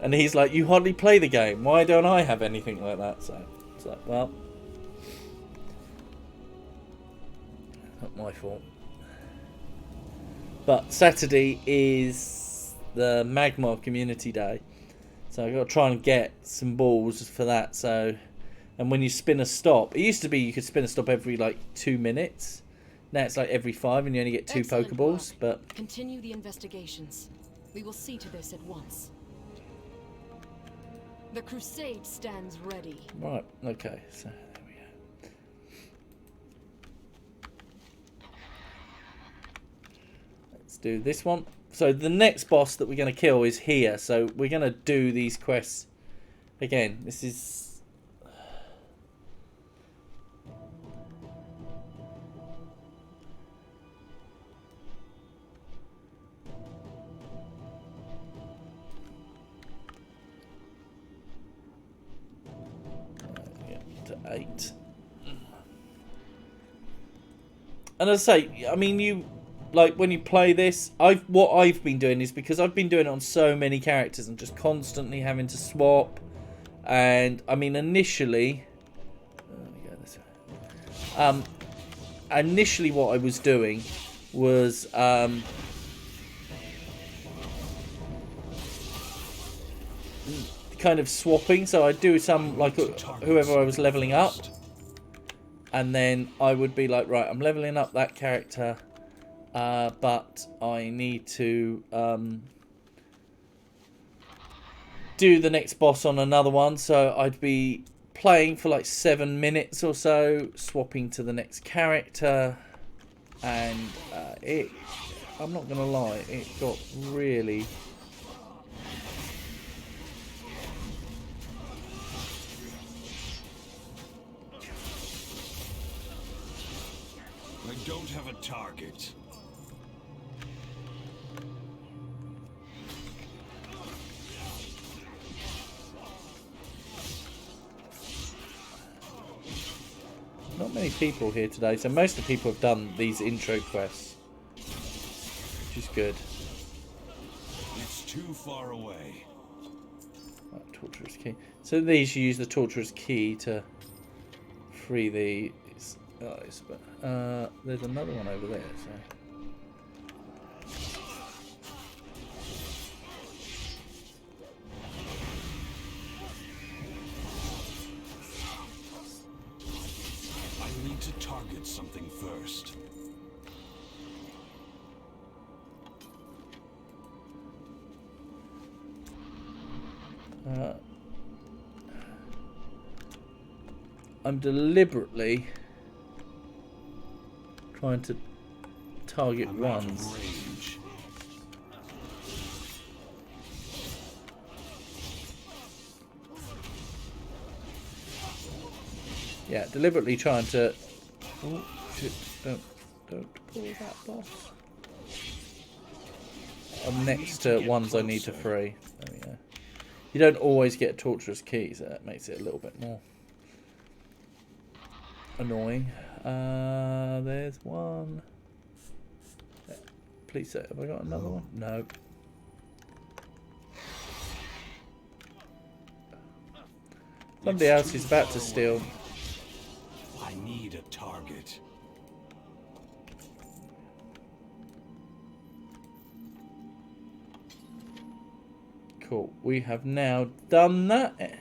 And he's like, you hardly play the game. Why don't I have anything like that? So it's like, well... Not my fault. But Saturday is the Magmar Community Day, so I've got to try and get some balls for that. So, and when you spin a stop, it used to be you could spin a stop every like 2 minutes. Now it's like every 5, and you only get 2 Pokeballs. But continue the investigations. We will see to this at once. The crusade stands ready. Right. Okay. So. Do this one. So the next boss that we're going to kill is here. So we're going to do these quests again. This is... to 8. And as I say, I mean, like when you play this, what I've been doing is, because I've been doing it on so many characters and just constantly having to swap. And I mean, initially what I was doing was kind of swapping. So I'd do some, like whoever I was leveling up, and then I would be like, right, I'm leveling up that character. But I need to do the next boss on another one. So I'd be playing for like 7 minutes or so, swapping to the next character. And I'm not going to lie, it got really... target. Not many people here today, so most of the people have done these intro quests, which is good. It's too far away. Right, torturer's key. So these you use the torturer's key to free these guys, but there's another one over there. So. I need to target something first. I'm deliberately trying to target ones. Yeah, deliberately trying to. Oh shit! Don't pull that boss. I'm next to ones I need to free. There we go. You don't always get torturer's keys, so that makes it a little bit more annoying. There's one. Please say, have I got another one? No. Somebody else is about to steal. I need a target. Cool. We have now done that.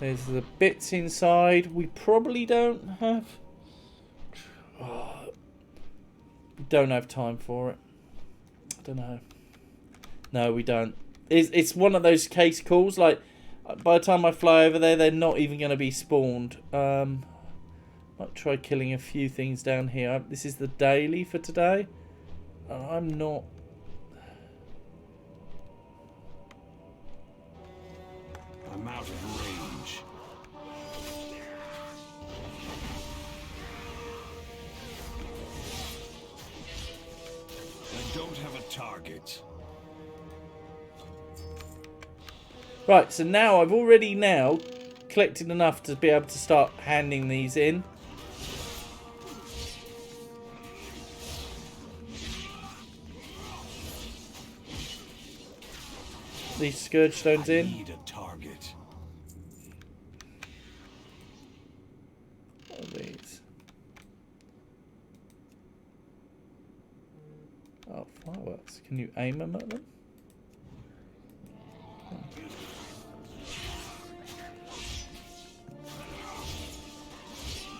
There's the bits inside. We probably don't have. We don't have time for it. I don't know. No, we don't. It's one of those case calls. Like by the time I fly over there, they're not even going to be spawned. Might try killing a few things down here. This is the daily for today. I'm not. I'm out of range. I don't have a target. Right, so now I've already collected enough to be able to start handing these in. These Scourge Stones in. Need a target. What are these? Oh, fireworks. Can you aim them at them?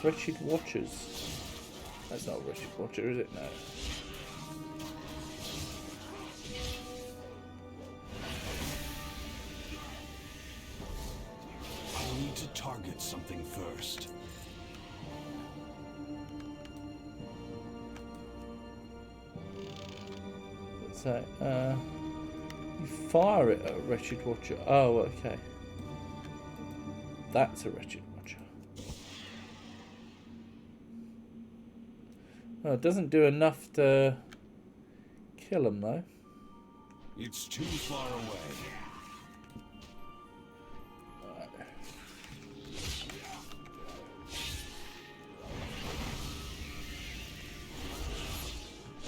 Wretched Watchers. That's not a Wretched Watcher, is it? No. I need to target something first. What's that? You fire it at a Wretched Watcher. Oh, okay. That's a Wretched Watcher. Oh, it doesn't do enough to kill them, though. It's too far away.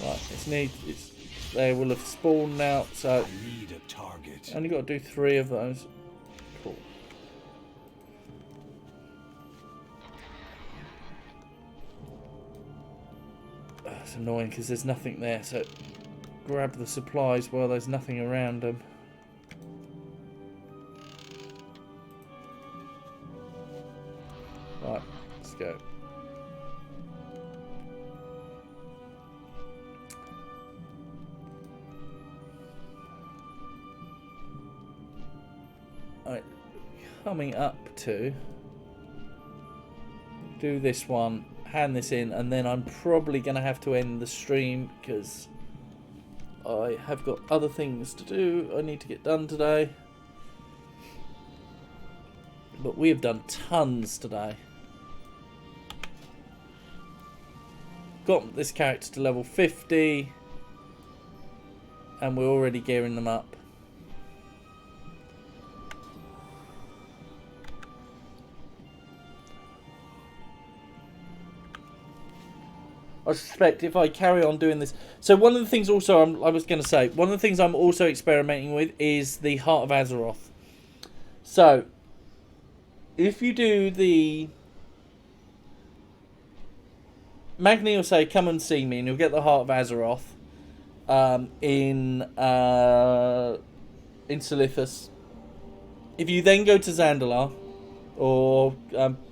Right, they will have spawned out, so I need a target. Only got to do 3 of those. Cool. It's annoying because there's nothing there, so grab the supplies while there's nothing around them. Right, let's go. Right, coming up to do this one, hand this in, and then I'm probably going to have to end the stream because I have got other things to do I need to get done today. But we have done tons today. got this character to level 50. And we're already gearing them up. I suspect if I carry on doing this... So one of the things also I was going to say, one of the things I'm also experimenting with is the Heart of Azeroth. So, if you do the... Magni will say, come and see me, and you'll get the Heart of Azeroth in Silithus. If you then go to Zandalar, or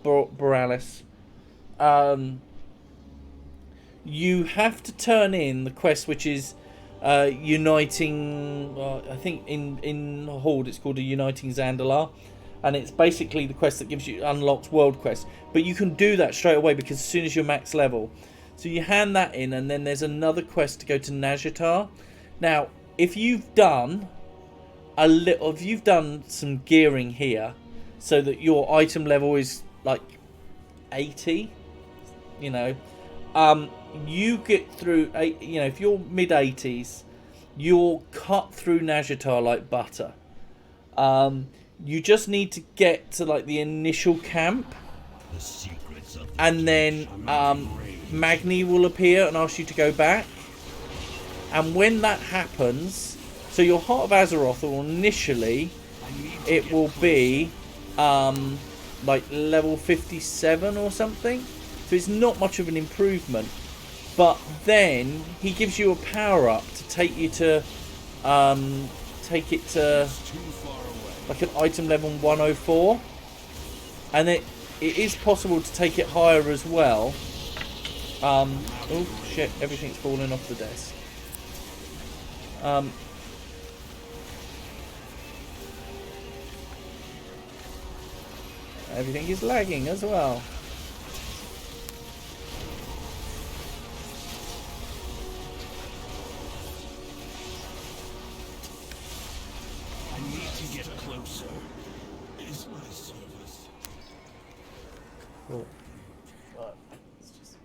Borealis, you have to turn in the quest which is uniting, I think in Horde it's called a Uniting Zandalar, and it's basically the quest that gives you unlocks world quest, but you can do that straight away because as soon as you're max level, so you hand that in, and then there's another quest to go to Nazjatar. Now if you've done some gearing here so that your item level is like 80, you know, you get through, you know, if you're mid 80s, you'll cut through Nazjatar like butter. You just need to get to like the initial camp, and then Magni will appear and ask you to go back. And when that happens, so your Heart of Azeroth will initially, it will be like level 57 or something. So it's not much of an improvement. But then he gives you a power up to take you to take it to like an item level 104, and it is possible to take it higher as well. Oh shit, everything's falling off the desk. Everything is lagging as well. Cool. Right. Let's just...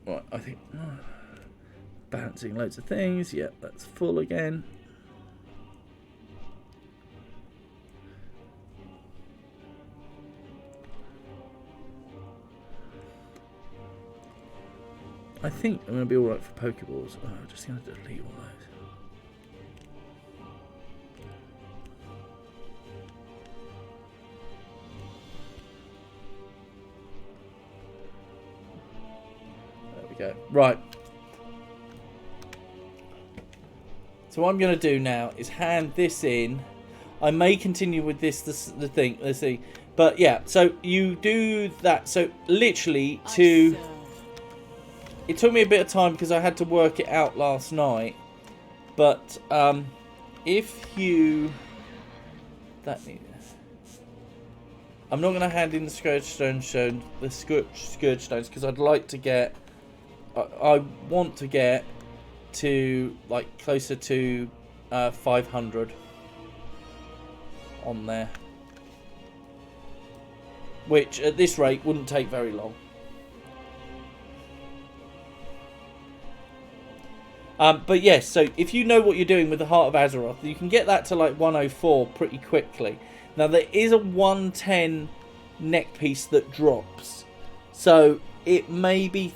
Right, I think... balancing loads of things. Yep, that's full again. I think I'm going to be alright for Pokeballs. Oh, I'm just going to delete all those. There we go. Right. So what I'm going to do now is hand this in. I may continue with this the thing. Let's see. But yeah, so you do that. So literally to... It took me a bit of time because I had to work it out last night. But if you... I'm not going to hand in the Scourge Stones because I'd like to get... I want to get to like closer to 500 on there. Which at this rate wouldn't take very long. But yes, so if you know what you're doing with the Heart of Azeroth, you can get that to like 104 pretty quickly. Now there is a 110 neck piece that drops, so it may be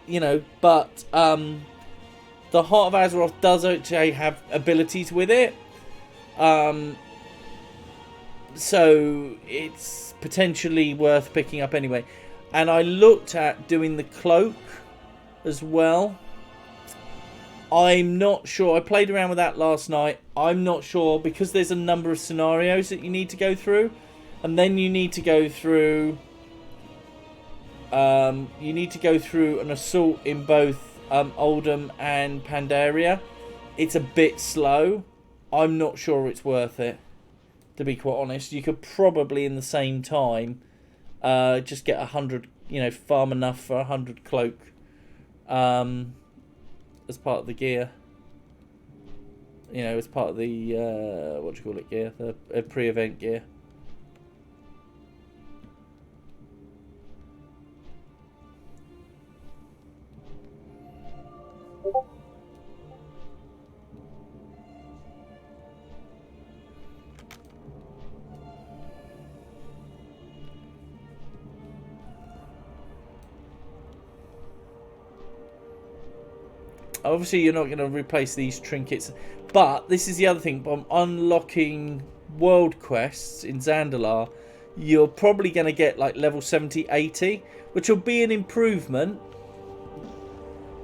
you know, but the Heart of Azeroth does actually have abilities with it, so it's potentially worth picking up anyway. And I looked at doing the cloak as well. I'm not sure. I played around with that last night. I'm not sure because there's a number of scenarios that you need to go through, and then you need to go through. You need to go through an assault in both Oldham and Pandaria. It's a bit slow. I'm not sure it's worth it, to be quite honest. You could probably in the same time just get 100. You know, farm enough for 100 cloak. As part of the gear. you know, as part of the what do you call it gear, the pre-event gear. Obviously, you're not going to replace these trinkets, but this is the other thing. By unlocking world quests in Zandalar, you're probably going to get like level 70, 80, which will be an improvement.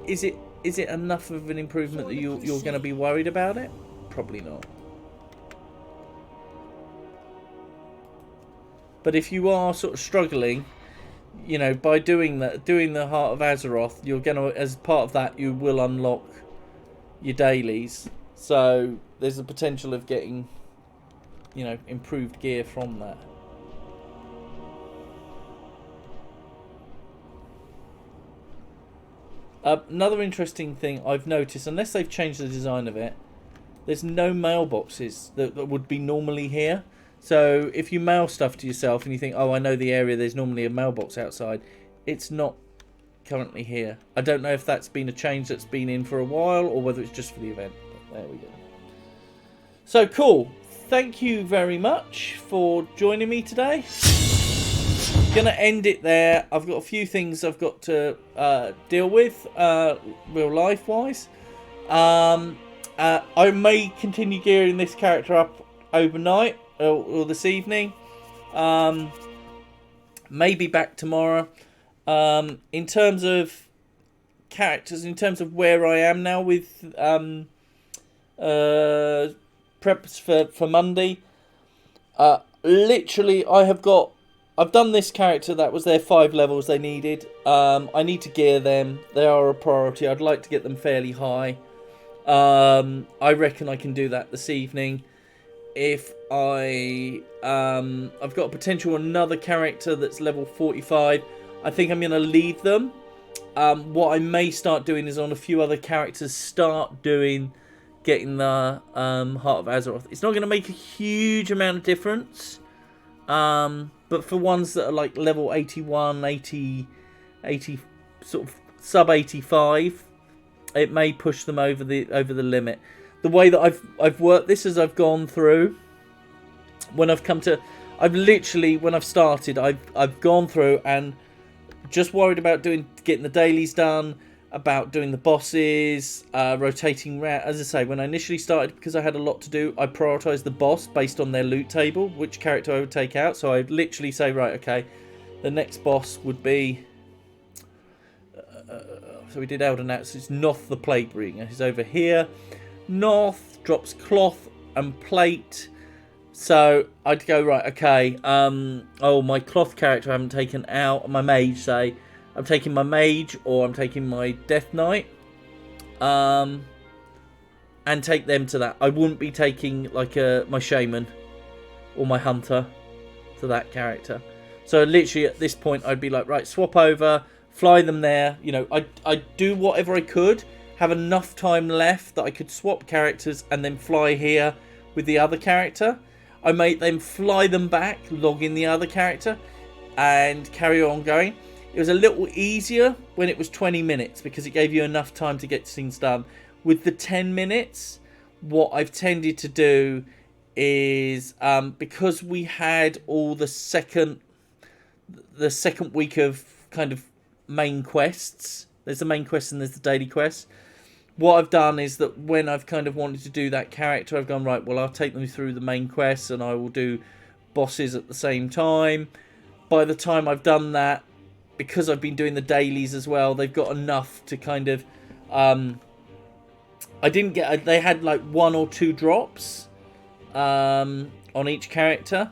Is it enough of an improvement that you're going to be worried about it? Probably not. But if you are sort of struggling, you know, by doing that, doing the Heart of Azeroth, you're going to, as part of that, you will unlock your dailies. So there's a potential of getting, you know, improved gear from that. Another interesting thing I've noticed, unless they've changed the design of it, there's no mailboxes that would be normally here. So if you mail stuff to yourself and you think, oh, I know the area, there's normally a mailbox outside, it's not currently here. I don't know if that's been a change that's been in for a while or whether it's just for the event. But there we go. So cool. Thank you very much for joining me today. Gonna end it there. I've got a few things I've got to deal with real life wise. I may continue gearing this character up overnight or this evening. Maybe back tomorrow. In terms of characters, in terms of where I am now with preps for Monday, literally I've done this character. That was their 5 levels they needed. I need to gear them. They are a priority. I'd like to get them fairly high. I reckon I can do that this evening. If I've got a potential another character that's level 45. I think I'm going to leave them. What I may start doing is on a few other characters getting the Heart of Azeroth. It's not going to make a huge amount of difference. But for ones that are like level 81, 80, sort of sub 85, it may push them over the limit. The way that I've worked this as I've gone through, when I've started, I've gone through and just worried about getting the dailies done, about doing the bosses, rotating around. As I say, when I initially started, because I had a lot to do, I prioritised the boss based on their loot table, which character I would take out. So I'd literally say, right, okay, the next boss would be... so we did Elden Nats. It's Noth the Plaguebringer. He's over here. Noth drops cloth and plate. So I'd go, right, okay, oh, my cloth character I haven't taken out, my mage, say. I'm taking my mage or I'm taking my Death Knight. And take them to that. I wouldn't be taking like my shaman or my hunter to that character. So literally at this point I'd be like, right, swap over, fly them there. You know, I'd do whatever I could, have enough time left that I could swap characters and then fly here with the other character. I may then fly them back, log in the other character, and carry on going. It was a little easier when it was 20 minutes because it gave you enough time to get things done. With the 10 minutes, what I've tended to do is, because we had all the second week of kind of main quests, there's the main quest and there's the daily quest. What I've done is that when I've kind of wanted to do that character, I've gone, right, well, I'll take them through the main quests and I will do bosses at the same time. By the time I've done that, because I've been doing the dailies as well, they've got enough to kind of... they had like 1 or 2 drops on each character.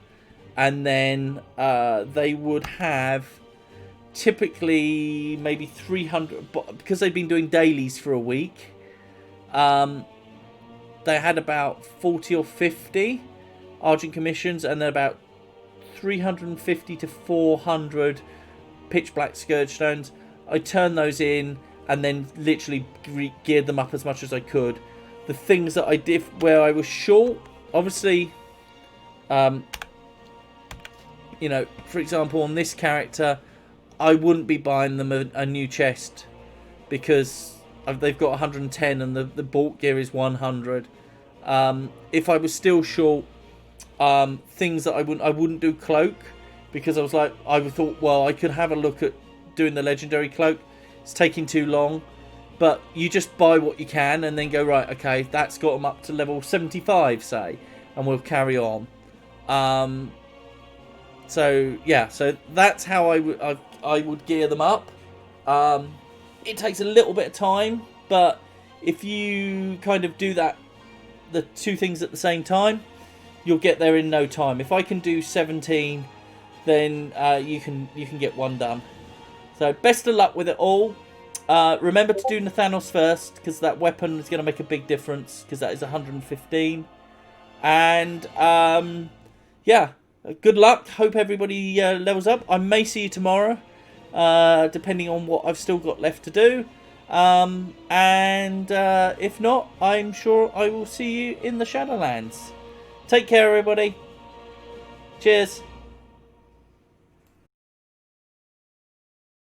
And then they would have typically maybe 300... Because they've been doing dailies for a week, they had about 40 or 50 Argent commissions and then about 350 to 400 pitch black Scourge stones. I turned those in and then literally geared them up as much as I could. the things that I did where I was short. Obviously, you know, for example, on this character, I wouldn't be buying them a new chest because they've got 110 and the bulk gear is 100. If I was still short, things that I wouldn't do cloak, because I was like, I thought, well, I could have a look at doing the legendary cloak. It's taking too long. But you just buy what you can and then go, right, okay, that's got them up to level 75, say, and we'll carry on. So yeah, so that's how I would gear them up. It takes a little bit of time, but if you kind of do that, the two things at the same time, you'll get there in no time. If I can do 17, then you can get one done. So best of luck with it all. Remember to do Nathanos first, because that weapon is going to make a big difference, because that is 115. And yeah, good luck. Hope everybody levels up. I may see you tomorrow, depending on what I've still got left to do. And if not, I'm sure I will see you in the Shadowlands. Take care, everybody. Cheers.